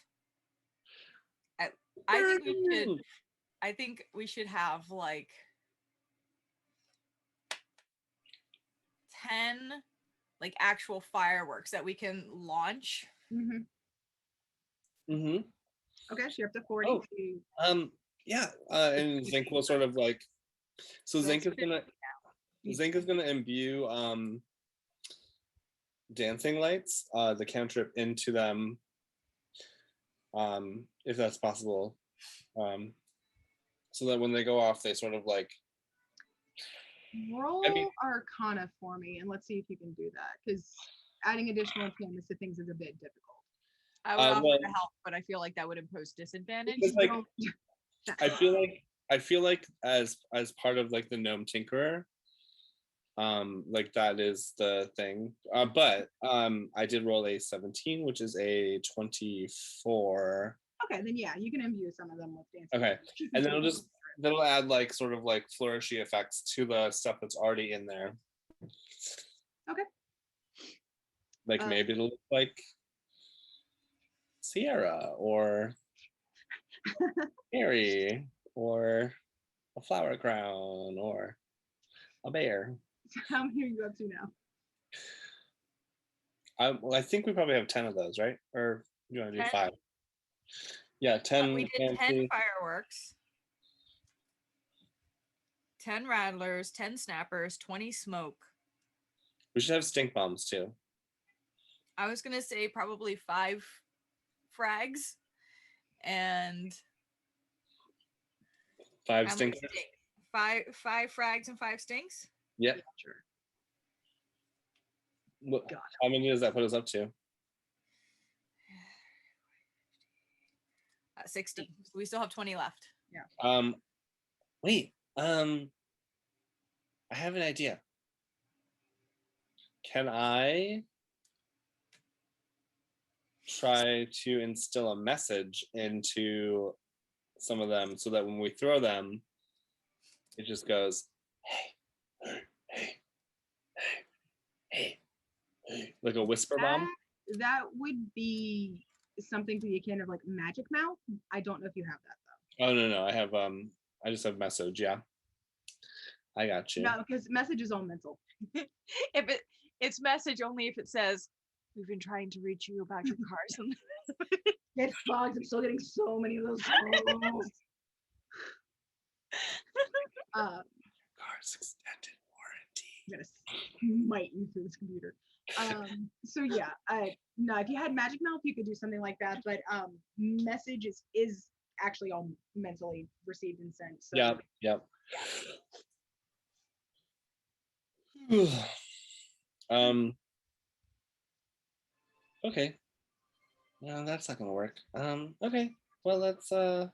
I think we should have like 10 like actual fireworks that we can launch. Okay, so you're up to 40. Oh, yeah, and Zinc will sort of like. So Zinc is gonna imbue dancing lights, the cantrip into them, if that's possible, so that when they go off, they sort of like. Roll Arcana for me, and let's see if you can do that. Because adding additional enchantments to things is a bit difficult. I would offer well, to help, but I feel like that would impose disadvantage. It's like Don't- I feel like as part of like the gnome tinkerer, like that is the thing. But I did roll a 17, which is a 24. Okay, then yeah, you can imbue some of them with dance. Okay, and then that'll add like sort of like flourishy effects to the stuff that's already in there. Okay. Like maybe it'll look like Sierra or Mary or a flower crown or a bear. How many are you up to now? I think we probably have 10 of those, right? Or you want to do 10? 5? Yeah, 10. We did 10 fireworks, 10 rattlers, 10 snappers, 20 smoke. We should have stink bombs too. I was gonna say probably 5 frags and 5 how stinkers. many five frags and 5 stinks. Yep. Yeah, sure. How many does that put us up to? 60. So we still have 20 left. Wait. I have an idea. Can I try to instill a message into some of them so that when we throw them, it just goes, hey, hey, hey, hey, like a whisper bomb? That would be something to the akin of like magic mouth. I don't know if you have that though. Oh no, I have I just have message, yeah. I got you. No, because message is all mental. If it's message only if it says, "We've been trying to reach you about your cars." Get bugs. I'm still getting so many of those calls. Cars extended warranty. I'm gonna smite you through this computer. So yeah, no, if you had magic mouth, you could do something like that. But message is actually all mentally received and sent. So. Yep. Okay. No, that's not gonna work. Okay. Well, let's I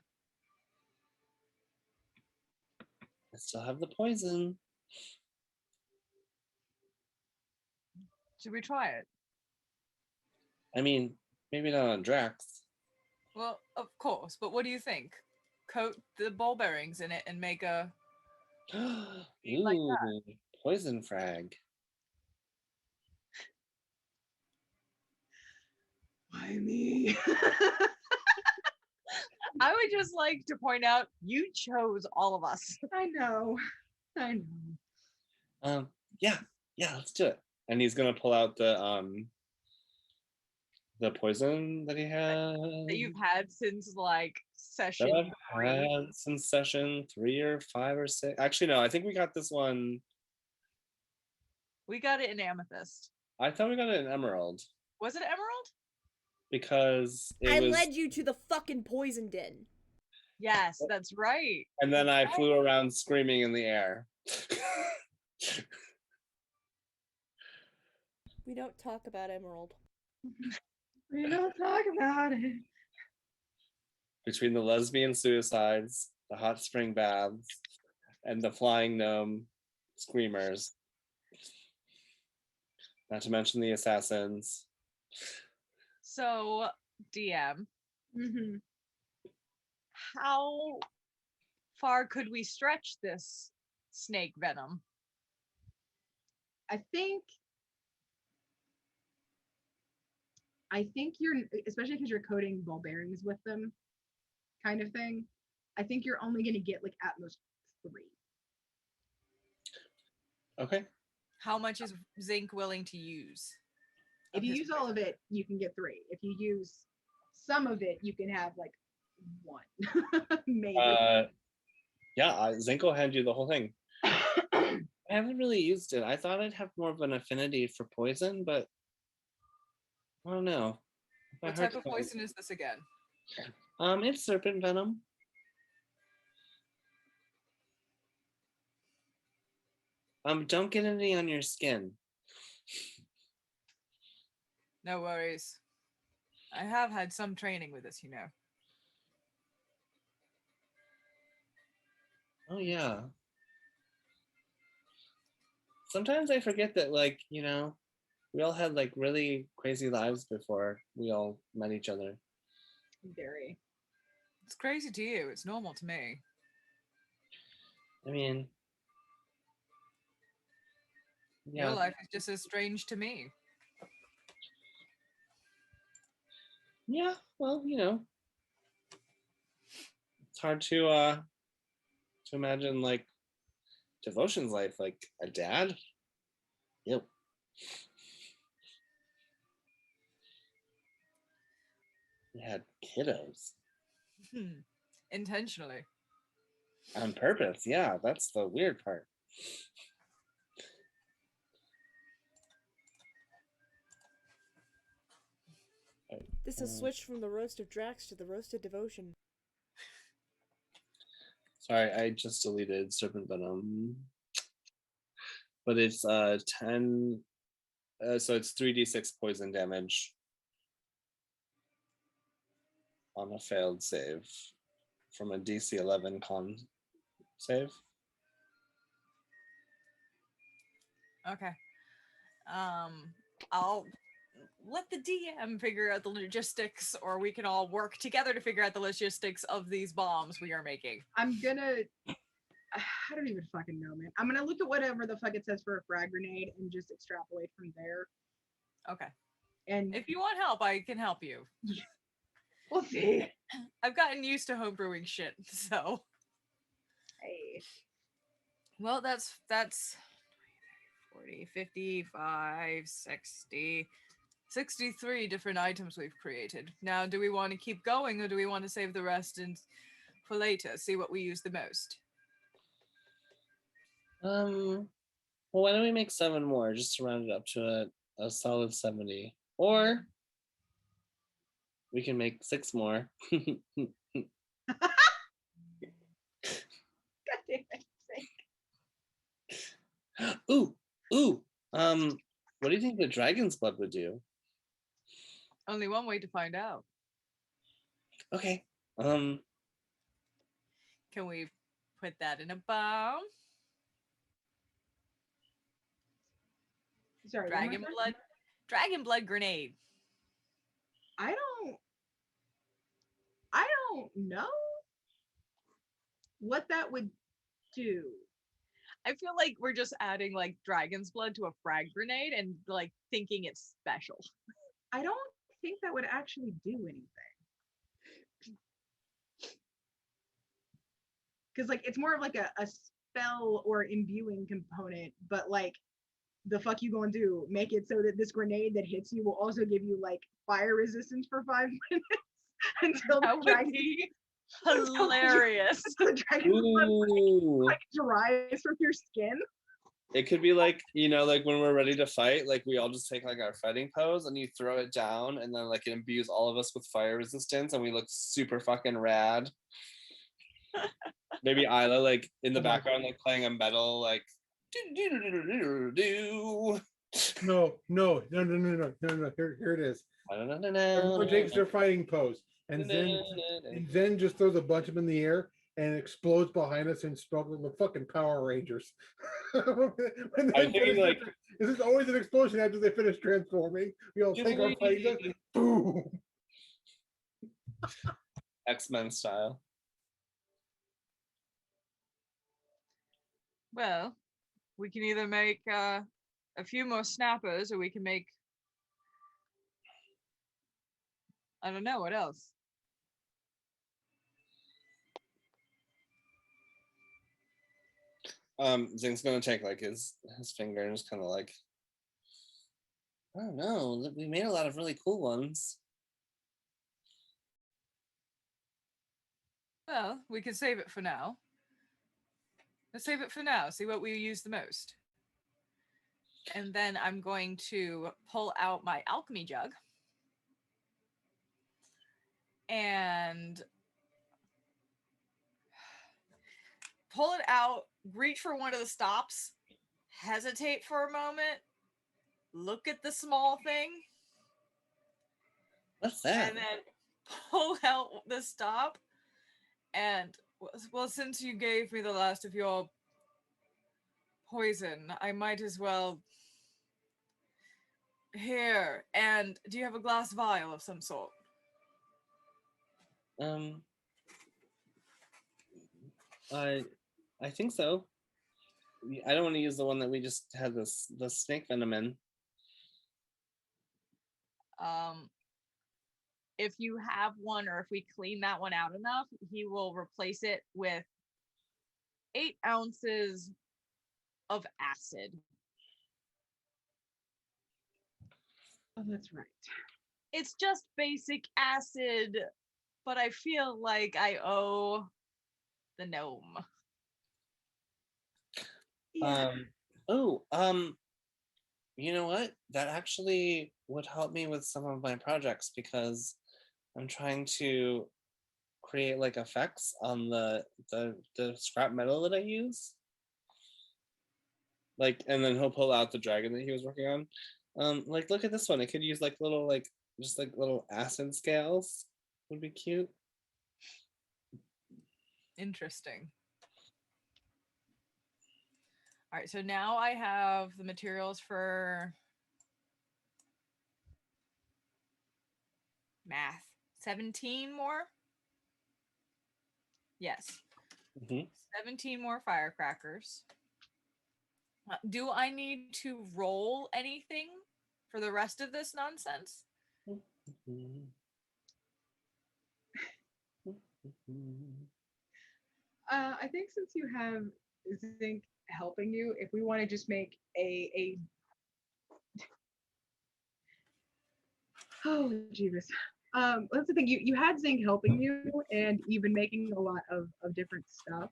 still have the poison. Should we try it? I mean, maybe not on Drax. Well, of course, but what do you think? Coat the ball bearings in it and make a Ooh, like poison frag. Why me? I would just like to point out you chose all of us. I know. Yeah, let's do it. And he's gonna pull out the poison that he had. That you've had since like That session I've 3. had since session 3 or 5 or 6. Actually, no, I think we got this one. We got it in Amethyst. I thought we got it in Emerald Was it Emerald? because I led you to the fucking poison den. Yes, that's right. And then I flew around screaming in the air. We don't talk about Emerald. We don't talk about it. Between the lesbian suicides, the hot spring baths, and the flying gnome screamers. Not to mention the assassins. So, DM, Mm-hmm. how far could we stretch this snake venom? I think you're, especially because you're coating ball bearings with them, kind of thing. I think you're only going to get like at most 3. Okay. how much is Zinc willing to use? If you use all of it, you can get 3. If you use some of it, you can have like 1, maybe. Yeah, Zinc will hand you the whole thing. I haven't really used it. I thought I'd have more of an affinity for poison, but I don't know. What type of poison is this again? It's serpent venom. Don't get any on your skin. No worries. I have had some training with this, you know. Oh yeah. Sometimes I forget that, like, you know, we all had like really crazy lives before we all met each other. Very. It's crazy to you. It's normal to me. I mean, Your yeah. life is just as strange to me. Yeah, well, you know, it's hard to imagine like Devotion's life, like a dad. Yep. He had kiddos Intentionally. on purpose. Yeah, that's the weird part. This has switched from the roast of Drax to the roast of Devotion. Sorry, I just deleted Serpent Venom. But it's 10, so it's 3d6 poison damage on a failed save from a DC 11 con save. Okay. I'll let the DM figure out the logistics, or we can all work together to figure out the logistics of these bombs we are making. I'm gonna. I don't even fucking know, man. I'm gonna look at whatever the fuck it says for a frag grenade and just extrapolate from there. Okay. And If you want help, I can help you. we'll see. I've gotten used to homebrewing shit, so. Hey. Well, that's 40, 55, 60, 63 different items we've created. Now, do we want to keep going, or do we want to save the rest and for later, see what we use the most? Well, why don't we make 7 more just to round it up to a solid 70? Or we can make 6 more. God damn it. Ooh. What do you think the dragon's blood would do? Only one way to find out. Okay. Can we put that in a bomb? Sorry. Dragon blood grenade. I don't know what that would do. I feel like we're just adding like dragon's blood to a frag grenade and like thinking it's special. I don't think that would actually do anything. Because like it's more of like a spell or imbuing component, but like the fuck you gonna do? Make it so that this grenade that hits you will also give you like fire resistance for 5 minutes until That the would dragon be hilarious. the dragon's blood Ooh. like dries from your skin. It could be like, you know, like when we're ready to fight, like we all just take like our fighting pose and you throw it down and then like it imbues all of us with fire resistance and we look super fucking rad. Maybe Isla like in the background like playing a metal like do. No. Here it is. Everyone Everyone takes their fighting pose, and Zen just throws a bunch of them in the air and it explodes behind us and sparkles the fucking Power Rangers. When they finish, like, this is always an explosion after they finish transforming. We all take our fighting guns, boom. X-Men style. Well, we can either make a few more snappers, or we can make, I don't know, what else? Zing's gonna take like his finger and just kind of like, I don't know, we made a lot of really cool ones. Well, we can save it for now. Let's save it for now, see what we use the most. And then I'm going to pull out my alchemy jug and pull it out, reach for one of the stops, hesitate for a moment, look at the small thing. What's that? And then pull out the stop. And, well, since you gave me the last of your poison, I might as well. Here. And do you have a glass vial of some sort? I think so. I don't want to use the one that we just had the snake venom in. If you have one, or if we clean that one out enough, he will replace it with 8 ounces of acid. Oh, that's right. It's just basic acid, but I feel like I owe the gnome. Yeah. You know what? That actually would help me with some of my projects because I'm trying to create like effects on the scrap metal that I use. Like, and then he'll pull out the dragon that he was working on. Like, look at this one. It could use like little just like little acid scales. Would be cute. Interesting. All right, so now I have the materials for math. 17 more? Yes. 17 more firecrackers. Do I need to roll anything for the rest of this nonsense? I think since you have zinc helping you, if we want to just make a oh Jesus. That's the thing. You had zinc helping you, and you've been making a lot of different stuff.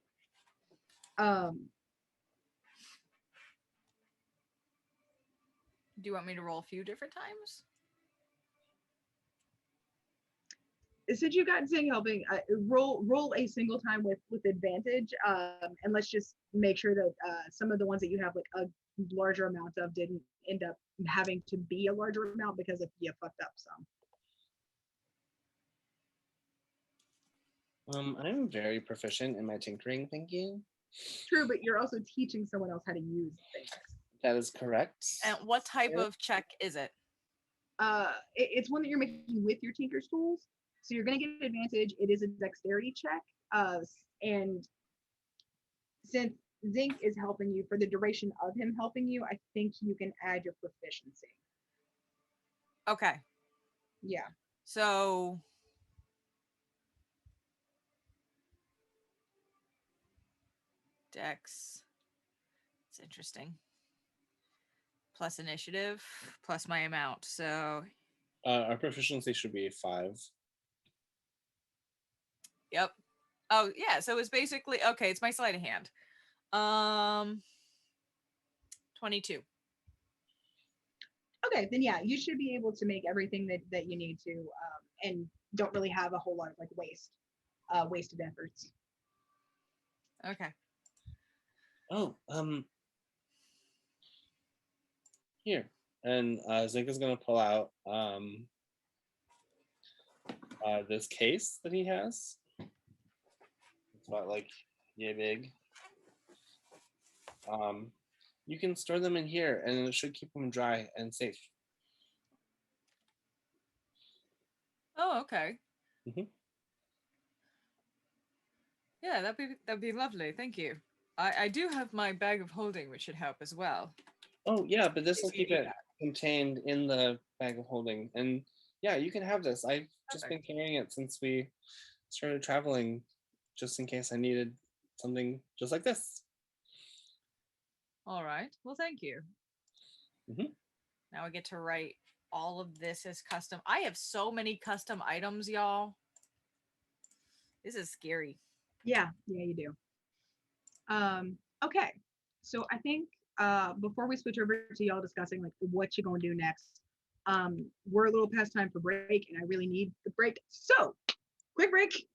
Do you want me to roll a few different times? Since you got zinc helping, roll a single time with advantage, and let's just make sure that some of the ones that you have like a larger amount of didn't end up having to be a larger amount because if you fucked up some. I'm very proficient in my tinkering, thank you. True, but you're also teaching someone else how to use things. That is correct. And what type of check is it? It's one that you're making with your tinker's tools. So you're going to get advantage. It is a dexterity check. And since zinc is helping you for the duration of him helping you, I think you can add your proficiency. Okay. Yeah. So Dex. It's interesting. Plus initiative, plus my amount. So our proficiency should be 5. Yep. Oh yeah, so it's basically okay, it's my sleight of hand. 22. Okay, then yeah, you should be able to make everything that you need to, and don't really have a whole lot of like wasted efforts. Okay. Oh, here. And Zink is gonna pull out this case that he has. It's about like yay big. You can store them in here and it should keep them dry and safe. Oh, okay. Mhm. Yeah, that'd be lovely. Thank you. I do have my bag of holding, which should help as well. Oh yeah, but this will If you keep need it that. contained in the bag of holding. And yeah, you can have this. I've just been Perfect. carrying it since we started traveling, just in case I needed something just like this. All right. Well, thank you. Mhm. Now I get to write all of this as custom. I have so many custom items, y'all. This is scary. Yeah, you do. Okay, so I think before we switch over to y'all discussing like what you're gonna do next, we're a little past time for break, and I really need the break. So, quick break,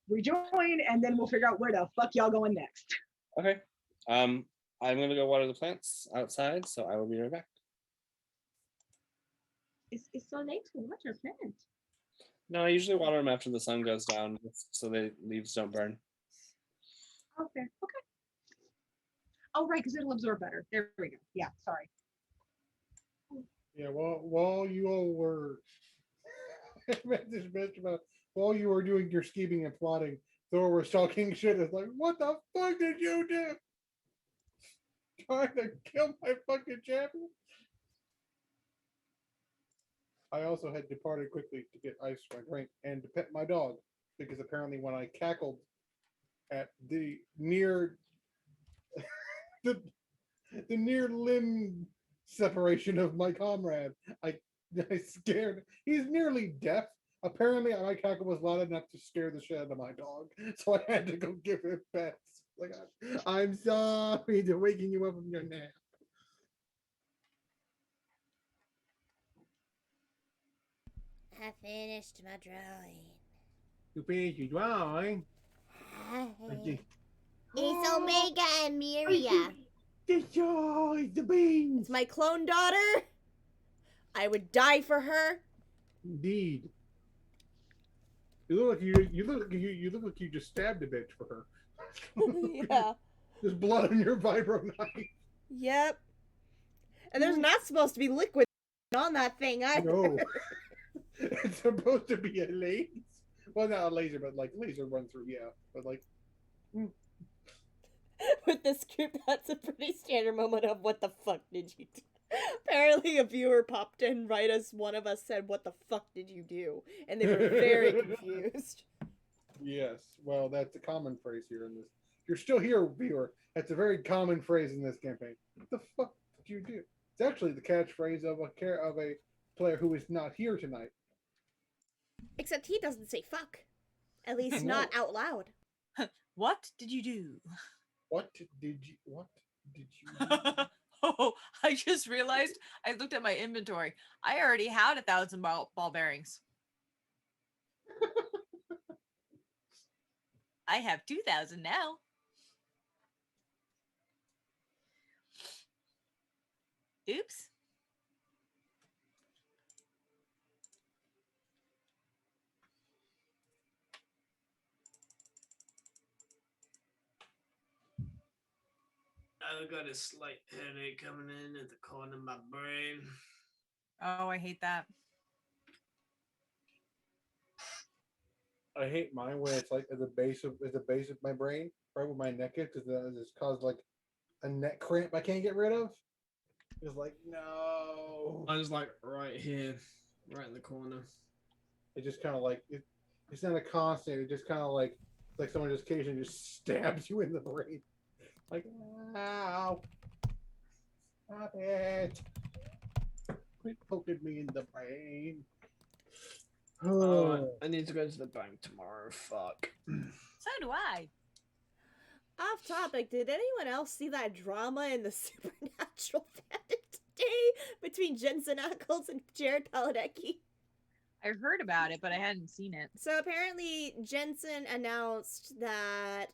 rejoin, and then we'll figure out where the fuck y'all going next. Okay. I'm gonna go water the plants outside, so I will be right back. It's so late to watch our plant. No, I usually water them after the sun goes down, so the leaves don't burn. Okay. Oh, right, because it'll absorb better. There we go. Yeah, sorry. Yeah, while you all were while you were doing your scheming and plotting, Thor was talking shit. It's like, what the fuck did you do? Trying to kill my fucking champion? I also had departed quickly to get ice for my drink and to pet my dog, because apparently when I cackled at the near the near limb separation of my comrade, I scared. He's nearly deaf. Apparently, my cackle was loud enough to scare the shit out of my dog, so I had to go give him pets. Like, I'm sorry to waking you up from your nap. I finished my drawing. You finished your drawing? It's Omega and Miria. Destroy the beans. It's my clone daughter. I would die for her. Indeed. You look like you just stabbed a bitch for her. Yeah. There's blood on your vibro knife. Yep. And there's not supposed to be liquid on that thing either. No. It's supposed to be a laser. Well, not a laser, but like laser run through, yeah. But like. With this group, that's a pretty standard moment of what the fuck did you do? Apparently a viewer popped in right as one of us said, what the fuck did you do? And they were very confused. Yes, well, that's a common phrase here in this. You're still here, viewer. That's a very common phrase in this campaign. What the fuck did you do? It's actually the catchphrase of a player who is not here tonight. Except he doesn't say fuck. At least not out loud. What did you do? What did you do? Oh, I just realized I looked at my inventory. I already had 1,000 ball bearings. I have 2,000 now. Oops. I've got a slight headache coming in at the corner of my brain. Oh, I hate that. I hate mine when it's like at the base of my brain, right where my neck is, because it's caused like a neck cramp I can't get rid of. It's like, no. I was like right here, right in the corner. It just kind of like it's not a constant. It just kind of like someone just occasionally just stabs you in the brain. Like, ow. Stop it. Quit poking me in the brain. Oh, I need to go to the bank tomorrow. Fuck. So do I. Off topic, did anyone else see that drama in the Supernatural fandom today between Jensen Ackles and Jared Padalecki? I heard about it, but I hadn't seen it. So apparently Jensen announced that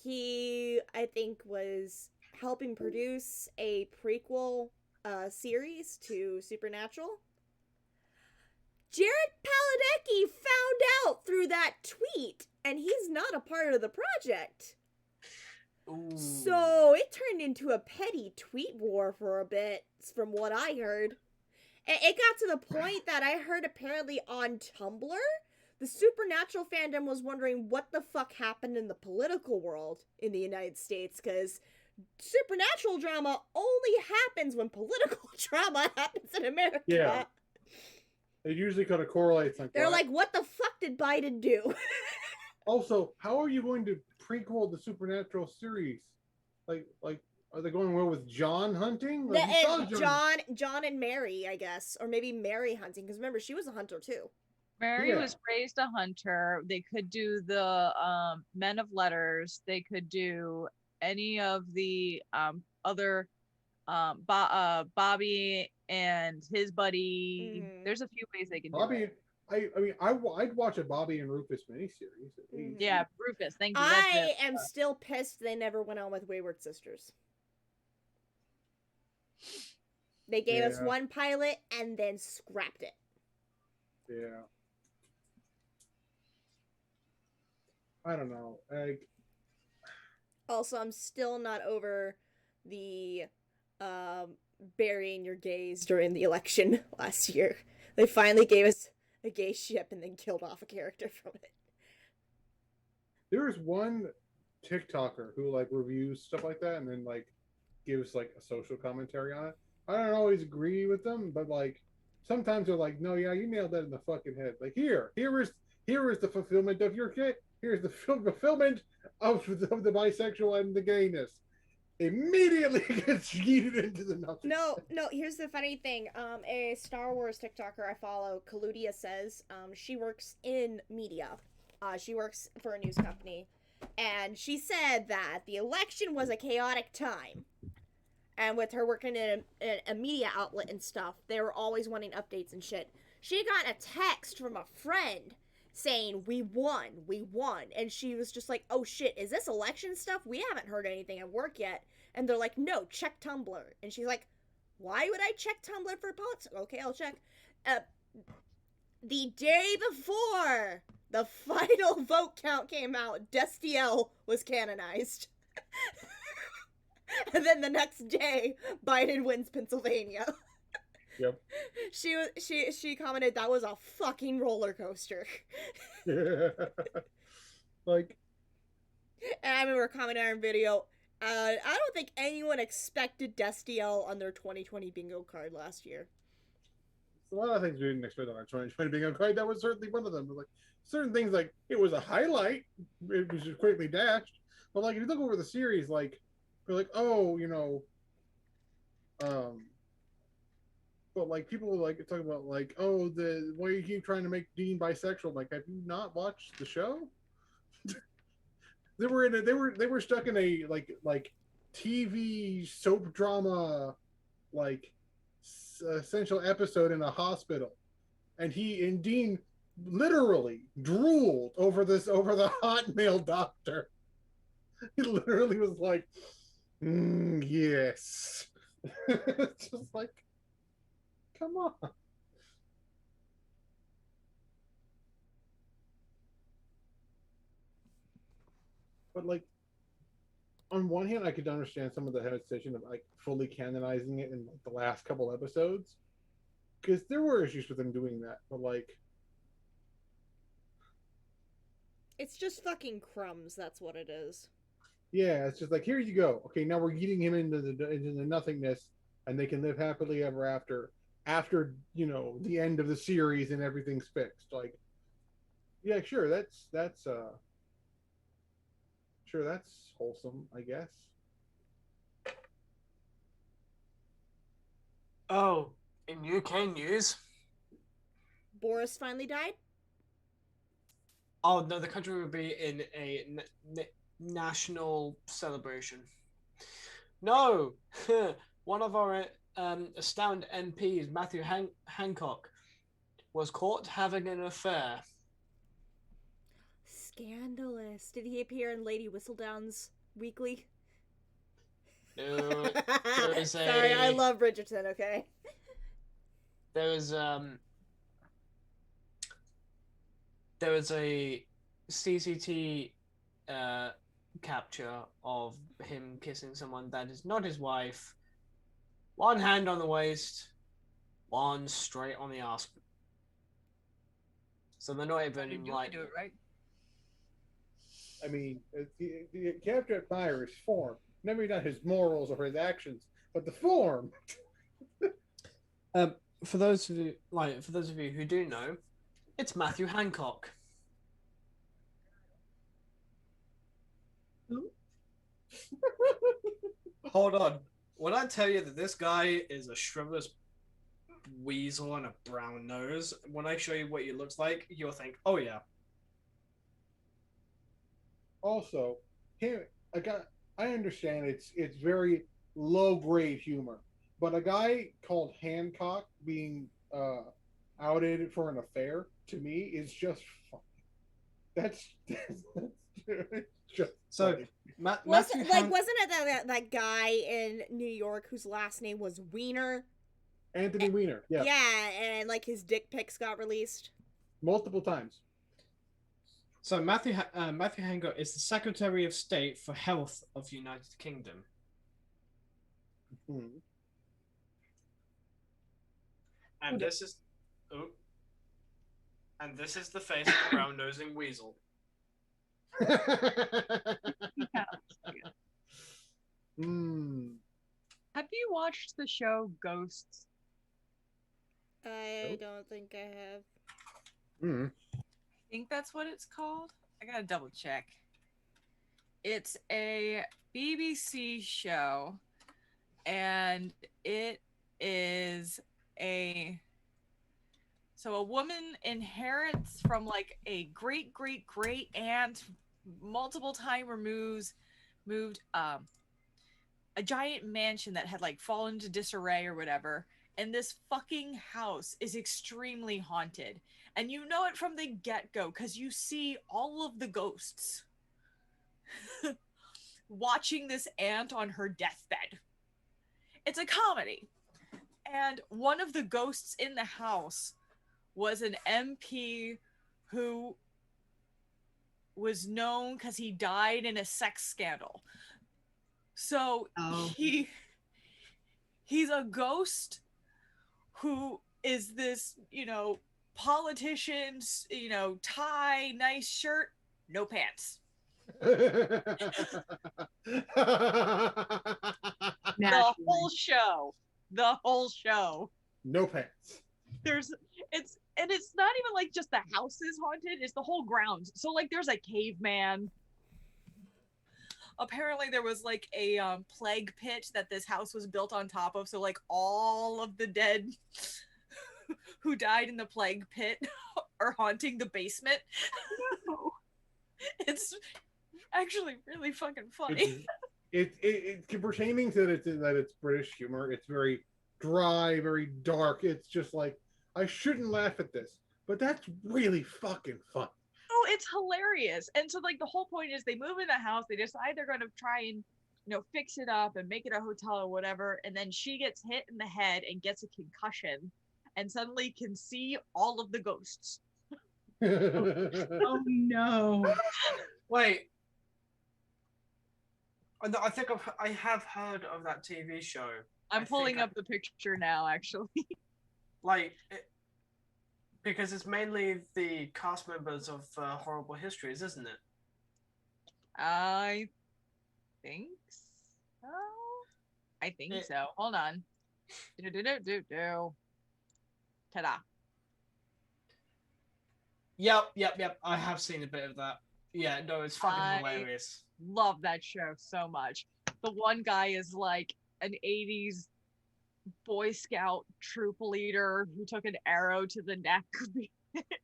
he, I think, was helping produce a prequel series to Supernatural. Jared Padalecki found out through that tweet, and he's not a part of the project. Ooh. So it turned into a petty tweet war for a bit, from what I heard. It got to the point that I heard apparently on Tumblr, the Supernatural fandom was wondering what the fuck happened in the political world in the United States, because Supernatural drama only happens when political drama happens in America. Yeah. It usually kind of correlates like They're that. like, what the fuck did Biden do? Also, how are you going to prequel the Supernatural series? Like, are they going well with John hunting? Like, John and Mary, I guess, or maybe Mary hunting, because remember she was a hunter too. Mary was raised a hunter. They could do the Men of Letters. They could do any of the other Bobby and his buddy. Mhm. There's a few ways they can do Bobby, it. I'd watch a Bobby and Rufus miniseries. At least. Yeah, Rufus. Thank you. I am still pissed they never went on with Wayward Sisters. They gave us Yeah. one pilot and then scrapped it. Yeah. I don't know. Like, Also, I'm still not over the burying your gays during the election last year. They finally gave us a gay ship and then killed off a character from it. there's one TikToker who like reviews stuff like that and then like gives like a social commentary on it. I don't always agree with them, but like sometimes they're like, "No, yeah, you nailed that in the fucking head." Like here is the fulfillment of your kit. Here's the fulfillment of the bisexual and the gayness. Immediately gets yeeted into the nothing. No, here's the funny thing. A Star Wars TikToker I follow, Kaludia, says she works in media. She works for a news company. And she said that the election was a chaotic time. And with her working in a media outlet and stuff, they were always wanting updates and shit. She got a text from a friend saying, we won. And she was just like, oh shit, is this election stuff? We haven't heard anything at work yet. And they're like, no, check Tumblr. And she's like, why would I check Tumblr for politics? Okay, I'll check. The day before the final vote count came out, Destiel was canonized. And then the next day, Biden wins Pennsylvania. Yep. She commented that was a fucking roller coaster. Like, and I remember commenting on her video, I don't think anyone expected Destiel on their 2020 bingo card last year. a lot of things we didn't expect on our 2020 bingo card. That was certainly one of them. But like certain things, like it was a highlight, it was just quickly dashed. But like if you look over the series, like we're like, oh, you know, but like people like talk about like, oh, the why you keep trying to make Dean bisexual. Like, have you not watched the show? they were stuck in a like TV soap drama like essential episode in a hospital, and Dean literally drooled over the hot male doctor. He literally was like, yes. It's just like, come on. But like, on one hand, I could understand some of the hesitation of like fully canonizing it in like, the last couple episodes, because there were issues with them doing that. But like, it's just fucking crumbs. That's what it is. yeah, it's just like, here you go. Okay, now we're eating him into the nothingness, and they can live happily ever after. After the end of the series and everything's fixed. Like, yeah, sure, that's wholesome, I guess. Oh, in UK news. Boris finally died? Oh no, the country would be in a national celebration. No, one of our astound MPs, Matthew Hancock, was caught having an affair. Scandalous. Did he appear in Lady Whistledown's weekly? No, Sorry, I love Bridgerton, okay? There was a CCT capture of him kissing someone that is not his wife. One hand on the waist, one straight on the ass. So they're not even like. Do it right. I mean, the character admires his form, never not his morals or his actions, but the form. For those of you who do know, it's Matthew Hancock. Hold on. When I tell you that this guy is a shrivelous weasel and a brown nose, when I show you what he looks like, you'll think, oh yeah. Also, I understand it's very low grade humor, but a guy called Hancock being outed for an affair to me is just funny. That's just so. Funny. Wasn't it that guy in New York whose last name was Wiener Anthony Weiner. Yeah. Yeah, and like his dick pics got released. Multiple times. So Matthew Hancock is the Secretary of State for Health of the United Kingdom. Hmm. And this is the face of the brown-nosing weasel. Have you watched the show Ghosts? I Nope. don't think I have. Mm. I think that's what it's called. I gotta double check. It's a BBC show, and it is a woman inherits from like a great aunt multiple time moved a giant mansion that had like fallen into disarray or whatever, and this fucking house is extremely haunted, and you know it from the get-go because you see all of the ghosts watching this aunt on her deathbed. It's a comedy, and one of the ghosts in the house was an MP who was known because he died in a sex scandal. So he's a ghost who is this, politician, tie, nice shirt, no pants. The whole show. No pants. It's not even like just the house is haunted, it's the whole grounds. So like there's a caveman. Apparently there was like a plague pit that this house was built on top of, so like all of the dead who died in the plague pit are haunting the basement. No. It's actually really fucking funny. It pertaining to that it's British humor. It's very dry, very dark. It's just like, I shouldn't laugh at this, but that's really fucking fun. Oh, it's hilarious. And so like the whole point is they move in the house, they decide they're going to try and fix it up and make it a hotel or whatever, and then she gets hit in the head and gets a concussion and suddenly can see all of the ghosts. Oh no. Wait, I think I have heard of that TV show. I'm pulling up the picture now, actually. Because it's mainly the cast members of Horrible Histories, isn't it? I think so. So. Hold on. Ta-da. Yep. I have seen a bit of that. Yeah, no, it's fucking hilarious. Love that show so much. The one guy is like an 80s Boy Scout troop leader who took an arrow to the neck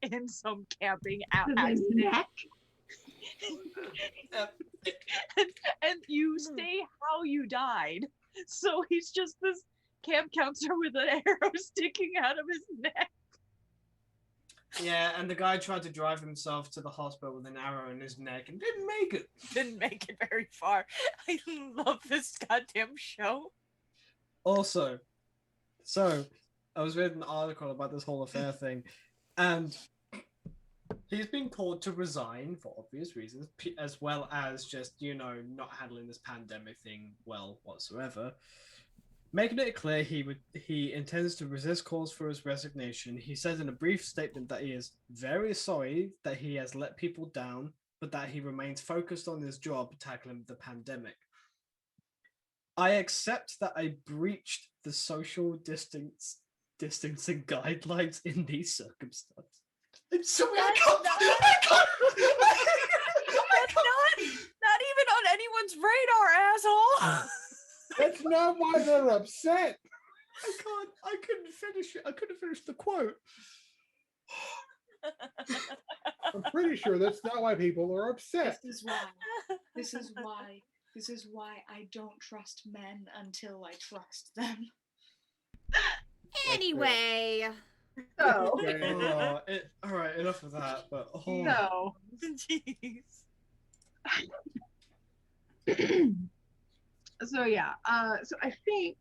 in some camping accident. and you say how you died. So he's just this camp counselor with an arrow sticking out of his neck. Yeah, and the guy tried to drive himself to the hospital with an arrow in his neck and didn't make it. Didn't make it very far. I love this goddamn show. Also, so I was reading an article about this whole affair thing, and he's been called to resign for obvious reasons, as well as just, not handling this pandemic thing well whatsoever. Making it clear he intends to resist calls for his resignation. He says in a brief statement that he is very sorry that he has let people down, but that he remains focused on his job tackling the pandemic. I accept that I breached the social distancing guidelines in these circumstances. I'm sorry, I can't. That's not even on anyone's radar, asshole. That's not why they're upset. I couldn't finish it. I couldn't finish the quote. I'm pretty sure that's not why people are upset. This is why I don't trust men until I trust them. Anyway. So. All right, enough of that. But No. Jeez. So yeah, so I think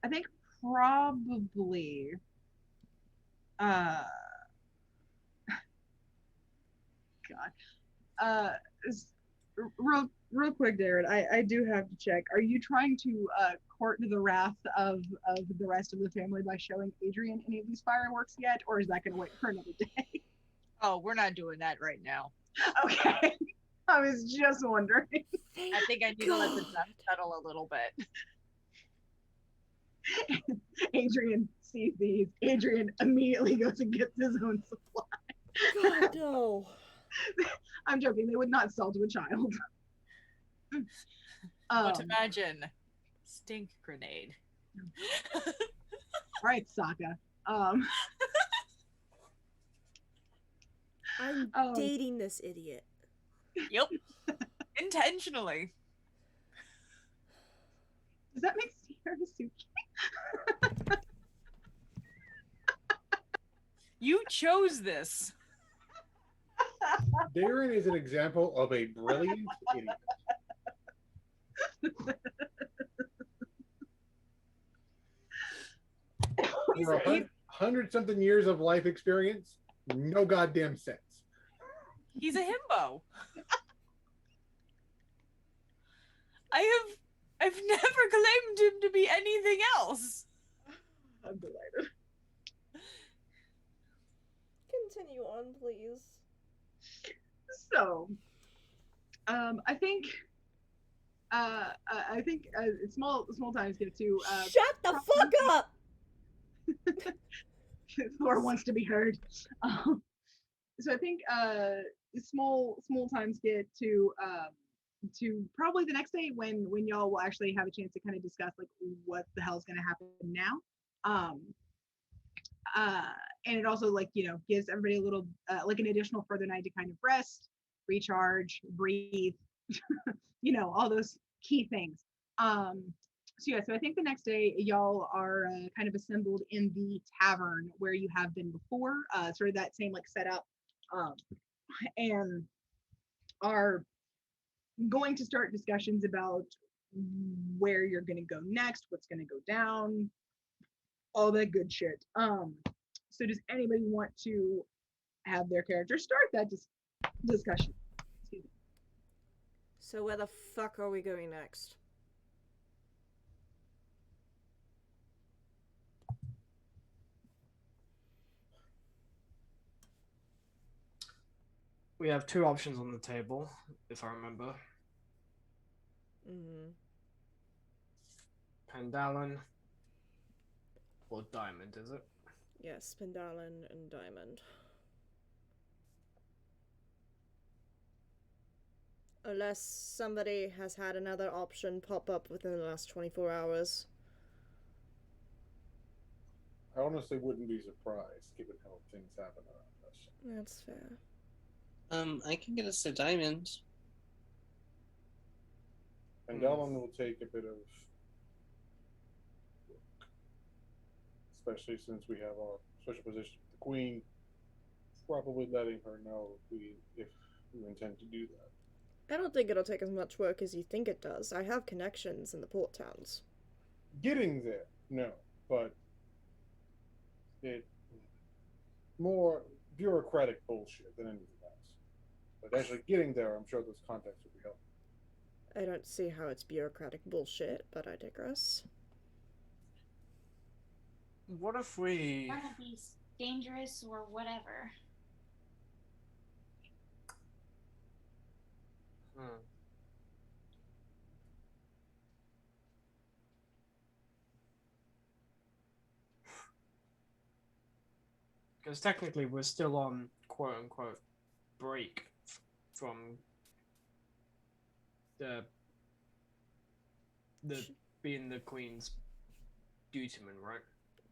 I think probably uh God. S- real quick, Darren, I do have to check. Are you trying to court the wrath of the rest of the family by showing Adrian any of these fireworks yet, or is that going to wait for another day? Oh, we're not doing that right now. Okay. I was just wondering. I think I need to let the dust settle a little bit. Adrian sees these. Adrian immediately goes and gets his own supply. God, no. I'm joking. They would not sell to a child. But imagine stink grenade. All right, Sokka. I'm dating this idiot. Yep. Intentionally. Does that make Sierra Suki? You chose this. Darren is an example of a brilliant idiot. For 100-something years of life experience, no goddamn sense. He's a himbo. I've never claimed him to be anything else. I'm delighted. Continue on, please. So, I think small times get to Shut the fuck up. Thor wants to be heard. So I think small times get to probably the next day when y'all will actually have a chance to kind of discuss like what the hell's going to happen now. And it also like gives everybody a little like an additional further night to kind of rest, recharge, breathe, all those key things. So I think the next day y'all are kind of assembled in the tavern where you have been before, sort of that same like setup, and are going to start discussions about where you're going to go next, what's going to go down, all that good shit. So does anybody want to have their character start that discussion? So where the fuck are we going next? We have two options on the table, if I remember. Mm-hmm. Pandalon or Diamond, is it? Yes, Pendalin and Diamond. Unless somebody has had another option pop up within the last 24 hours. I honestly wouldn't be surprised given how things happen around us. That's fair. I can get us to Diamond. And Dallin will take a bit of work. Especially since we have our special position with the Queen. Probably letting her know if we intend to do that. I don't think it'll take as much work as you think it does. I have connections in the port towns. Getting there, no. But it more bureaucratic bullshit than anything else. But actually getting there, I'm sure those contacts will be helpful. I don't see how it's bureaucratic bullshit, but I digress. What if we... Trying to be dangerous or whatever. Because technically we're still on quote-unquote break from the being the Queen's dutyman, right?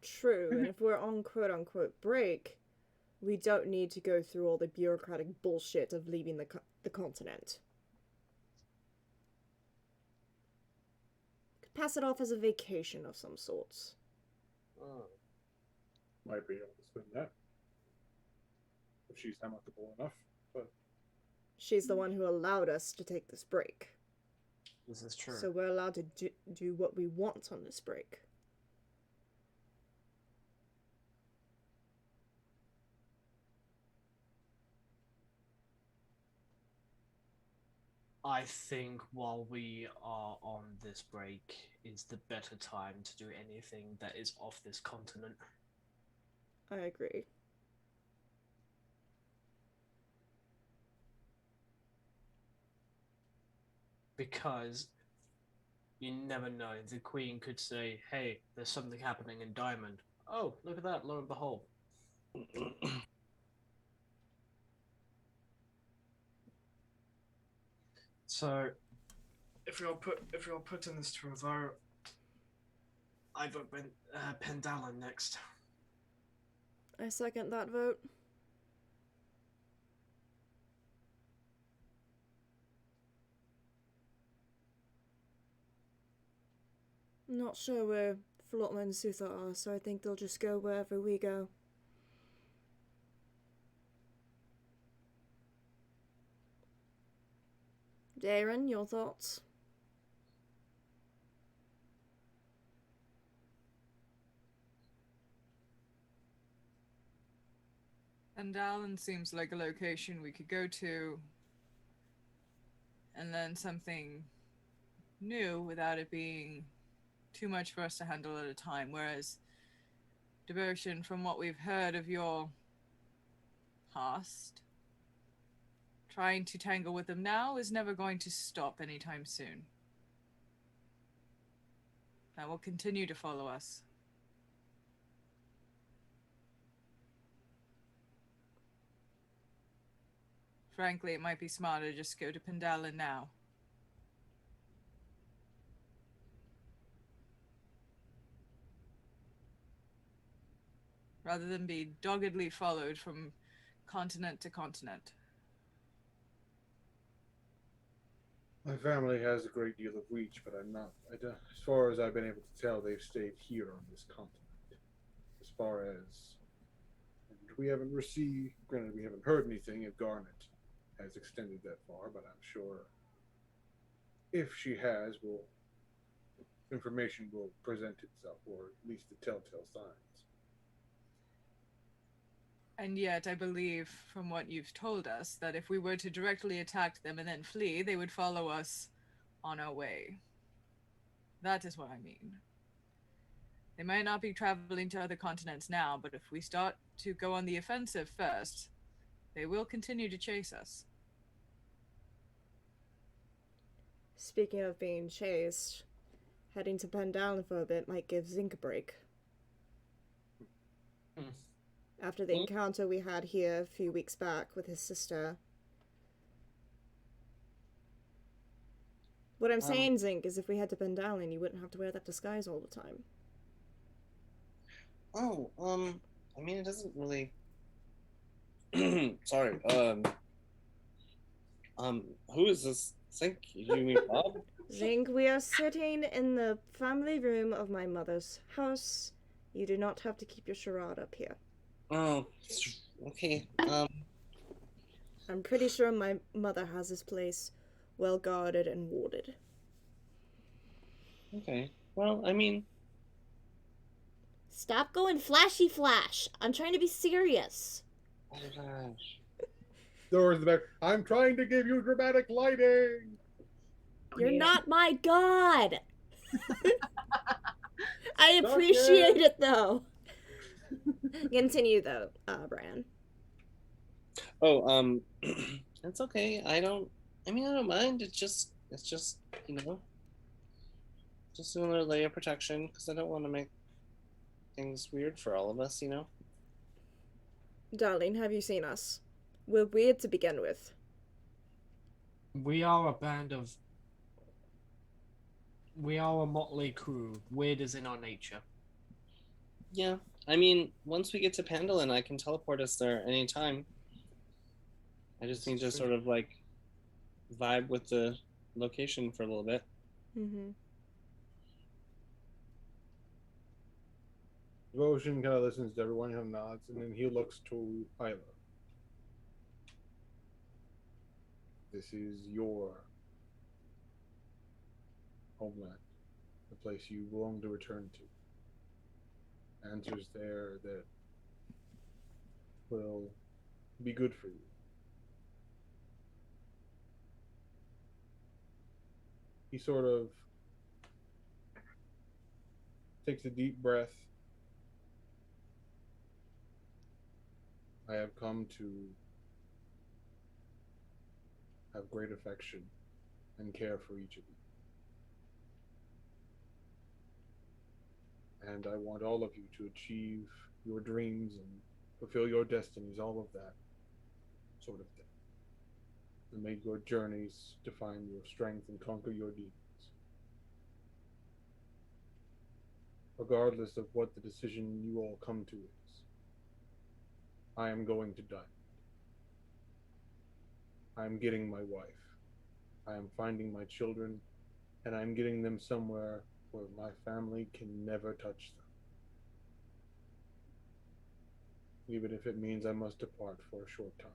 True, and if we're on quote-unquote break, we don't need to go through all the bureaucratic bullshit of leaving the continent. Could pass it off as a vacation of some sorts. Might be able to spend that. If she's amicable enough, but... She's the one who allowed us to take this break. This is true. So we're allowed to do what we want on this break. I think while we are on this break is the better time to do anything that is off this continent. I agree. Because you never know. The Queen could say, hey, there's something happening in Diamond. Oh, look at that, lo and behold. So, if you're putting this to a vote, I vote Pendalin next. I second that vote. Not sure where Flotma and Sutha are, so I think they'll just go wherever we go. Darren, your thoughts? And Allen seems like a location we could go to and learn something new without it being too much for us to handle at a time. Whereas Devotion, from what we've heard of your past, trying to tangle with them now is never going to stop anytime soon. That will continue to follow us. Frankly, it might be smarter to just go to Pendalin now. Rather than be doggedly followed from continent to continent. My family has a great deal of reach, but as far as I've been able to tell, they've stayed here on this continent. As far as, and we haven't granted we haven't heard anything if Garnet has extended that far, but I'm sure if she has, information will present itself, or at least the telltale signs. And yet, I believe, from what you've told us, that if we were to directly attack them and then flee, they would follow us on our way. That is what I mean. They might not be traveling to other continents now, but if we start to go on the offensive first, they will continue to chase us. Speaking of being chased, heading to Pendalin for a bit might give Zinc a break. After the encounter we had here a few weeks back with his sister. What I'm saying, Zinc, is if we head to Pendalin, you wouldn't have to wear that disguise all the time. I mean, it doesn't really. Sorry. Who is this? Think you mean Bob? Zinc, we are sitting in the family room of my mother's house. You do not have to keep your charade up here. Oh, okay. I'm pretty sure my mother has this place well guarded and warded. Okay. Well, I mean. Stop going flashy flash. I'm trying to be serious. Oh my gosh. Doors in the back. I'm trying to give you dramatic lighting. You're not my god. I appreciate it though. Continue though, Bran. Oh, it's okay. I don't mind. It's just, just another layer of protection because I don't want to make things weird for all of us, Darling, have you seen us? We're weird to begin with. We are a motley crew. Weird is in our nature. Yeah. I mean, once we get to Pendalin, I can teleport us there anytime. I just need to sort of vibe with the location for a little bit. Mm-hmm. Devotion kind of listens to everyone, he nods, and then he looks to Isla. This is your homeland, the place you long to return to. Answers there that will be good for you. He sort of takes a deep breath. I have come to have great affection and care for each of you. And I want all of you to achieve your dreams and fulfill your destinies, all of that sort of thing. And make your journeys define your strength and conquer your demons. Regardless of what the decision you all come to is, I am going to die. I am getting my wife. I am finding my children, and I am getting them somewhere where my family can never touch them. Even if it means I must depart for a short time.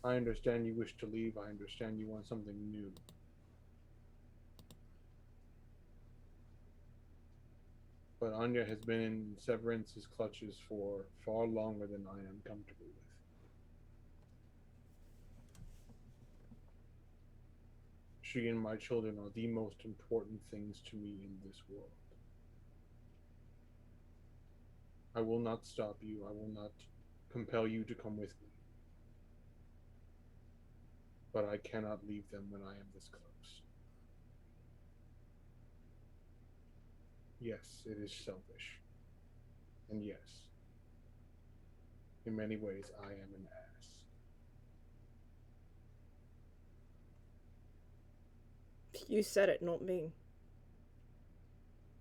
I understand you wish to leave. I understand you want something new. But Anya has been in Severance's clutches for far longer than I am comfortable with. She and my children are the most important things to me in this world. I will not stop you. I will not compel you to come with me. But I cannot leave them when I am this close. Yes, it is selfish. And yes, in many ways, I am an ass. You said it, not me.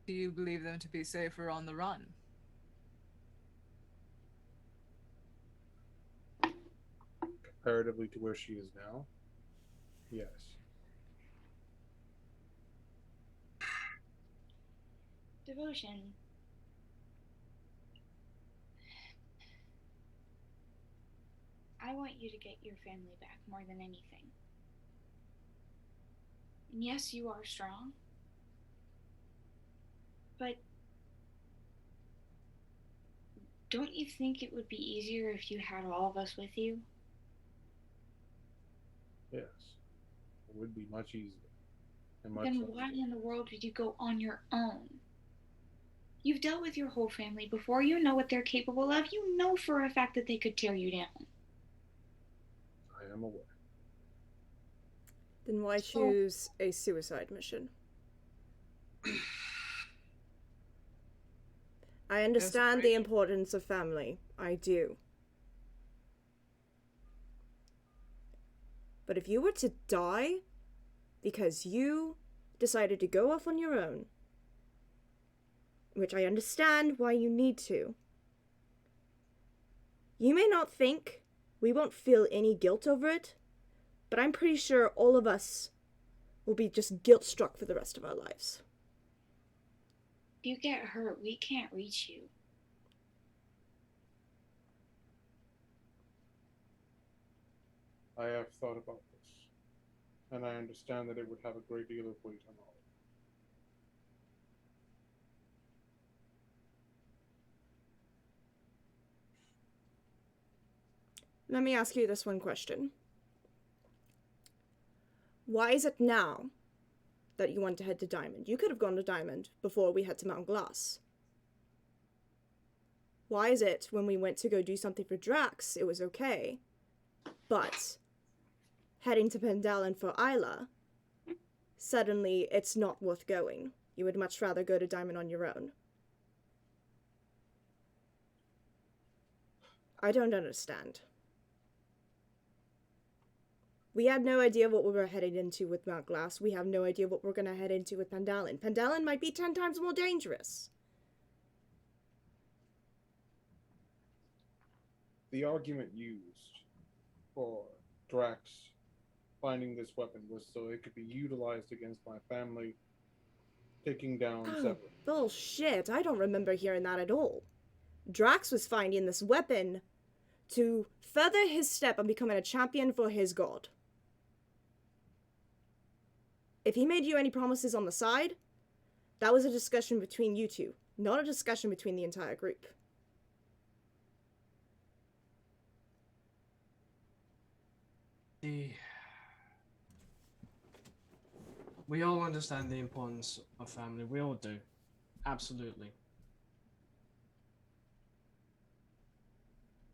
Do you believe them to be safer on the run? Comparatively to where she is now, yes. Devotion. I want you to get your family back more than anything. And yes, you are strong. But don't you think it would be easier if you had all of us with you? Yes. It would be much easier. And much Then less why dangerous. in the world would you go on your own? You've dealt with your whole family before. You know what they're capable of. You know for a fact that they could tear you down. I am aware. Then why choose a suicide mission? I understand the importance of family. I do. But if you were to die because you decided to go off on your own, which I understand why you need to, you may not think we won't feel any guilt over it, but I'm pretty sure all of us will be just guilt-struck for the rest of our lives. If you get hurt, we can't reach you. I have thought about this, and I understand that it would have a great deal of weight on all. Let me ask you this one question. Why is it now that you want to head to Diamond? You could have gone to Diamond before we head to Mount Glass. Why is it when we went to go do something for Drax, it was okay, but heading to Pendalen for Isla, suddenly it's not worth going? You would much rather go to Diamond on your own. I don't understand. We had no idea what we were heading into with Mount Glass. We have no idea what we're going to head into with Pendalen. Pendalen might be 10 times more dangerous. The argument used for Drax finding this weapon was so it could be utilized against my family, taking down Severance. Bullshit. I don't remember hearing that at all. Drax was finding this weapon to further his step on becoming a champion for his god. If he made you any promises on the side, that was a discussion between you two, not a discussion between the entire group. We all understand the importance of family. We all do. Absolutely.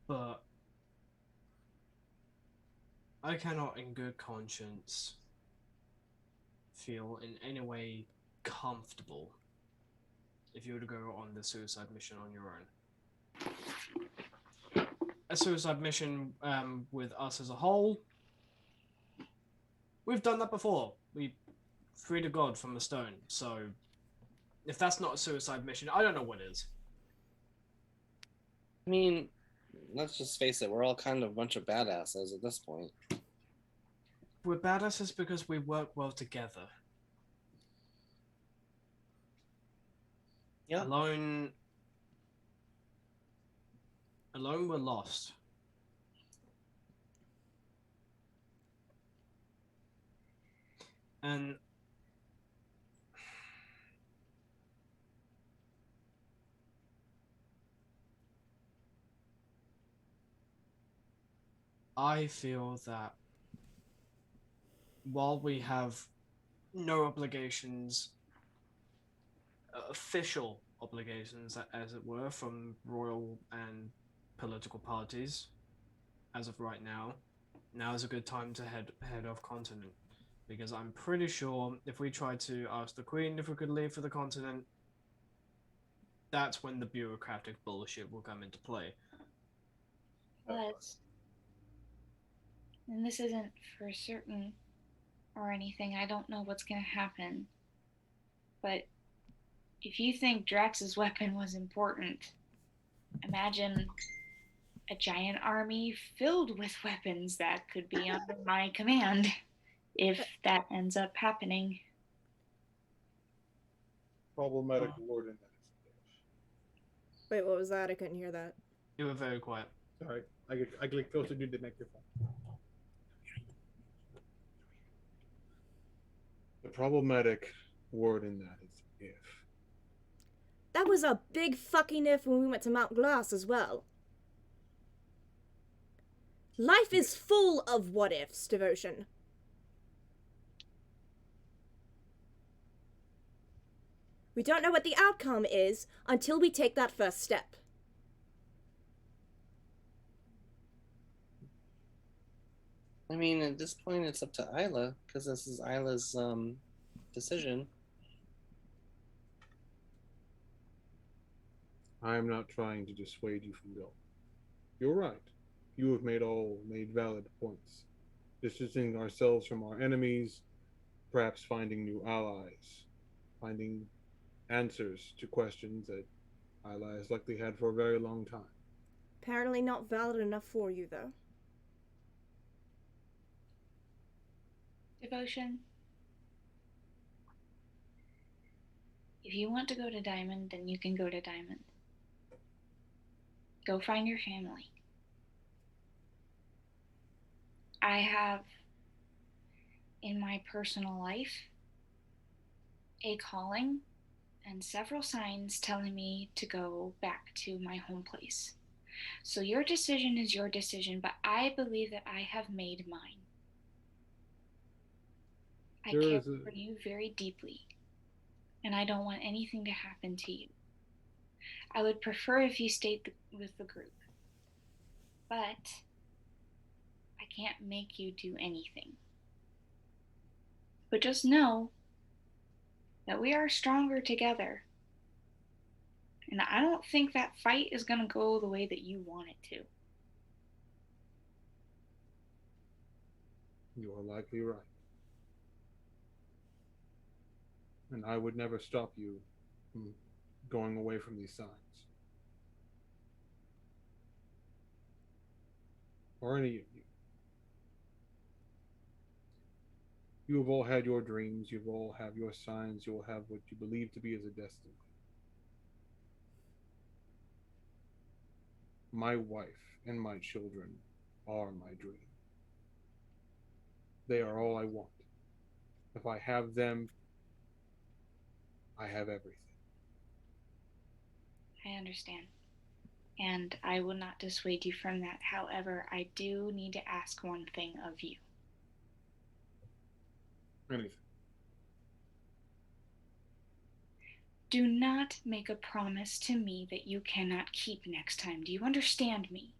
But I cannot in good conscience feel in any way comfortable if you were to go on the suicide mission on your own. A suicide mission with us as a whole, we've done that before. We freed a god from a stone, so if that's not a suicide mission, I don't know what is. I mean, let's just face it, we're all kind of a bunch of badasses at this point. We're badasses because we work well together. Yeah. Alone we're lost. And I feel that while we have no obligations, official obligations, as it were, from royal and political parties, as of right now, now is a good time to head off continent. Because I'm pretty sure if we try to ask the Queen if we could leave for the continent, that's when the bureaucratic bullshit will come into play. But, and this isn't for certain or anything, I don't know what's gonna happen. But if you think Drax's weapon was important, imagine a giant army filled with weapons that could be under my command if that ends up happening. Problematic word in that is Wait, what was that? I couldn't hear that. You were very quiet. sorry. I get closer to the microphone. The problematic word in that is if. That was a big fucking if when we went to Mount Glass as well. Life is full of what ifs, Devotion. We don't know what the outcome is until we take that first step. I mean, at this point, it's up to Isla, because this is Isla's decision. I am not trying to dissuade you from going. You're right. You have made valid points. Distancing ourselves from our enemies, perhaps finding new allies, finding answers to questions that Isla has likely had for a very long time. Apparently not valid enough for you, though. Devotion. If you want to go to Diamond, then you can go to Diamond. Go find your family. I have, in my personal life, a calling and several signs telling me to go back to my home place. So your decision is your decision, but I believe that I have made mine. I care for you very deeply, and I don't want anything to happen to you. I would prefer if you stayed with the group, but I can't make you do anything. But just know that we are stronger together, and I don't think that fight is going to go the way that you want it to. You are likely right. And I would never stop you from going away from these signs. Or any of you. You have all had your dreams, you all have your signs, you will have what you believe to be as a destiny. My wife and my children are my dream. They are all I want. If I have them, I have everything. I understand. And I will not dissuade you from that. However, I do need to ask one thing of you. Anything. Do not make a promise to me that you cannot keep next time. Do you understand me?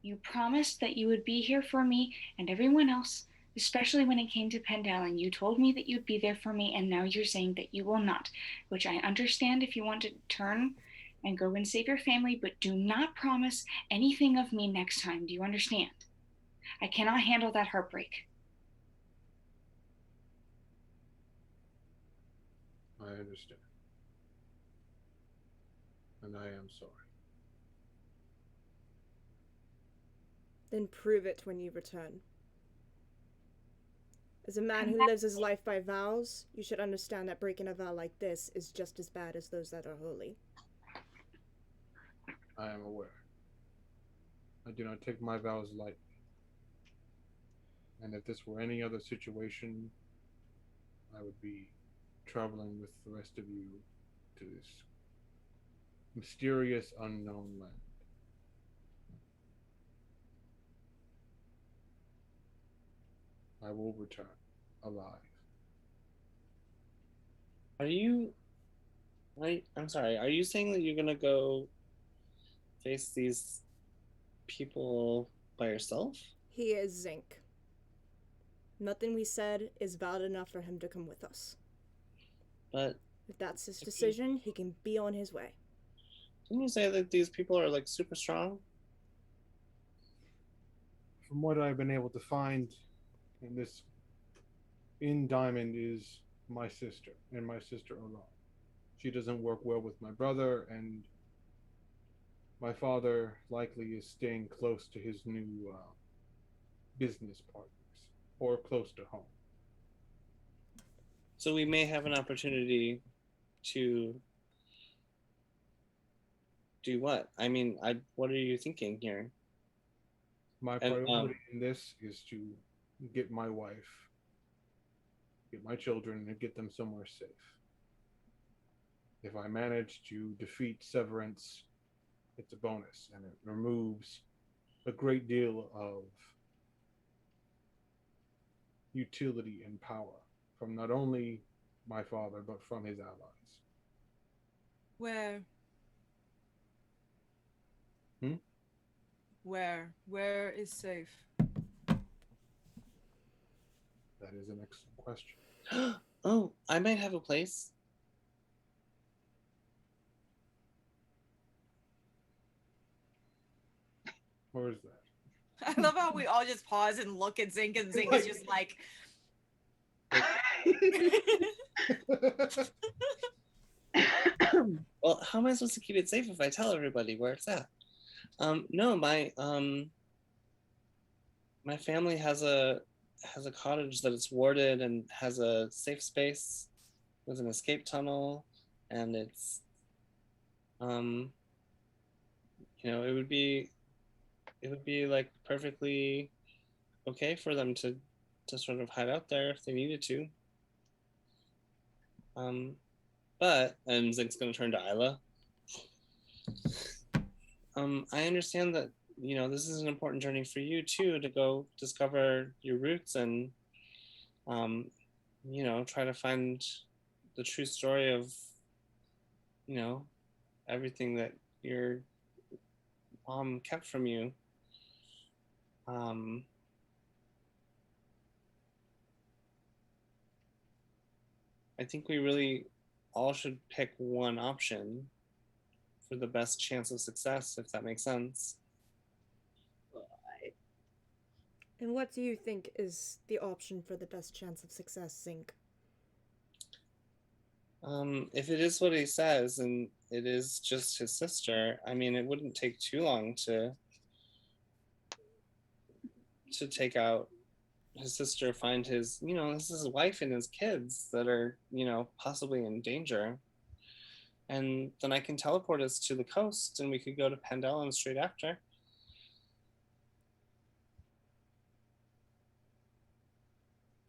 You promised that you would be here for me and everyone else, especially when it came to Pendel, you told me that you'd be there for me, and now you're saying that you will not, which I understand if you want to turn and go and save your family, but do not promise anything of me next time. Do you understand? I cannot handle that heartbreak. I understand. And I am sorry. Then prove it when you return. As a man who lives his life by vows, you should understand that breaking a vow like this is just as bad as those that are holy. I am aware. I do not take my vows lightly. And if this were any other situation, I would be traveling with the rest of you to this mysterious unknown land. I will return alive. I'm sorry, are you saying that you're gonna go face these people by yourself? He is Zinc. Nothing we said is valid enough for him to come with us. But if that's his decision, he can be on his way. Didn't you say that these people are like super strong? From what I've been able to find in Diamond is my sister and my sister Ola. She doesn't work well with my brother, and my father likely is staying close to his new business partners, or close to home. So we may have an opportunity to do what? I mean, what are you thinking here? My priority in this is to get my wife, get my children, and get them somewhere safe. If I manage to defeat Severance, it's a bonus, and it removes a great deal of utility and power from not only my father, but from his allies. Where? Where is safe? That is an excellent question. Oh, I might have a place. Where is that? I love how we all just pause and look at Zinc, and Zinc is just like... Well, how am I supposed to keep it safe if I tell everybody where it's at? No, my family has a cottage that is warded and has a safe space with an escape tunnel, and it's it would be like perfectly okay for them to sort of hide out there if they needed to. But, and Zink's gonna turn to Isla. I understand that, this is an important journey for you too, to go discover your roots and, try to find the true story of, everything that your mom kept from you. I think we really all should pick one option for the best chance of success, if that makes sense. And what do you think is the option for the best chance of success, Zinc? If it is what he says, and it is just his sister, I mean, it wouldn't take too long to take out his sister, find his, this is his wife and his kids that are, possibly in danger. And then I can teleport us to the coast, and we could go to Pandelen straight after.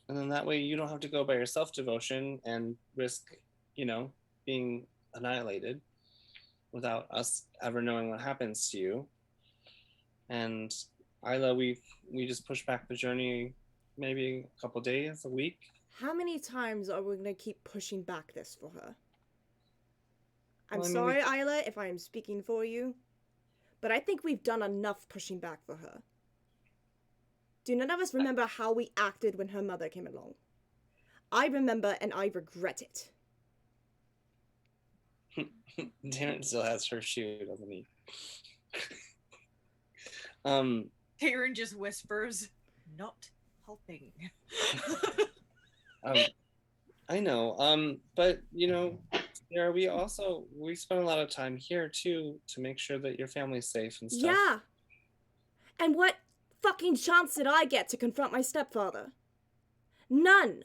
And then that way you don't have to go by yourself, Devotion, and risk, being annihilated without us ever knowing what happens to you. And Isla, we just push back the journey maybe a couple days, a week. How many times are we gonna keep pushing back this for her? I'm Well, I mean, sorry, Isla, if I am speaking for you, but I think we've done enough pushing back for her. Do none of us remember how we acted when her mother came along? I remember, and I regret it. Darren still has her shoe, doesn't he? Taryn just whispers, not helping. I know. But you know, Sarah, we spend a lot of time here too to make sure that your family's safe and stuff. Yeah. And what fucking chance did I get to confront my stepfather? None.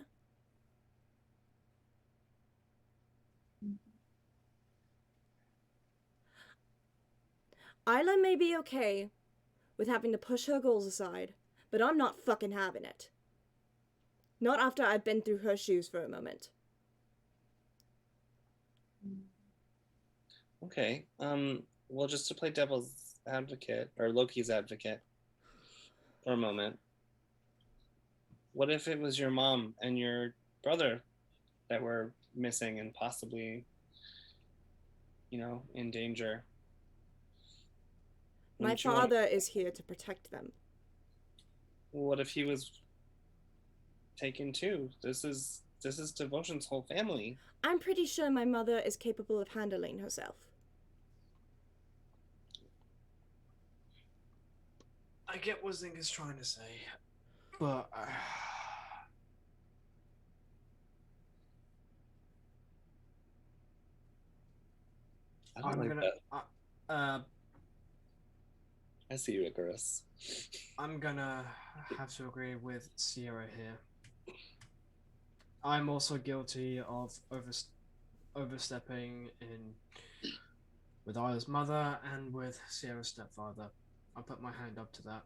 Isla may be okay with having to push her goals aside, but I'm not fucking having it. Not after I've been through her shoes for a moment. Okay. Well, just to play devil's advocate, or Loki's advocate, for a moment. What if it was your mom and your brother that were missing and possibly, in danger? My father is here to protect them. What if he was taken too? This is Devotion's whole family. I'm pretty sure my mother is capable of handling herself. I get what Zink is trying to say, but I don't like that. I see you, Icarus. I'm gonna have to agree with Sierra here. I'm also guilty of overstepping in with Isla's mother and with Sierra's stepfather. I'll put my hand up to that.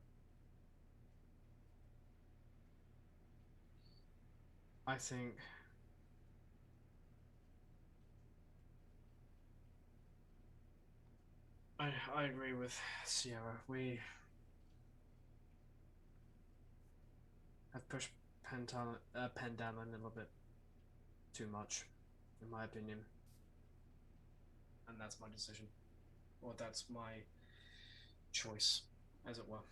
I think I agree with Sierra. We have pushed Pen down a little bit too much, in my opinion. And that's my decision. Or that's my choice, as it were.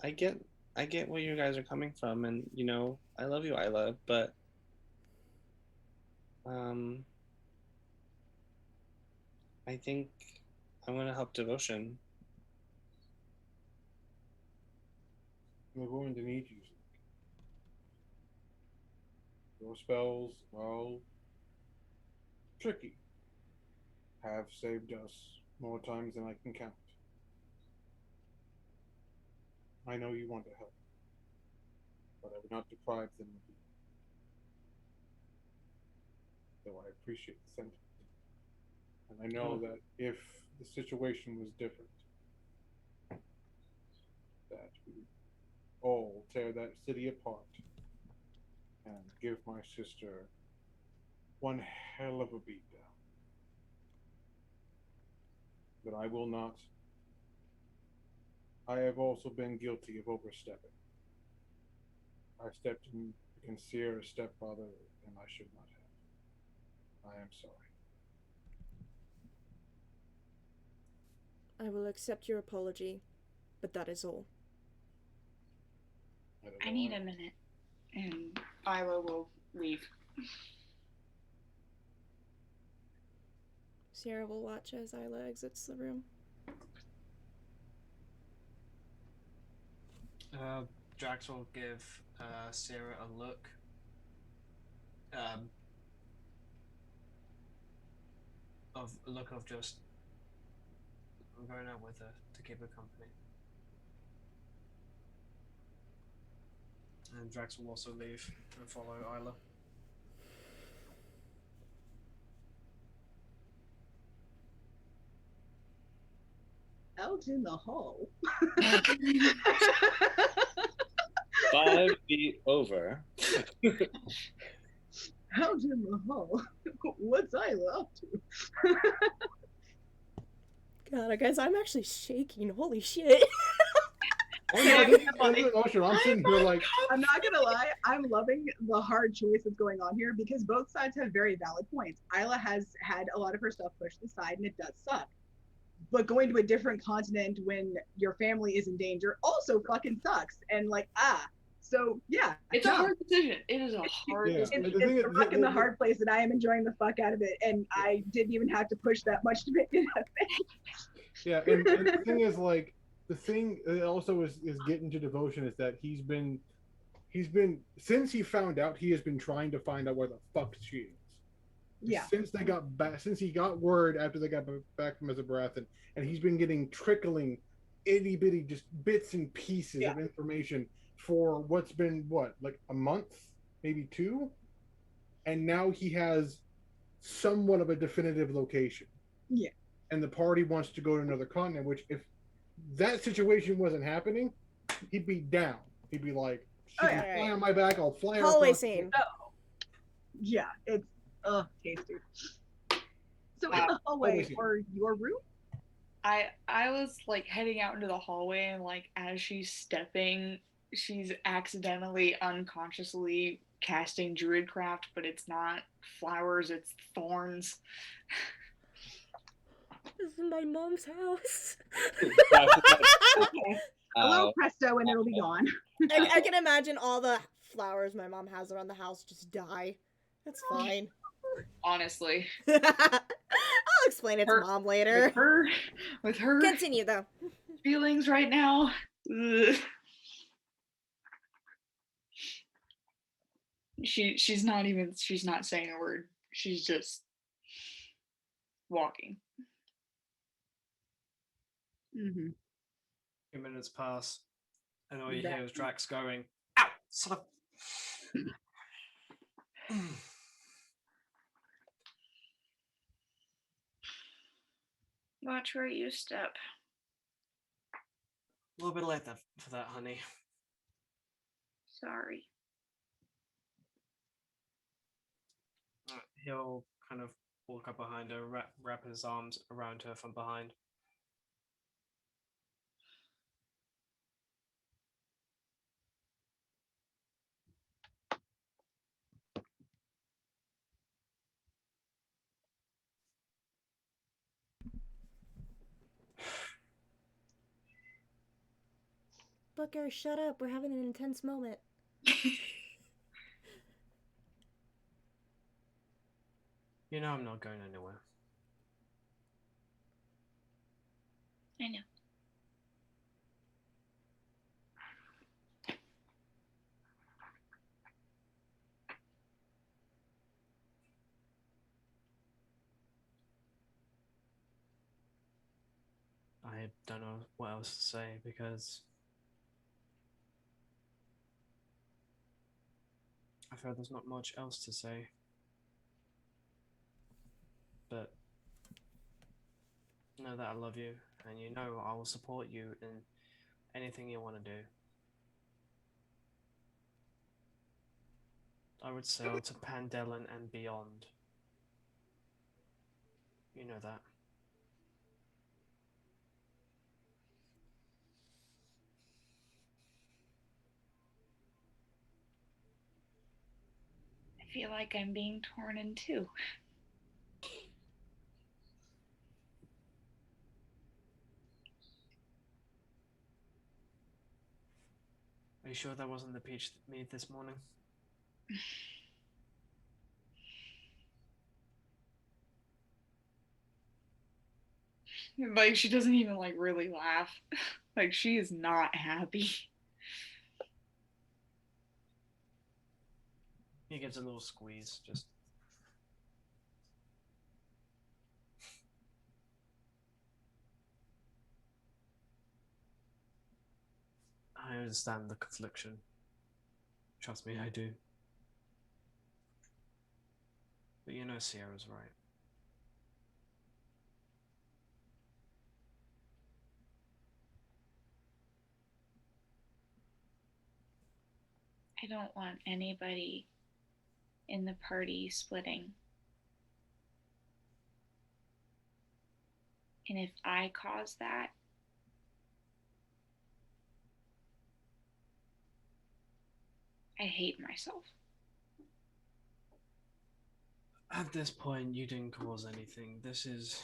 I get where you guys are coming from, and I love you, Isla, but I think I want to help Devotion. We're going to need you. Your spells are all tricky. Have saved us more times than I can count. I know you want to help, but I would not deprive them of you. Though I appreciate the sentiment. And I know that if the situation was different, that we would all tear that city apart and give my sister one hell of a beatdown. But I will not. I have also been guilty of overstepping. I stepped in against Sierra's stepfather, and I should not have. I am sorry. I will accept your apology, but that is all. I need a minute. And Isla will leave. Sierra will watch as Isla exits the room. Drax will give Sierra a look. Of just, I'm going out with her to keep her company. And Drax will also leave and follow Isla. Out in the hall. 5 feet over. Out in the hall. What's Isla up to? God, guys, I'm actually shaking. Holy shit. I'm sitting here like, I'm not gonna lie, I'm loving the hard choice that's going on here because both sides have very valid points. Isla has had a lot of her stuff pushed aside and it does suck. But going to a different continent when your family is in danger also fucking sucks. And like, so yeah. It's a hard decision. It is a hard decision. It's a rock in the hard place, and I am enjoying the fuck out of it. And I didn't even have to push that much to make it happen. Yeah, and the thing is, like, the thing also is getting to devotion is that he's been since he found out, he has been trying to find out where the fuck she is. Yeah. Since they got back, since he got word after they got back from Mizabrathan, and he's been getting trickling itty bitty just bits and pieces of information for what's been like a month, maybe 2, and now he has somewhat of a definitive location. Yeah. And the party wants to go to another continent, which if that situation wasn't happening, he'd be down. He'd be like, she can fly on my back, I'll fly her Hallway across. scene. Yeah, it's tasty. So in the hallway or your room? I was like heading out into the hallway, and like as she's stepping, she's accidentally unconsciously casting druidcraft, but it's not flowers, it's thorns. This is my mom's house. A little presto and it'll be gone. I can imagine all the flowers my mom has around the house just die. That's fine. Honestly. I'll explain it to mom later. With her Continue though. feelings right now. Ugh. She's not saying a word. She's just walking. Mm-hmm. 2 minutes pass, and all you hear is Drax going, "Ow, son of." Watch where you step. A little bit late for that, honey. Sorry. He'll kind of walk up behind her, wrap his arms around her from behind. Booker, shut up. We're having an intense moment. You know I'm not going anywhere. I know. I don't know what else to say because I feel there's not much else to say. But know that I love you, and you know I will support you in anything you want to do. I would sail to Pandellan and beyond. You know that. I feel like I'm being torn in two. Are you sure that wasn't the peach mead this morning? Like she doesn't even like really laugh. Like she is not happy. He gives a little squeeze, just. I understand the confliction. Trust me, I do. But you know Sierra's right. I don't want anybody in the party splitting. And if I cause that, I hate myself. At this point, you didn't cause anything. This is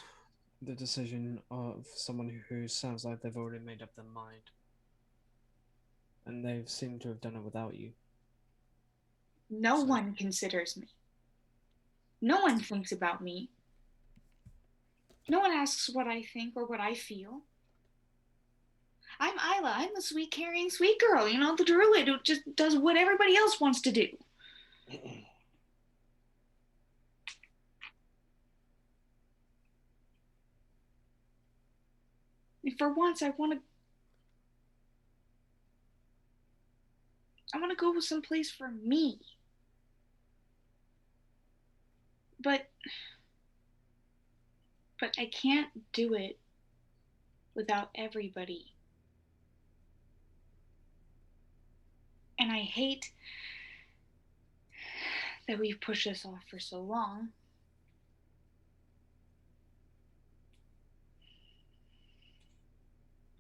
the decision of someone who sounds like they've already made up their mind. And they've seemed to have done it without you. No one considers me. No one thinks about me. No one asks what I think or what I feel. I'm Isla. I'm the sweet, caring, sweet girl. You know, the druid who just does what everybody else wants to do. And for once, I want to go someplace for me. But I can't do it without everybody. And I hate that we've pushed this off for so long.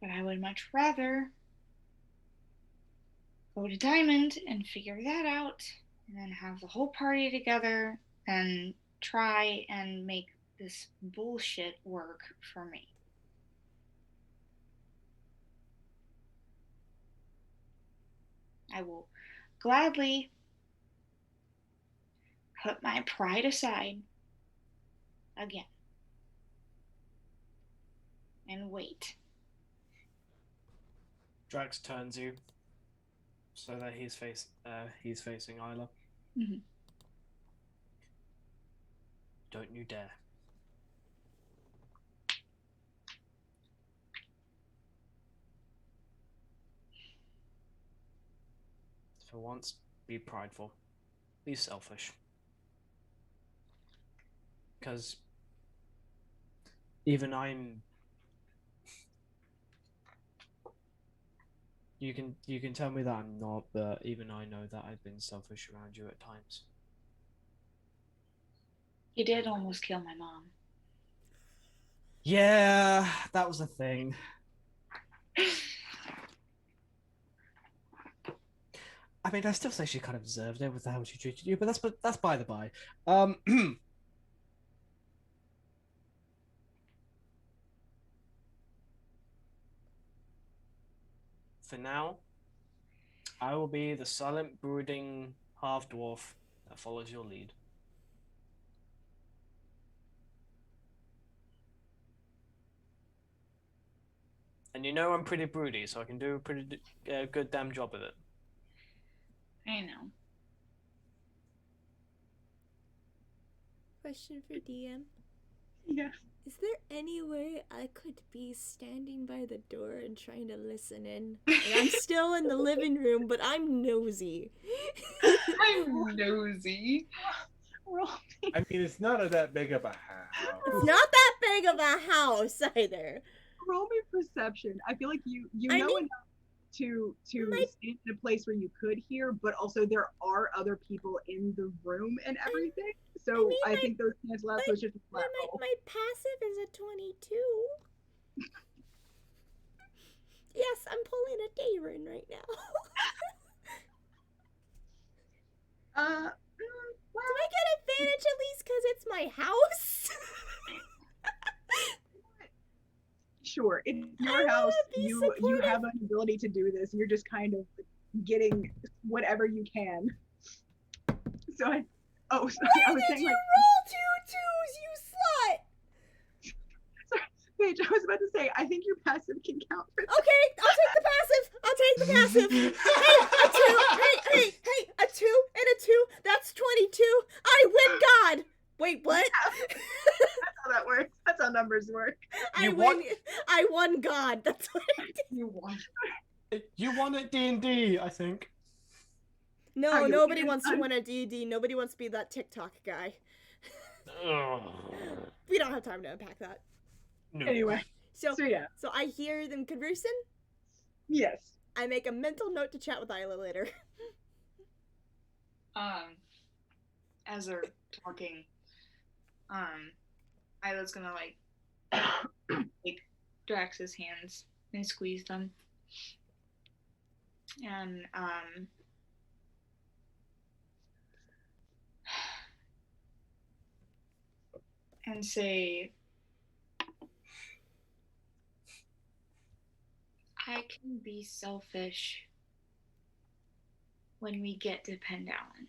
But I would much rather go to Diamond and figure that out, and then have the whole party together and try and make this bullshit work for me. I will gladly put my pride aside again and wait. Drax turns you so that he's facing Isla. Mm-hmm. Don't you dare. For once, be prideful. Be selfish. Because even I'm... You can tell me that I'm not, but even I know that I've been selfish around you at times. You did almost kill my mom. Yeah, that was a thing. I mean, I still say she kind of deserved it with how she treated you, but that's by the by. For now, I will be the silent, brooding half-dwarf that follows your lead. And you know I'm pretty broody, so I can do a pretty good damn job of it. I know. Question for DM. Yes. Is there any way I could be standing by the door and trying to listen in? I'm still in the living room, but I'm nosy. I'm nosy. I mean, it's not that big of a house. It's not that big of a house either. Roll me perception. I feel like you I know mean, enough to stand in a place where you could hear, but also there are other people in the room and everything. So I think those cancel out. So it's just a flat roll. My passive is a 22. Yes, I'm pulling a Darren right now. Well, do I get advantage at least because it's my house? sure, it's your house. You have an ability to do this. You're just kind of getting whatever you can. So I was saying, you like, roll 2 2s, you slut? Sorry, Paige, I was about to say, I think your passive can count for that. Okay, I'll take the passive. Hey, a 2. Hey, a 2 and a 2. That's 22. I win God. Wait, what? That's how that works. That's how numbers work. I won God. That's what I did. You won. You won at D&D, I think. No, nobody wants to win at D&D. Nobody wants to be that TikTok guy. We don't have time to unpack that. No. Anyway, so yeah. So I hear them conversing. Yes. I make a mental note to chat with Isla later. As they're talking, Isla's gonna like take Drax's hands and squeeze them, and and say, I can be selfish when we get to Pendown.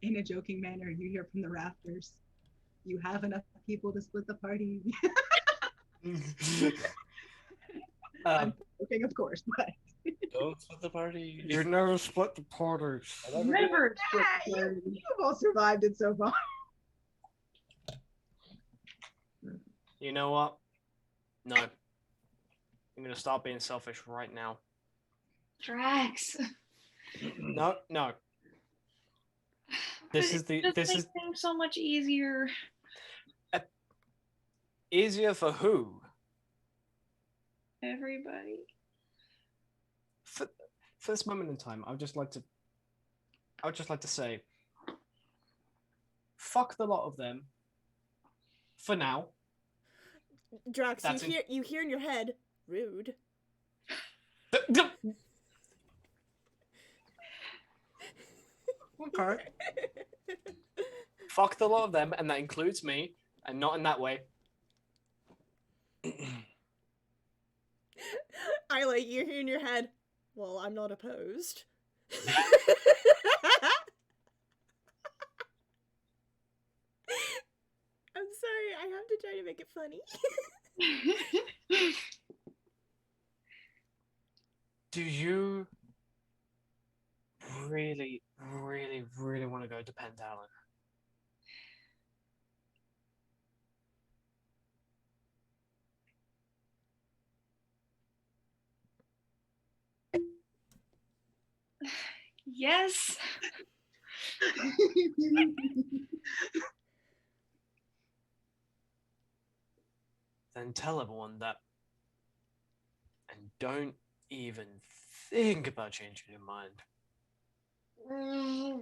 In a joking manner, you hear from the rafters, you have enough people to split the party. I'm joking, of course, but Don't split the party. You never split the party. Never split the yeah, party. you've all survived it so far. You know what? No. I'm gonna stop being selfish right now. Drax. No, no. This is the Just this make is things so much easier. easier for who? Everybody. For this moment in time, I would just like to say, fuck the lot of them. For now. Drax, That's you hear in your head, rude. Okay. Fuck the lot of them, and that includes me, and not in that way. Isla, you hear in your head, well, I'm not opposed. I'm sorry, I have to try to make it funny. Do you really, really, really want to go to Pentalon? Yes. Then tell everyone that. And don't even think about changing your mind.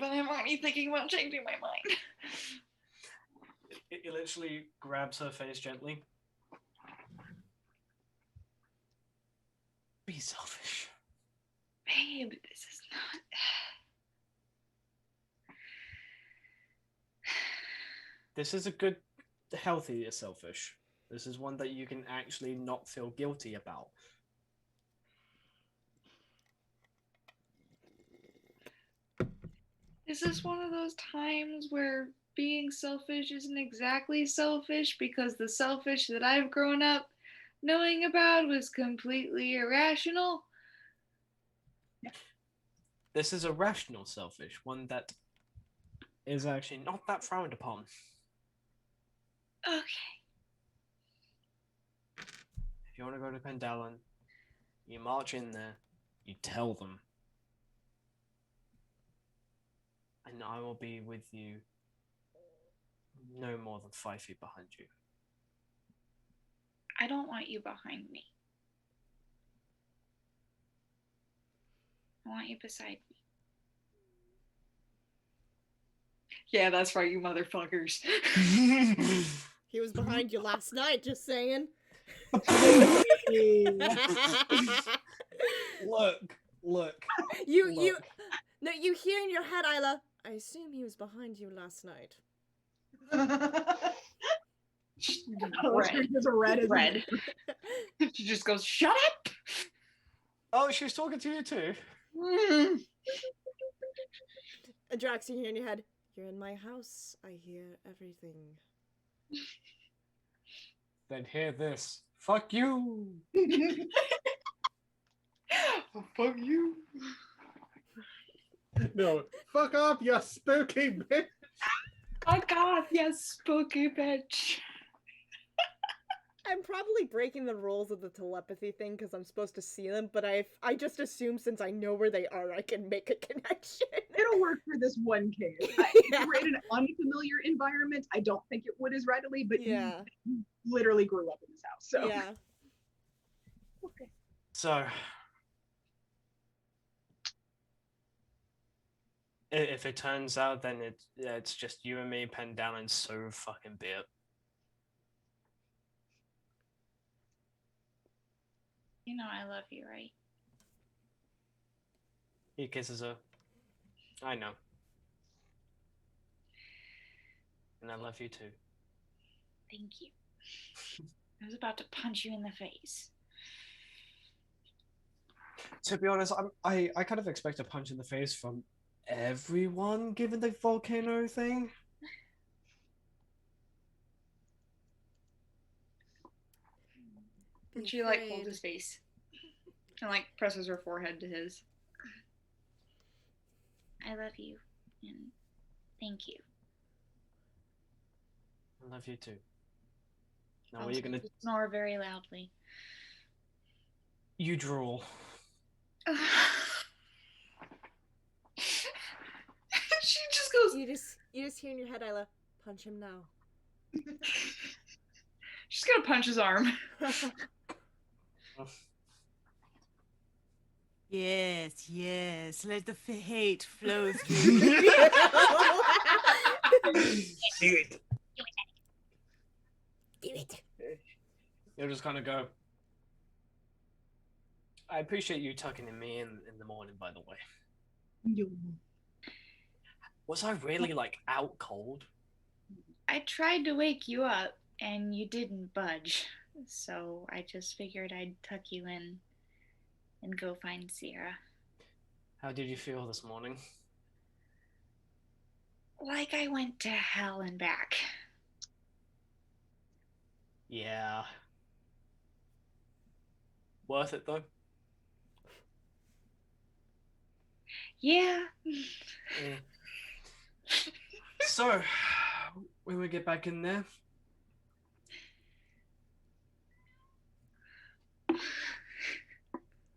But I'm already thinking about changing my mind. It literally grabs her face gently. Be selfish. Babe, this is not... This is a good, healthy selfish. This is one that you can actually not feel guilty about. Is this one of those times where being selfish isn't exactly selfish because the selfish that I've grown up knowing about was completely irrational? This is a rational selfish, one that is actually not that frowned upon. Okay. If you want to go to Pendalon, you march in there, you tell them. And I will be with you no more than 5 feet behind you. I don't want you behind me. I want you beside me. Yeah, that's right, you motherfuckers. He was behind you last night, just saying. Look. You hear in your head, Isla, I assume he was behind you last night. Red. She just goes, shut up! Oh, she was talking to you too? Drax, you hear in your head, you're in my house, I hear everything. Then hear this. Fuck you! Oh, fuck you. No, fuck off, you spooky bitch. Fuck off, you spooky bitch. I'm probably breaking the rules of the telepathy thing because I'm supposed to see them, but I just assume since I know where they are, I can make a connection. It'll work for this one case. If you were in an unfamiliar environment, I don't think it would as readily, but Yeah. you literally grew up in this house. So Yeah. okay. So, if it turns out, then it's just you and me, Pendalon, so fucking be it. You know I love you, right? He kisses her. I know. And I love you too. Thank you. I was about to punch you in the face. To be honest, I kind of expect a punch in the face from everyone, given the volcano thing. And she like holds his face and like presses her forehead to his. I love you, and thank you. I love you too. Now, I'll what are you gonna? snore very loudly. You drool. She just goes. You just hear in your head, Isla, punch him now. She's gonna punch his arm. Yes, yes. Let the hate flow through. Do it. Do it. You'll just kind of go. I appreciate you tucking in me in the morning, by the way. Was I really like out cold? I tried to wake you up, and you didn't budge. So I just figured I'd tuck you in and go find Sierra. How did you feel this morning? Like I went to hell and back. Yeah. Worth it though? Yeah. So, when we get back in there,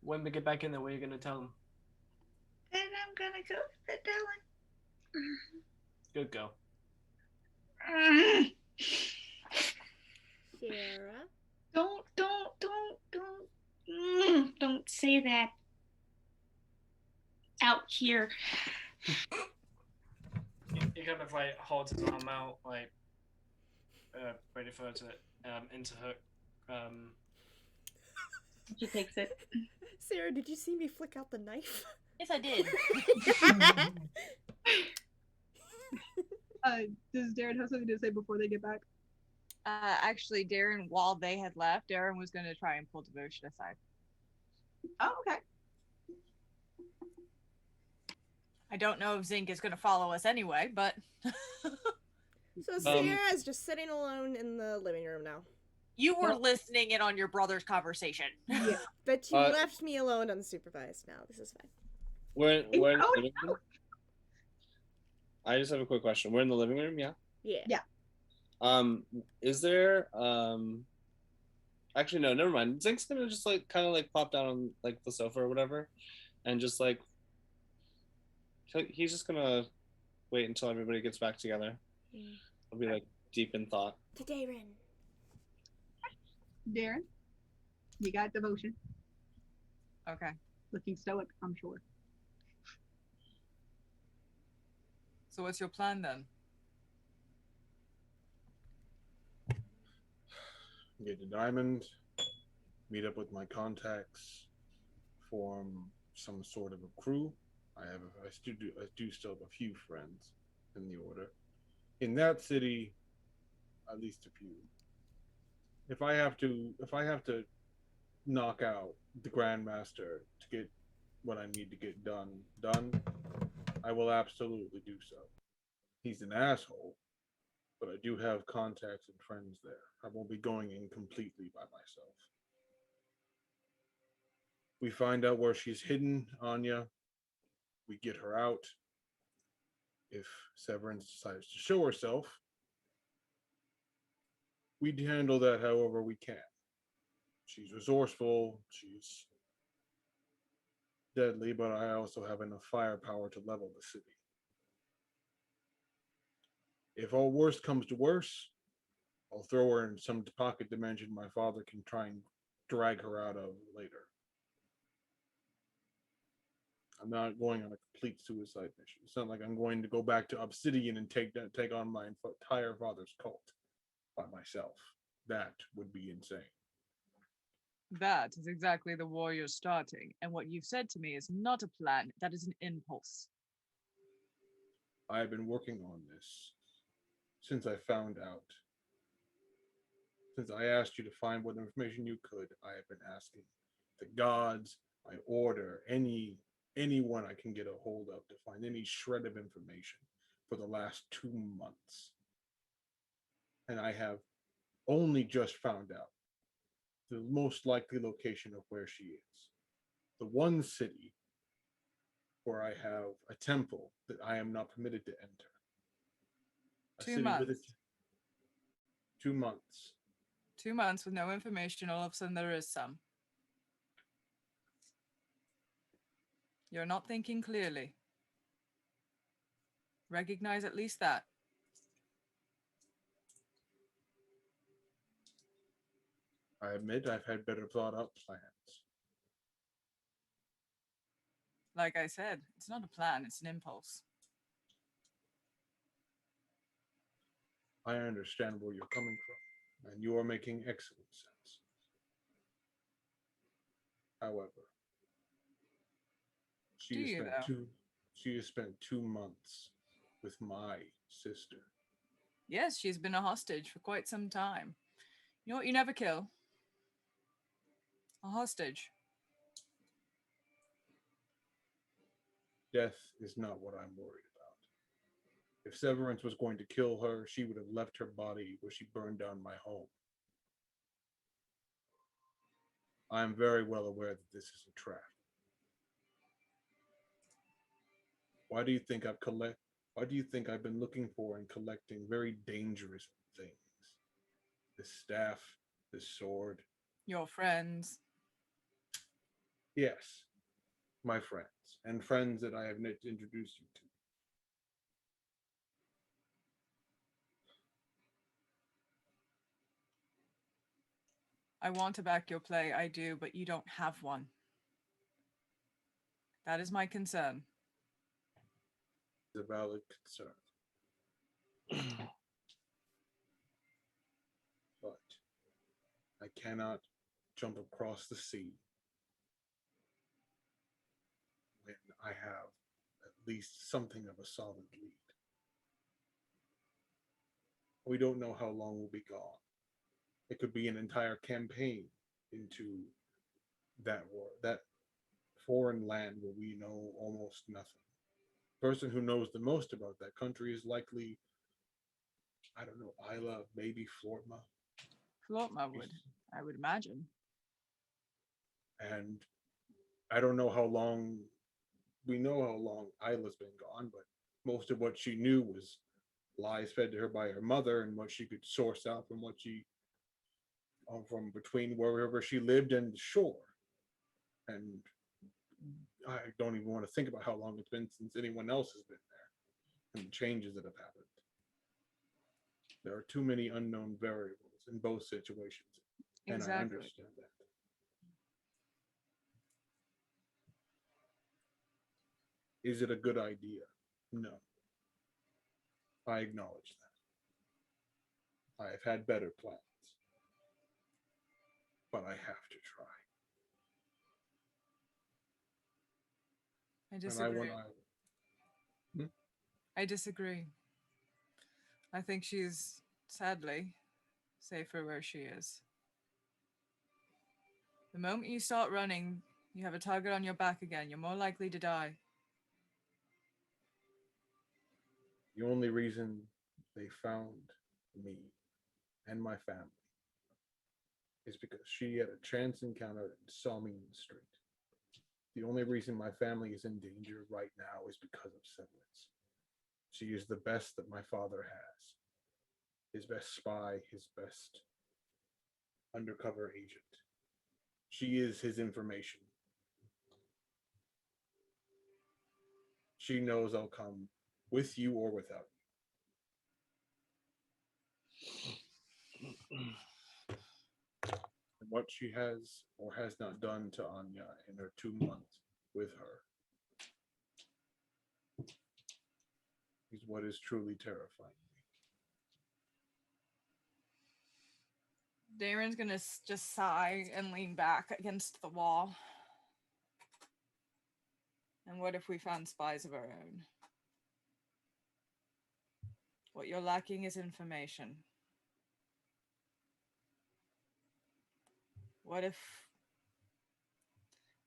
what are you gonna tell them? Then I'm gonna go to the Dylan. Good girl. Sierra. Don't say that out here. He kind of like holds his arm out, like ready for her to into her. She takes it. Sarah, did you see me flick out the knife? Yes, I did. Does Darren have something to say before they get back? Actually, Darren, while they had left, Darren was going to try and pull Devotion aside. Oh, okay. I don't know if Zinc is going to follow us anyway, but So Sierra's just sitting alone in the living room now. you were listening in on your brother's conversation. Yeah, but you left me alone unsupervised. Now this is fine. We're in the living room? I just have a quick question. We're in the living room, yeah? Yeah. Is there actually no, never mind. Zink's gonna just like kind of like pop down on like the sofa or whatever and just like he's just gonna wait until everybody gets back together. I'll be like deep in thought. To Darren. Darren, you got Devotion. Okay. Looking stoic, I'm sure. So what's your plan then? Get the diamond, meet up with my contacts, form some sort of a crew. I do still have a few friends in the order. In that city, at least a few. If I have to knock out the Grandmaster to get what I need to get done, I will absolutely do so. He's an asshole, but I do have contacts and friends there. I won't be going in completely by myself. We find out where she's hidden, Anya. We get her out. If Severance decides to show herself, we handle that however we can. She's resourceful, she's deadly, but I also have enough firepower to level the city. If all worst comes to worst, I'll throw her in some pocket dimension my father can try and drag her out of later. I'm not going on a complete suicide mission. It's not like I'm going to go back to Obsidian and take on my entire father's cult by myself. That would be insane. That is exactly the war you're starting, and what you've said to me is not a plan, that is an impulse. I have been working on this since I found out. Since I asked you to find what information you could, I have been asking the gods, my order, anyone I can get a hold of to find any shred of information for the last 2 months. And I have only just found out the most likely location of where she is. The one city where I have a temple that I am not permitted to enter. A 2 city with months. 2 months. 2 months with no information, all of a sudden there is some. You're not thinking clearly. Recognize at least that. I admit I've had better thought out plans. Like I said, it's not a plan, it's an impulse. I understand where you're coming from, and you are making excellent sense. However, she has spent 2 months with my sister. Yes, she's been a hostage for quite some time. You know what you never kill? A hostage. Death is not what I'm worried about. If Severance was going to kill her, she would have left her body where she burned down my home. I am very well aware that this is a trap. Why do you think I've been looking for and collecting very dangerous things? This staff, this sword. Your friends. Yes, my friends, and friends that I have yet to introduce you to. I want to back your play, I do, but you don't have one. That is my concern. It's a valid concern. But I cannot jump across the sea when I have at least something of a solid lead. We don't know how long we'll be gone. It could be an entire campaign into that war, that foreign land where we know almost nothing. The person who knows the most about that country is likely, I don't know, Isla, maybe Florma. Florma I would imagine. And I don't know how long, we know how long Isla's been gone, but most of what she knew was lies fed to her by her mother and what she could source out from what she, from between wherever she lived and the shore. And I don't even want to think about how long it's been since anyone else has been there and the changes that have happened. There are too many unknown variables in both situations, and Exactly. I understand that. Is it a good idea? No. I acknowledge that. I have had better plans, but I have to try. I disagree. Hmm? I disagree. I think she's, sadly, safer where she is. The moment you start running, you have a target on your back again. You're more likely to die. The only reason they found me and my family is because she had a chance encounter and saw me in the street. The only reason my family is in danger right now is because of Severance. She is the best that my father has. His best spy, his best undercover agent. She is his information. She knows I'll come with you or without you. And what she has or has not done to Anya in her 2 months with her is what is truly terrifying me. Darren's gonna just sigh and lean back against the wall. And what if we found spies of our own? What you're lacking is information. What if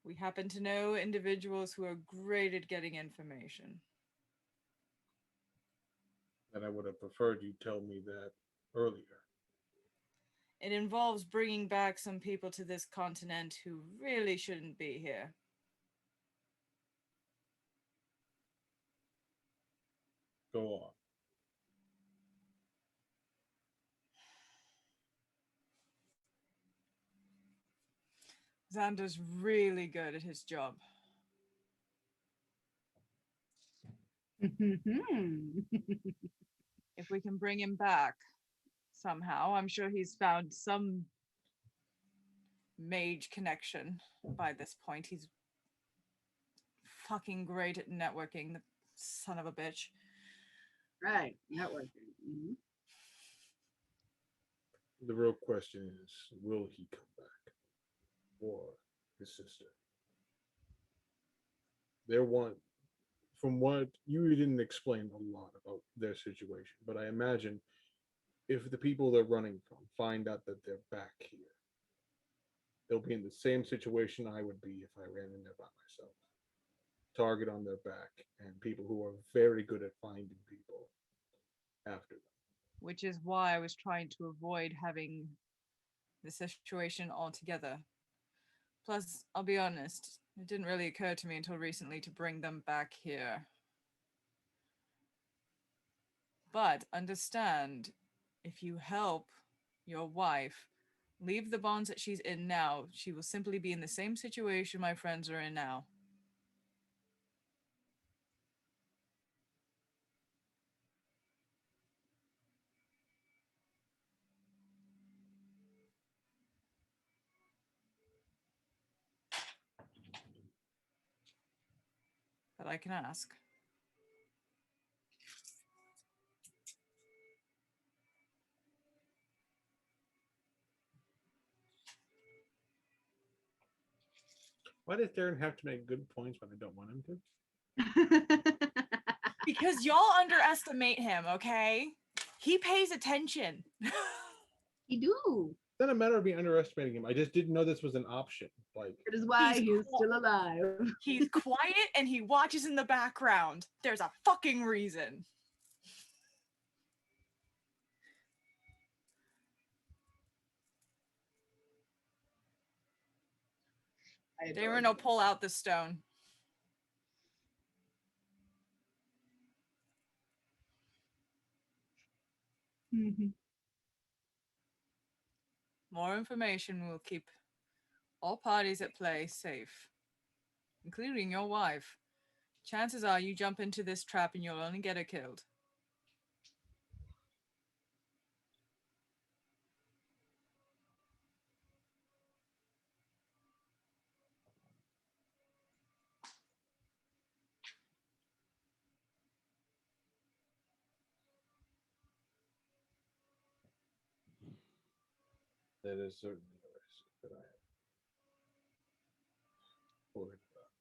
we happen to know individuals who are great at getting information? And I would have preferred you tell me that earlier. It involves bringing back some people to this continent who really shouldn't be here. Go on. Xander's really good at his job. If we can bring him back somehow, I'm sure he's found some mage connection by this point. He's fucking great at networking, the son of a bitch. Right, networking. Mm-hmm. The real question is, will he come back? Or his sister? They're one. From what you didn't explain a lot about their situation, but I imagine if the people they're running from find out that they're back here, they'll be in the same situation I would be if I ran in there by myself. Target on their back, and people who are very good at finding people after them. Which is why I was trying to avoid having the situation altogether. Plus, I'll be honest, it didn't really occur to me until recently to bring them back here. But understand, if you help your wife leave the bonds that she's in now, she will simply be in the same situation my friends are in now. But I can ask. Why does Darren have to make good points when I don't want him to? Because y'all underestimate him, okay? He pays attention. He do. It's not a matter of me underestimating him. I just didn't know this was an option. Like, That is why he's still alive. He's quiet and he watches in the background. There's a fucking reason. Darren will pull out the stone. Mm-hmm. More information will keep all parties at play safe, including your wife. Chances are you jump into this trap and you'll only get her killed. that is certainly a risk that I have worried about.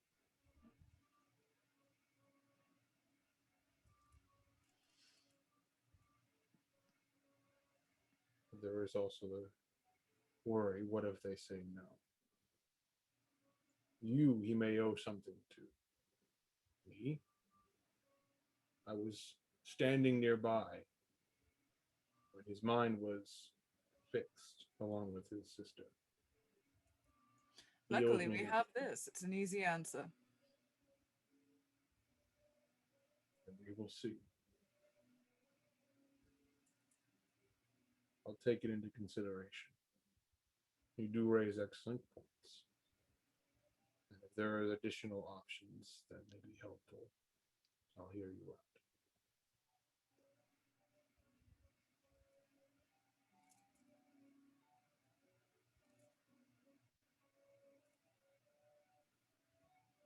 There is also the worry, what if they say no? You, he may owe something to. Me? I was standing nearby when his mind was fixed, along with his sister. He owes Luckily, me we one. have this. It's an easy answer. And we will see. I'll take it into consideration. You do raise excellent points. And if there are additional options that may be helpful, I'll hear you out.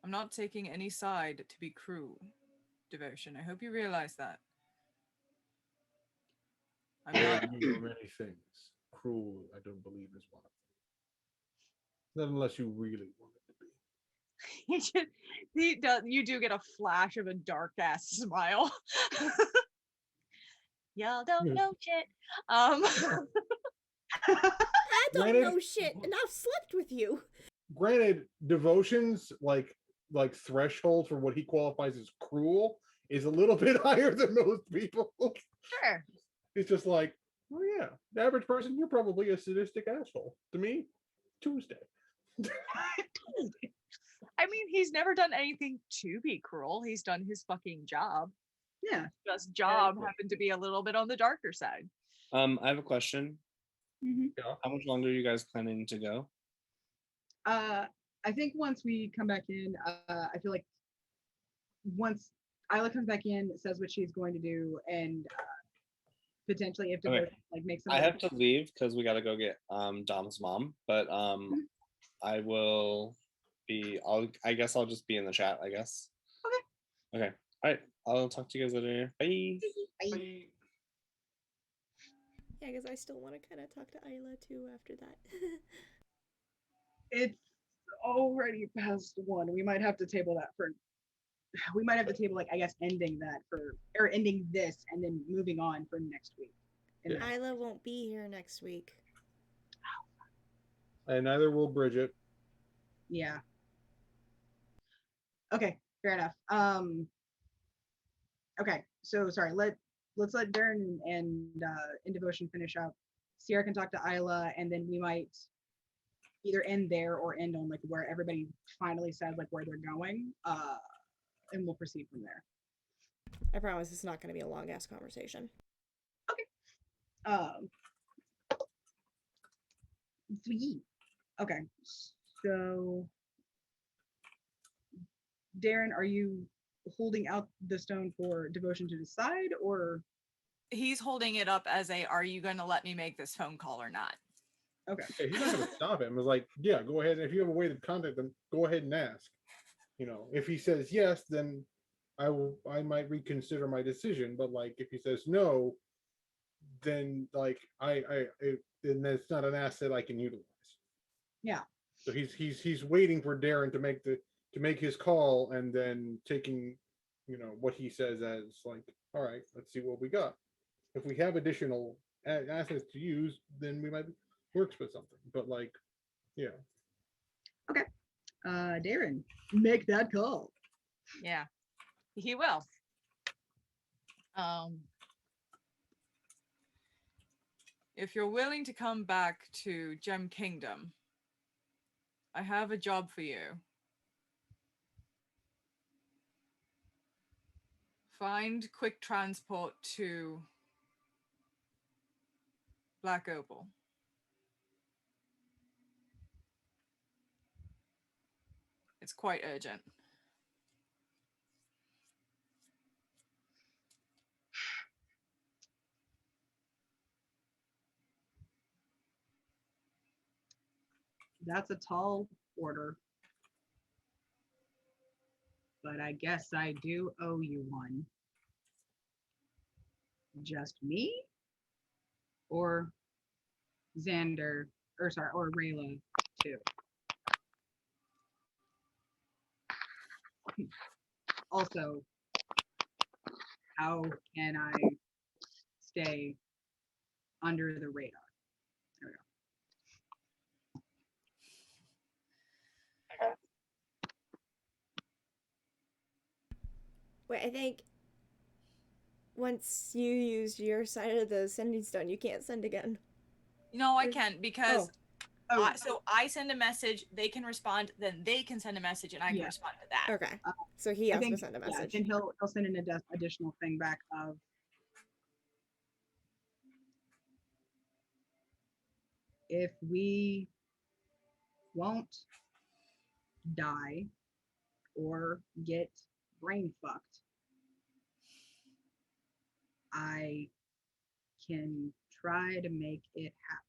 I'm not taking any side to be cruel, Devotion. I hope you realize that. I'm not. You are many things. cruel, I don't believe is one of them. Not unless you really want it to be. You do get a flash of a dark ass smile. Y'all don't know shit. I don't Granted- know shit, and I've slept with you. Granted, devotion's like threshold for what he qualifies as cruel is a little bit higher than most people. Sure. It's just like, oh yeah, the average person, you're probably a sadistic asshole. To me, Tuesday. I mean, he's never done anything to be cruel. He's done his fucking job. Yeah. Just job happened to be a little bit on the darker side. I have a question. Mm-hmm. Yeah. How much longer are you guys planning to go? I think once we come back in, I feel like once Isla comes back in, says what she's going to do, and potentially if Okay. like make some. I have to leave because we got to go get Dom's mom, but I will be. I guess I'll just be in the chat. I guess. Okay. Okay. All right. I'll talk to you guys later. Bye. Bye. Yeah, because I still want to kind of talk to Isla too after that. It's already past 1. We might have to table that for. We might have to table, like, I guess, ending that or ending this and then moving on for next week. And Yeah. Isla won't be here next week. And neither will Bridget. Yeah. Okay, fair enough. Okay, so sorry. Let's let Darren and In Devotion finish up. Sierra can talk to Isla, and then we might either end there or end on like where everybody finally said like where they're going. And we'll proceed from there. I promise it's not going to be a long ass conversation. Sweet. Okay, so Darren, are you holding out the stone for Devotion to decide, or He's holding it up as are you going to let me make this phone call or not? okay? Yeah, he's not going to stop him. It's like, yeah, go ahead. If you have a way to contact them, go ahead and ask. You know, if he says yes, then I might reconsider my decision. But like, if he says no, then like then that's not an asset I can utilize. Yeah. So he's waiting for Darren to make his call, and then taking, you know, what he says as like, all right, let's see what we got. If we have additional assets to use, then we might work with something. But like, yeah. Okay. Darren, make that call. Yeah, he will. If you're willing to come back to Gem Kingdom, I have a job for you. Find quick transport to Black Opal. It's quite urgent. That's a tall order, but I guess I do owe you one. Just me? Or Xander, or Rayla too. Also, how can I stay under the radar? There we go. Wait, I think once you use your side of the sending stone, you can't send again. No, I can't because Oh. so I send a message, they can respond, then they can send a message, and I can respond to that. Okay. So he has to send a message. Yeah, and he'll send an additional thing back of if we won't die or get brain fucked, I can try to make it happen.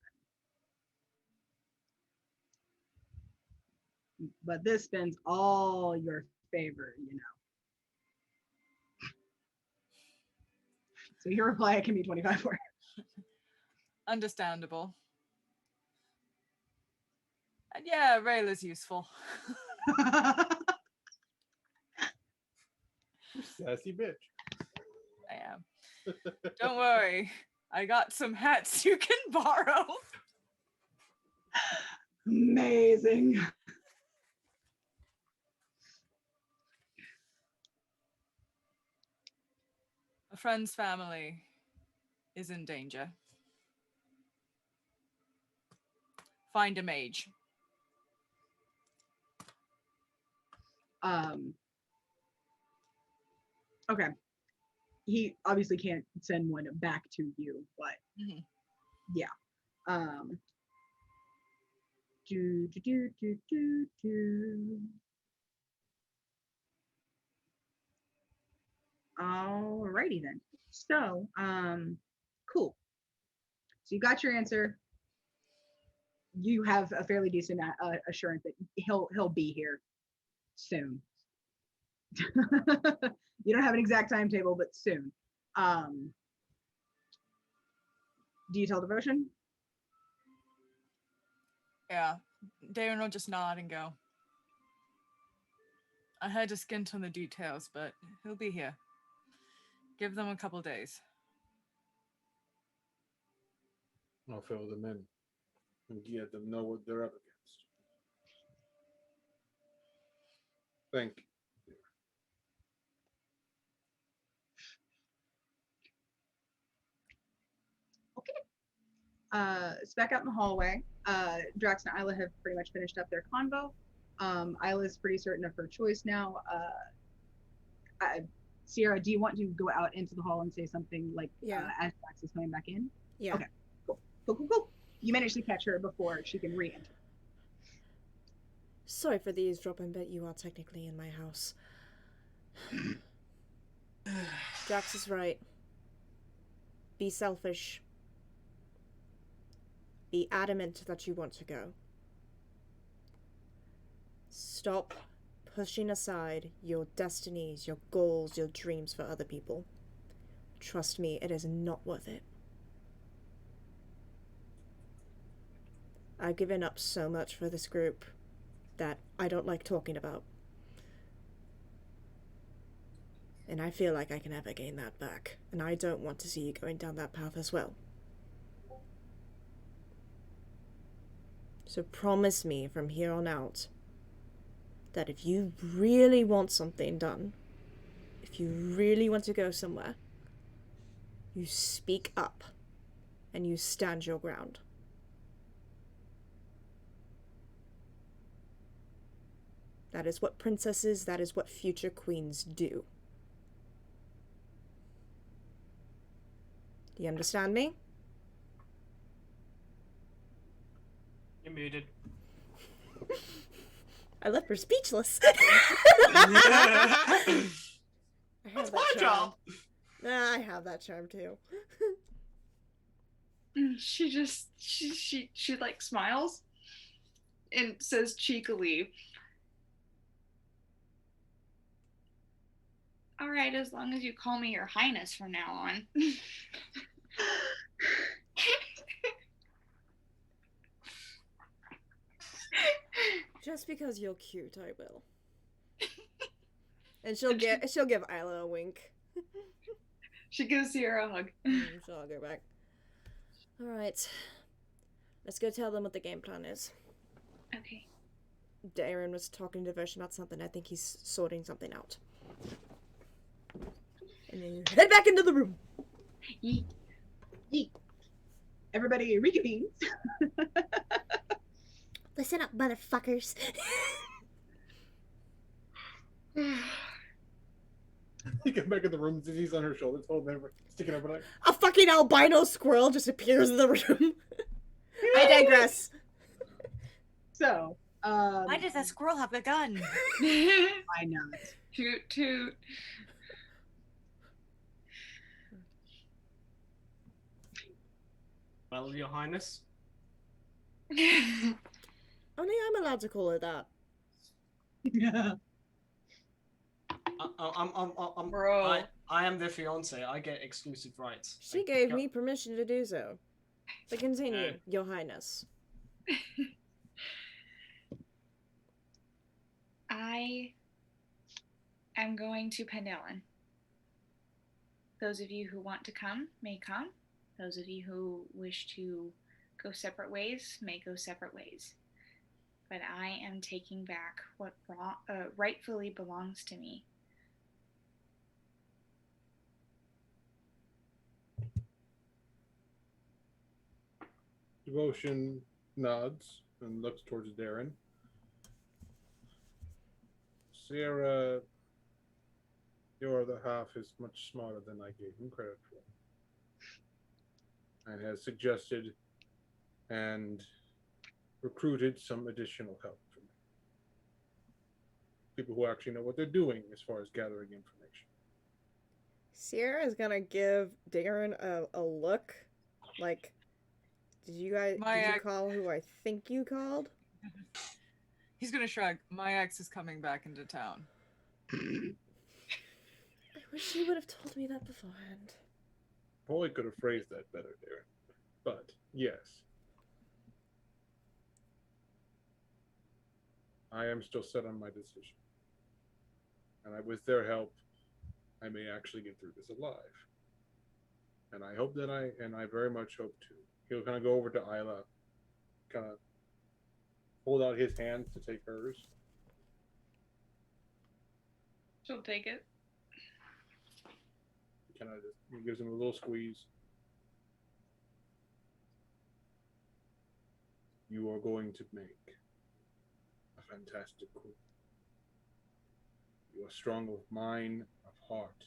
But this spends all your favor, you know. So your reply can be 25 words. Understandable. And yeah, Rayla's useful. You sassy bitch. I am. Don't worry. I got some hats you can borrow. Amazing. A friend's family is in danger. Find a mage. Okay. He obviously can't send one back to you, but yeah. Alrighty then. So, cool. So you got your answer. You have a fairly decent assurance that he'll be here soon. You don't have an exact timetable, but soon. Do you tell Devotion? Yeah. Darren will just nod and go. I had to skint on the details, but he'll be here. Give them a couple days. I'll fill them in and let them know what they're up against. Thank you. It's back out in the hallway. Drax and Isla have pretty much finished up their convo. Isla's pretty certain of her choice now. Sierra, do you want to go out into the hall and say something like as Drax is coming back in? Yeah. Okay, cool. You managed to catch her before she can re-enter. Sorry for the eavesdropping, but you are technically in my house. Drax is right. Be selfish. Be adamant that you want to go. Stop pushing aside your destinies, your goals, your dreams for other people. Trust me, it is not worth it. I've given up so much for this group that I don't like talking about. And I feel like I can never gain that back. And I don't want to see you going down that path as well. So promise me from here on out that if you really want something done, if you really want to go somewhere, you speak up and you stand your ground. That is what princesses, that is what future queens do. Do you understand me? You're muted. I left her speechless. That's my job. I have that charm too. She like smiles and says cheekily, "All right, as long as you call me Your Highness from now on." Just because you're cute, I will. And she'll give Isla a wink. She gives Sierra a hug. So I'll go back. Alright. Let's go tell them what the game plan is. Okay. Darren was talking to Devotion about something. I think he's sorting something out. And then you head back into the room. Yeet. Yeet. Everybody reconvenes. Listen up, motherfuckers. You get back in the room, Zizzy's on her shoulders, holding over, sticking over like A fucking albino squirrel just appears in the room. I digress. So, why does that squirrel have a gun? why not? Toot toot. Well, Your Highness. Only I'm allowed to call her that. Yeah. Bro. I am the fiance. I get exclusive rights. She gave me permission to do so. But continue, Your Highness. going to Pendelin. Those of you who want to come may come. Those of you who wish to go separate ways may go separate ways. But I am taking back what rightfully belongs to me. Devotion nods and looks towards Darren. Sierra, your other half is much smarter than I gave him credit for, and has suggested and recruited some additional help for me. People who actually know what they're doing as far as gathering information. Sierra is gonna give Darren a look, like, did you call who I think you called? He's gonna shrug. My ex is coming back into town. I wish you would have told me that beforehand. Probably could have phrased that better, Darren. But yes, I am still set on my decision, and with their help, I may actually get through this alive. And I hope that I very much hope to. He'll kind of go over to Isla, kind of hold out his hand to take hers. She'll take it. He kind of just gives him a little squeeze. You are going to make a fantastic queen. You are strong of mind, of heart.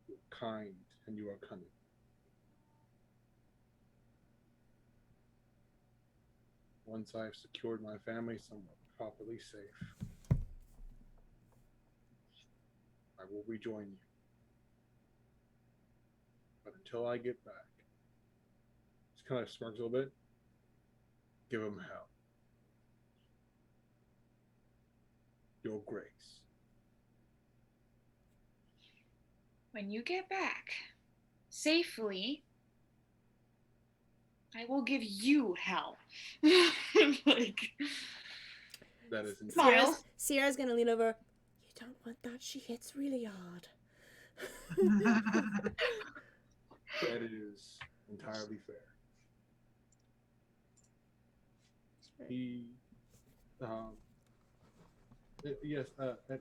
You are kind, and you are cunning. Once I've secured my family somewhere properly safe, I will rejoin you. But until I get back, just kind of smirks a little bit. Give him hell. Your grace. When you get back safely, I will give you hell. Like, that is smile. Sierra's gonna lean over. You don't want that. She hits really hard. That is entirely fair. He, yes, and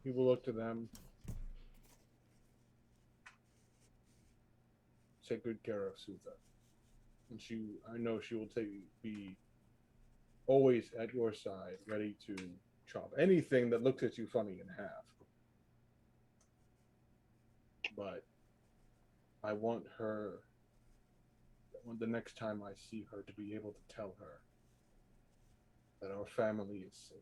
he will look to them. Take good care of Sutha, and I know she will be always at your side, ready to chop anything that looks at you funny in half. But I want the next time I see her, to be able to tell her that our family is safe,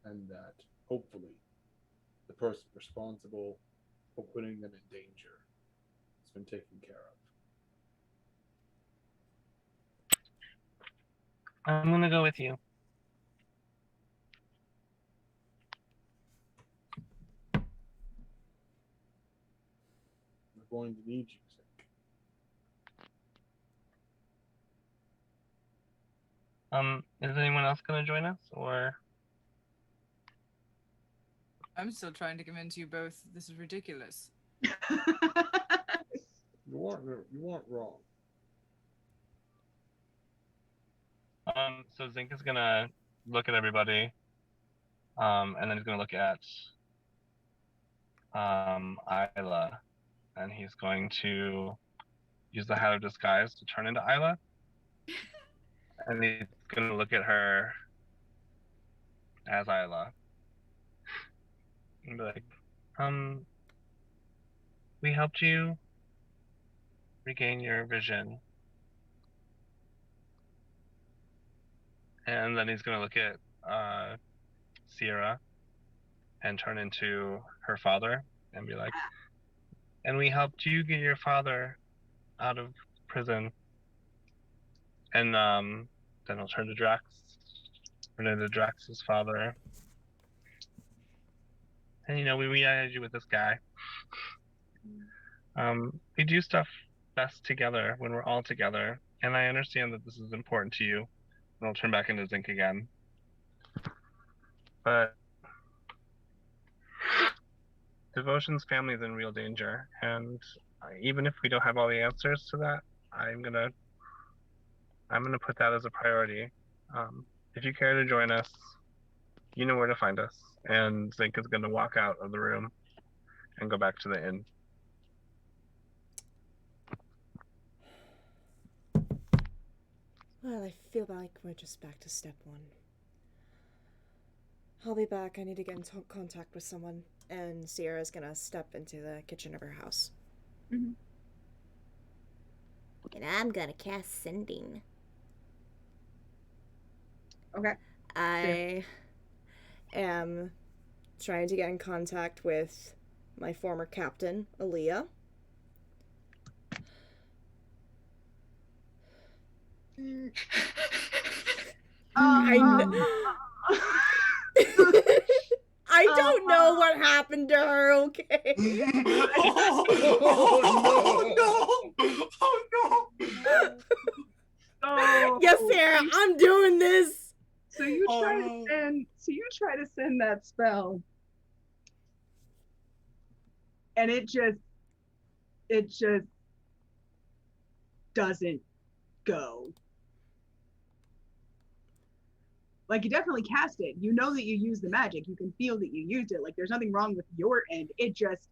and that hopefully the person responsible for putting them in danger has been taken care of. I'm gonna go with you. We're going to need you, Zink. Is anyone else gonna join us, or? I'm still trying to convince you both this is ridiculous. You weren't wrong. So Zink is gonna look at everybody, and then he's gonna look at Isla, and he's going to use the hat of disguise to turn into Isla, and he's gonna look at her as Isla, and be like, we helped you regain your vision. And then he's going to look at Sierra and turn into her father and be like, and we helped you get your father out of prison. And then he'll turn to Drax, turn into Drax's father. And, we reunited you with this guy. We do stuff best together when we're all together. and I understand that this is important to you. And I'll turn back into Zinc again. But Devotion's family is in real danger, and even if we don't have all the answers to that, I'm gonna put that as a priority. If you care to join us, you know where to find us. And Zinc is gonna walk out of the room and go back to the inn. Well, I feel like we're just back to step one. I'll be back. I need to get in contact with someone. And Sierra's gonna step into the kitchen of her house. Mm-hmm. And I'm gonna cast Sending. Okay. I am trying to get in contact with my former captain, Aaliyah. I don't know what happened to her, okay? Oh, Yes, Sarah, I'm doing this. So you try to send that spell, and it just doesn't go. Like, you definitely cast it. You know that you used the magic. You can feel that you used it. Like, there's nothing wrong with your end. It just,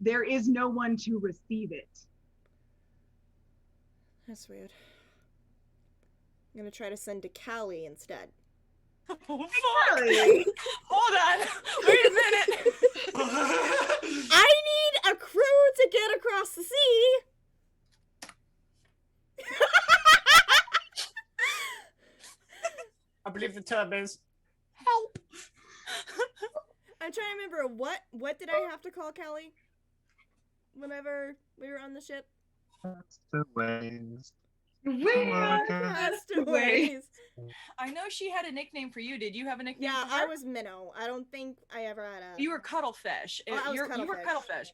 there is no one to receive it. That's weird. I'm gonna try to send to Callie instead. Oh, fuck! Hold on! Wait a minute! I need a crew to get across the sea! I believe the term is help. I'm trying to remember what did I have to call Callie whenever we were on the ship? Castaways. We are castaways. I know she had a nickname for you. Did you have a nickname? Yeah, for her? I was Minnow. I don't think I ever had a. You were Cuttlefish. Oh, I was You were Cuttlefish. Cuttlefish.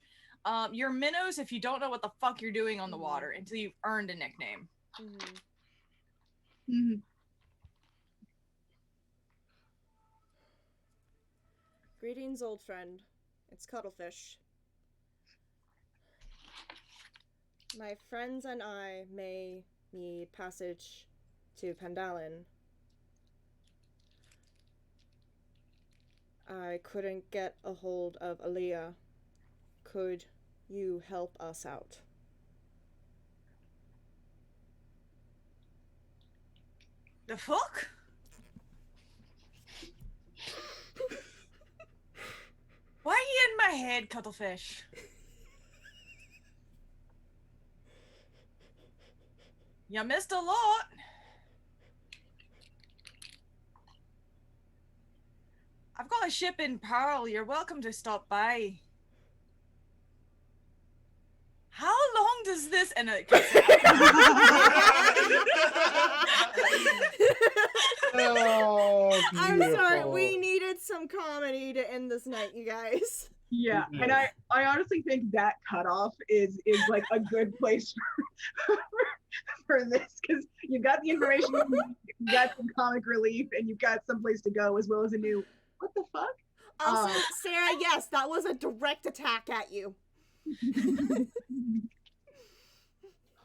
You're Minnows if you don't know what the fuck you're doing on the water until you've earned a nickname. Greetings, old friend. It's Cuttlefish. My friends and I may need passage to Pandalin. I couldn't get a hold of Aaliyah. Could you help us out? The fuck? Why are you in my head, Cuttlefish? You missed a lot. I've got a ship in Pearl. You're welcome to stop by. How long does this and it gets Oh, I'm sorry, beautiful. we needed some comedy to end this night, you guys. Yeah, and I honestly think that cutoff is like a good place for this, because you got the information, you got some comic relief, and you got some place to go, as well as a new what the fuck. Also, Sarah, yes, that was a direct attack at you.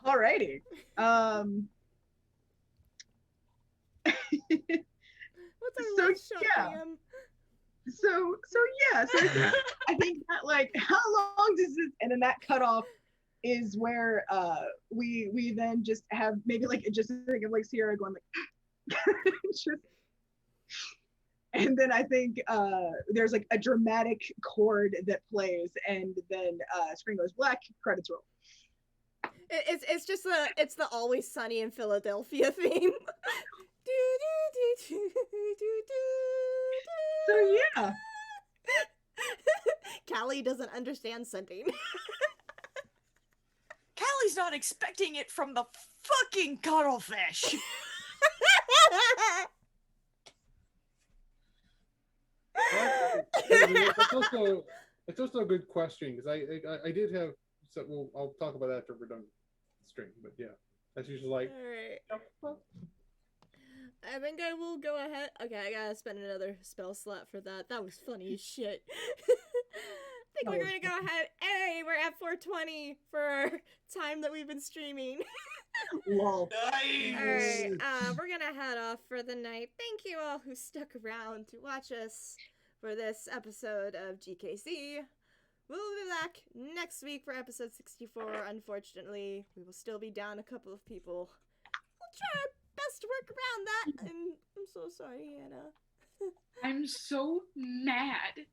Alrighty. What's our So, last shot, yeah. DM? So I think that, like, how long does this, and then that cutoff is where we then just have maybe like just think of like Sierra going like just, and then I think there's like a dramatic chord that plays, and then screen goes black, credits roll. It's just it's the Always Sunny in Philadelphia theme. So yeah. Callie doesn't understand sending. Callie's not expecting it from the fucking Cuttlefish. It's also a good question, because I did have. So I'll talk about that after we're done stream. But yeah, That's usually like, Alright. I think I will go ahead. Okay, I gotta spend another spell slot for that. That was funny as shit. I think we're gonna go ahead. Hey, we're at 4:20 for our time that we've been streaming. Lol. Alright, we're gonna head off for the night. Thank you all who stuck around to watch us for this episode of GKC. We'll be back next week for episode 64. Unfortunately, we will still be down a couple of people. We'll try our best to work around that. And I'm so sorry, Hannah. I'm so mad.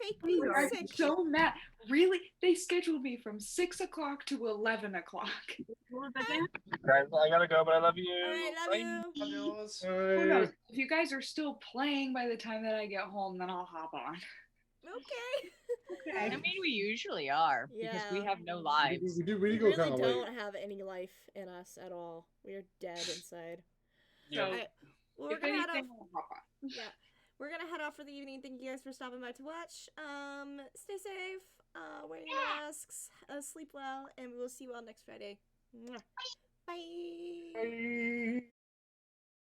Fake being I'm sick. so mad. Really? They scheduled me from 6 o'clock to 11 o'clock. Guys, I gotta go, but I love you. Alright, love you. Who knows? If you guys are still playing by the time that I get home, then I'll hop on. Okay. I mean, we usually are because we Yeah. have no lives. We We go really kind of late. don't have any life in us at all. We are dead inside. So, Alright, well, we're if gonna head off. anything, I'll hop on. Yeah, we're gonna head off for the evening. Thank you guys for stopping by to watch. Stay safe. Wear your masks. Sleep well, and we will see you all next Friday. Mwah. Bye. Bye.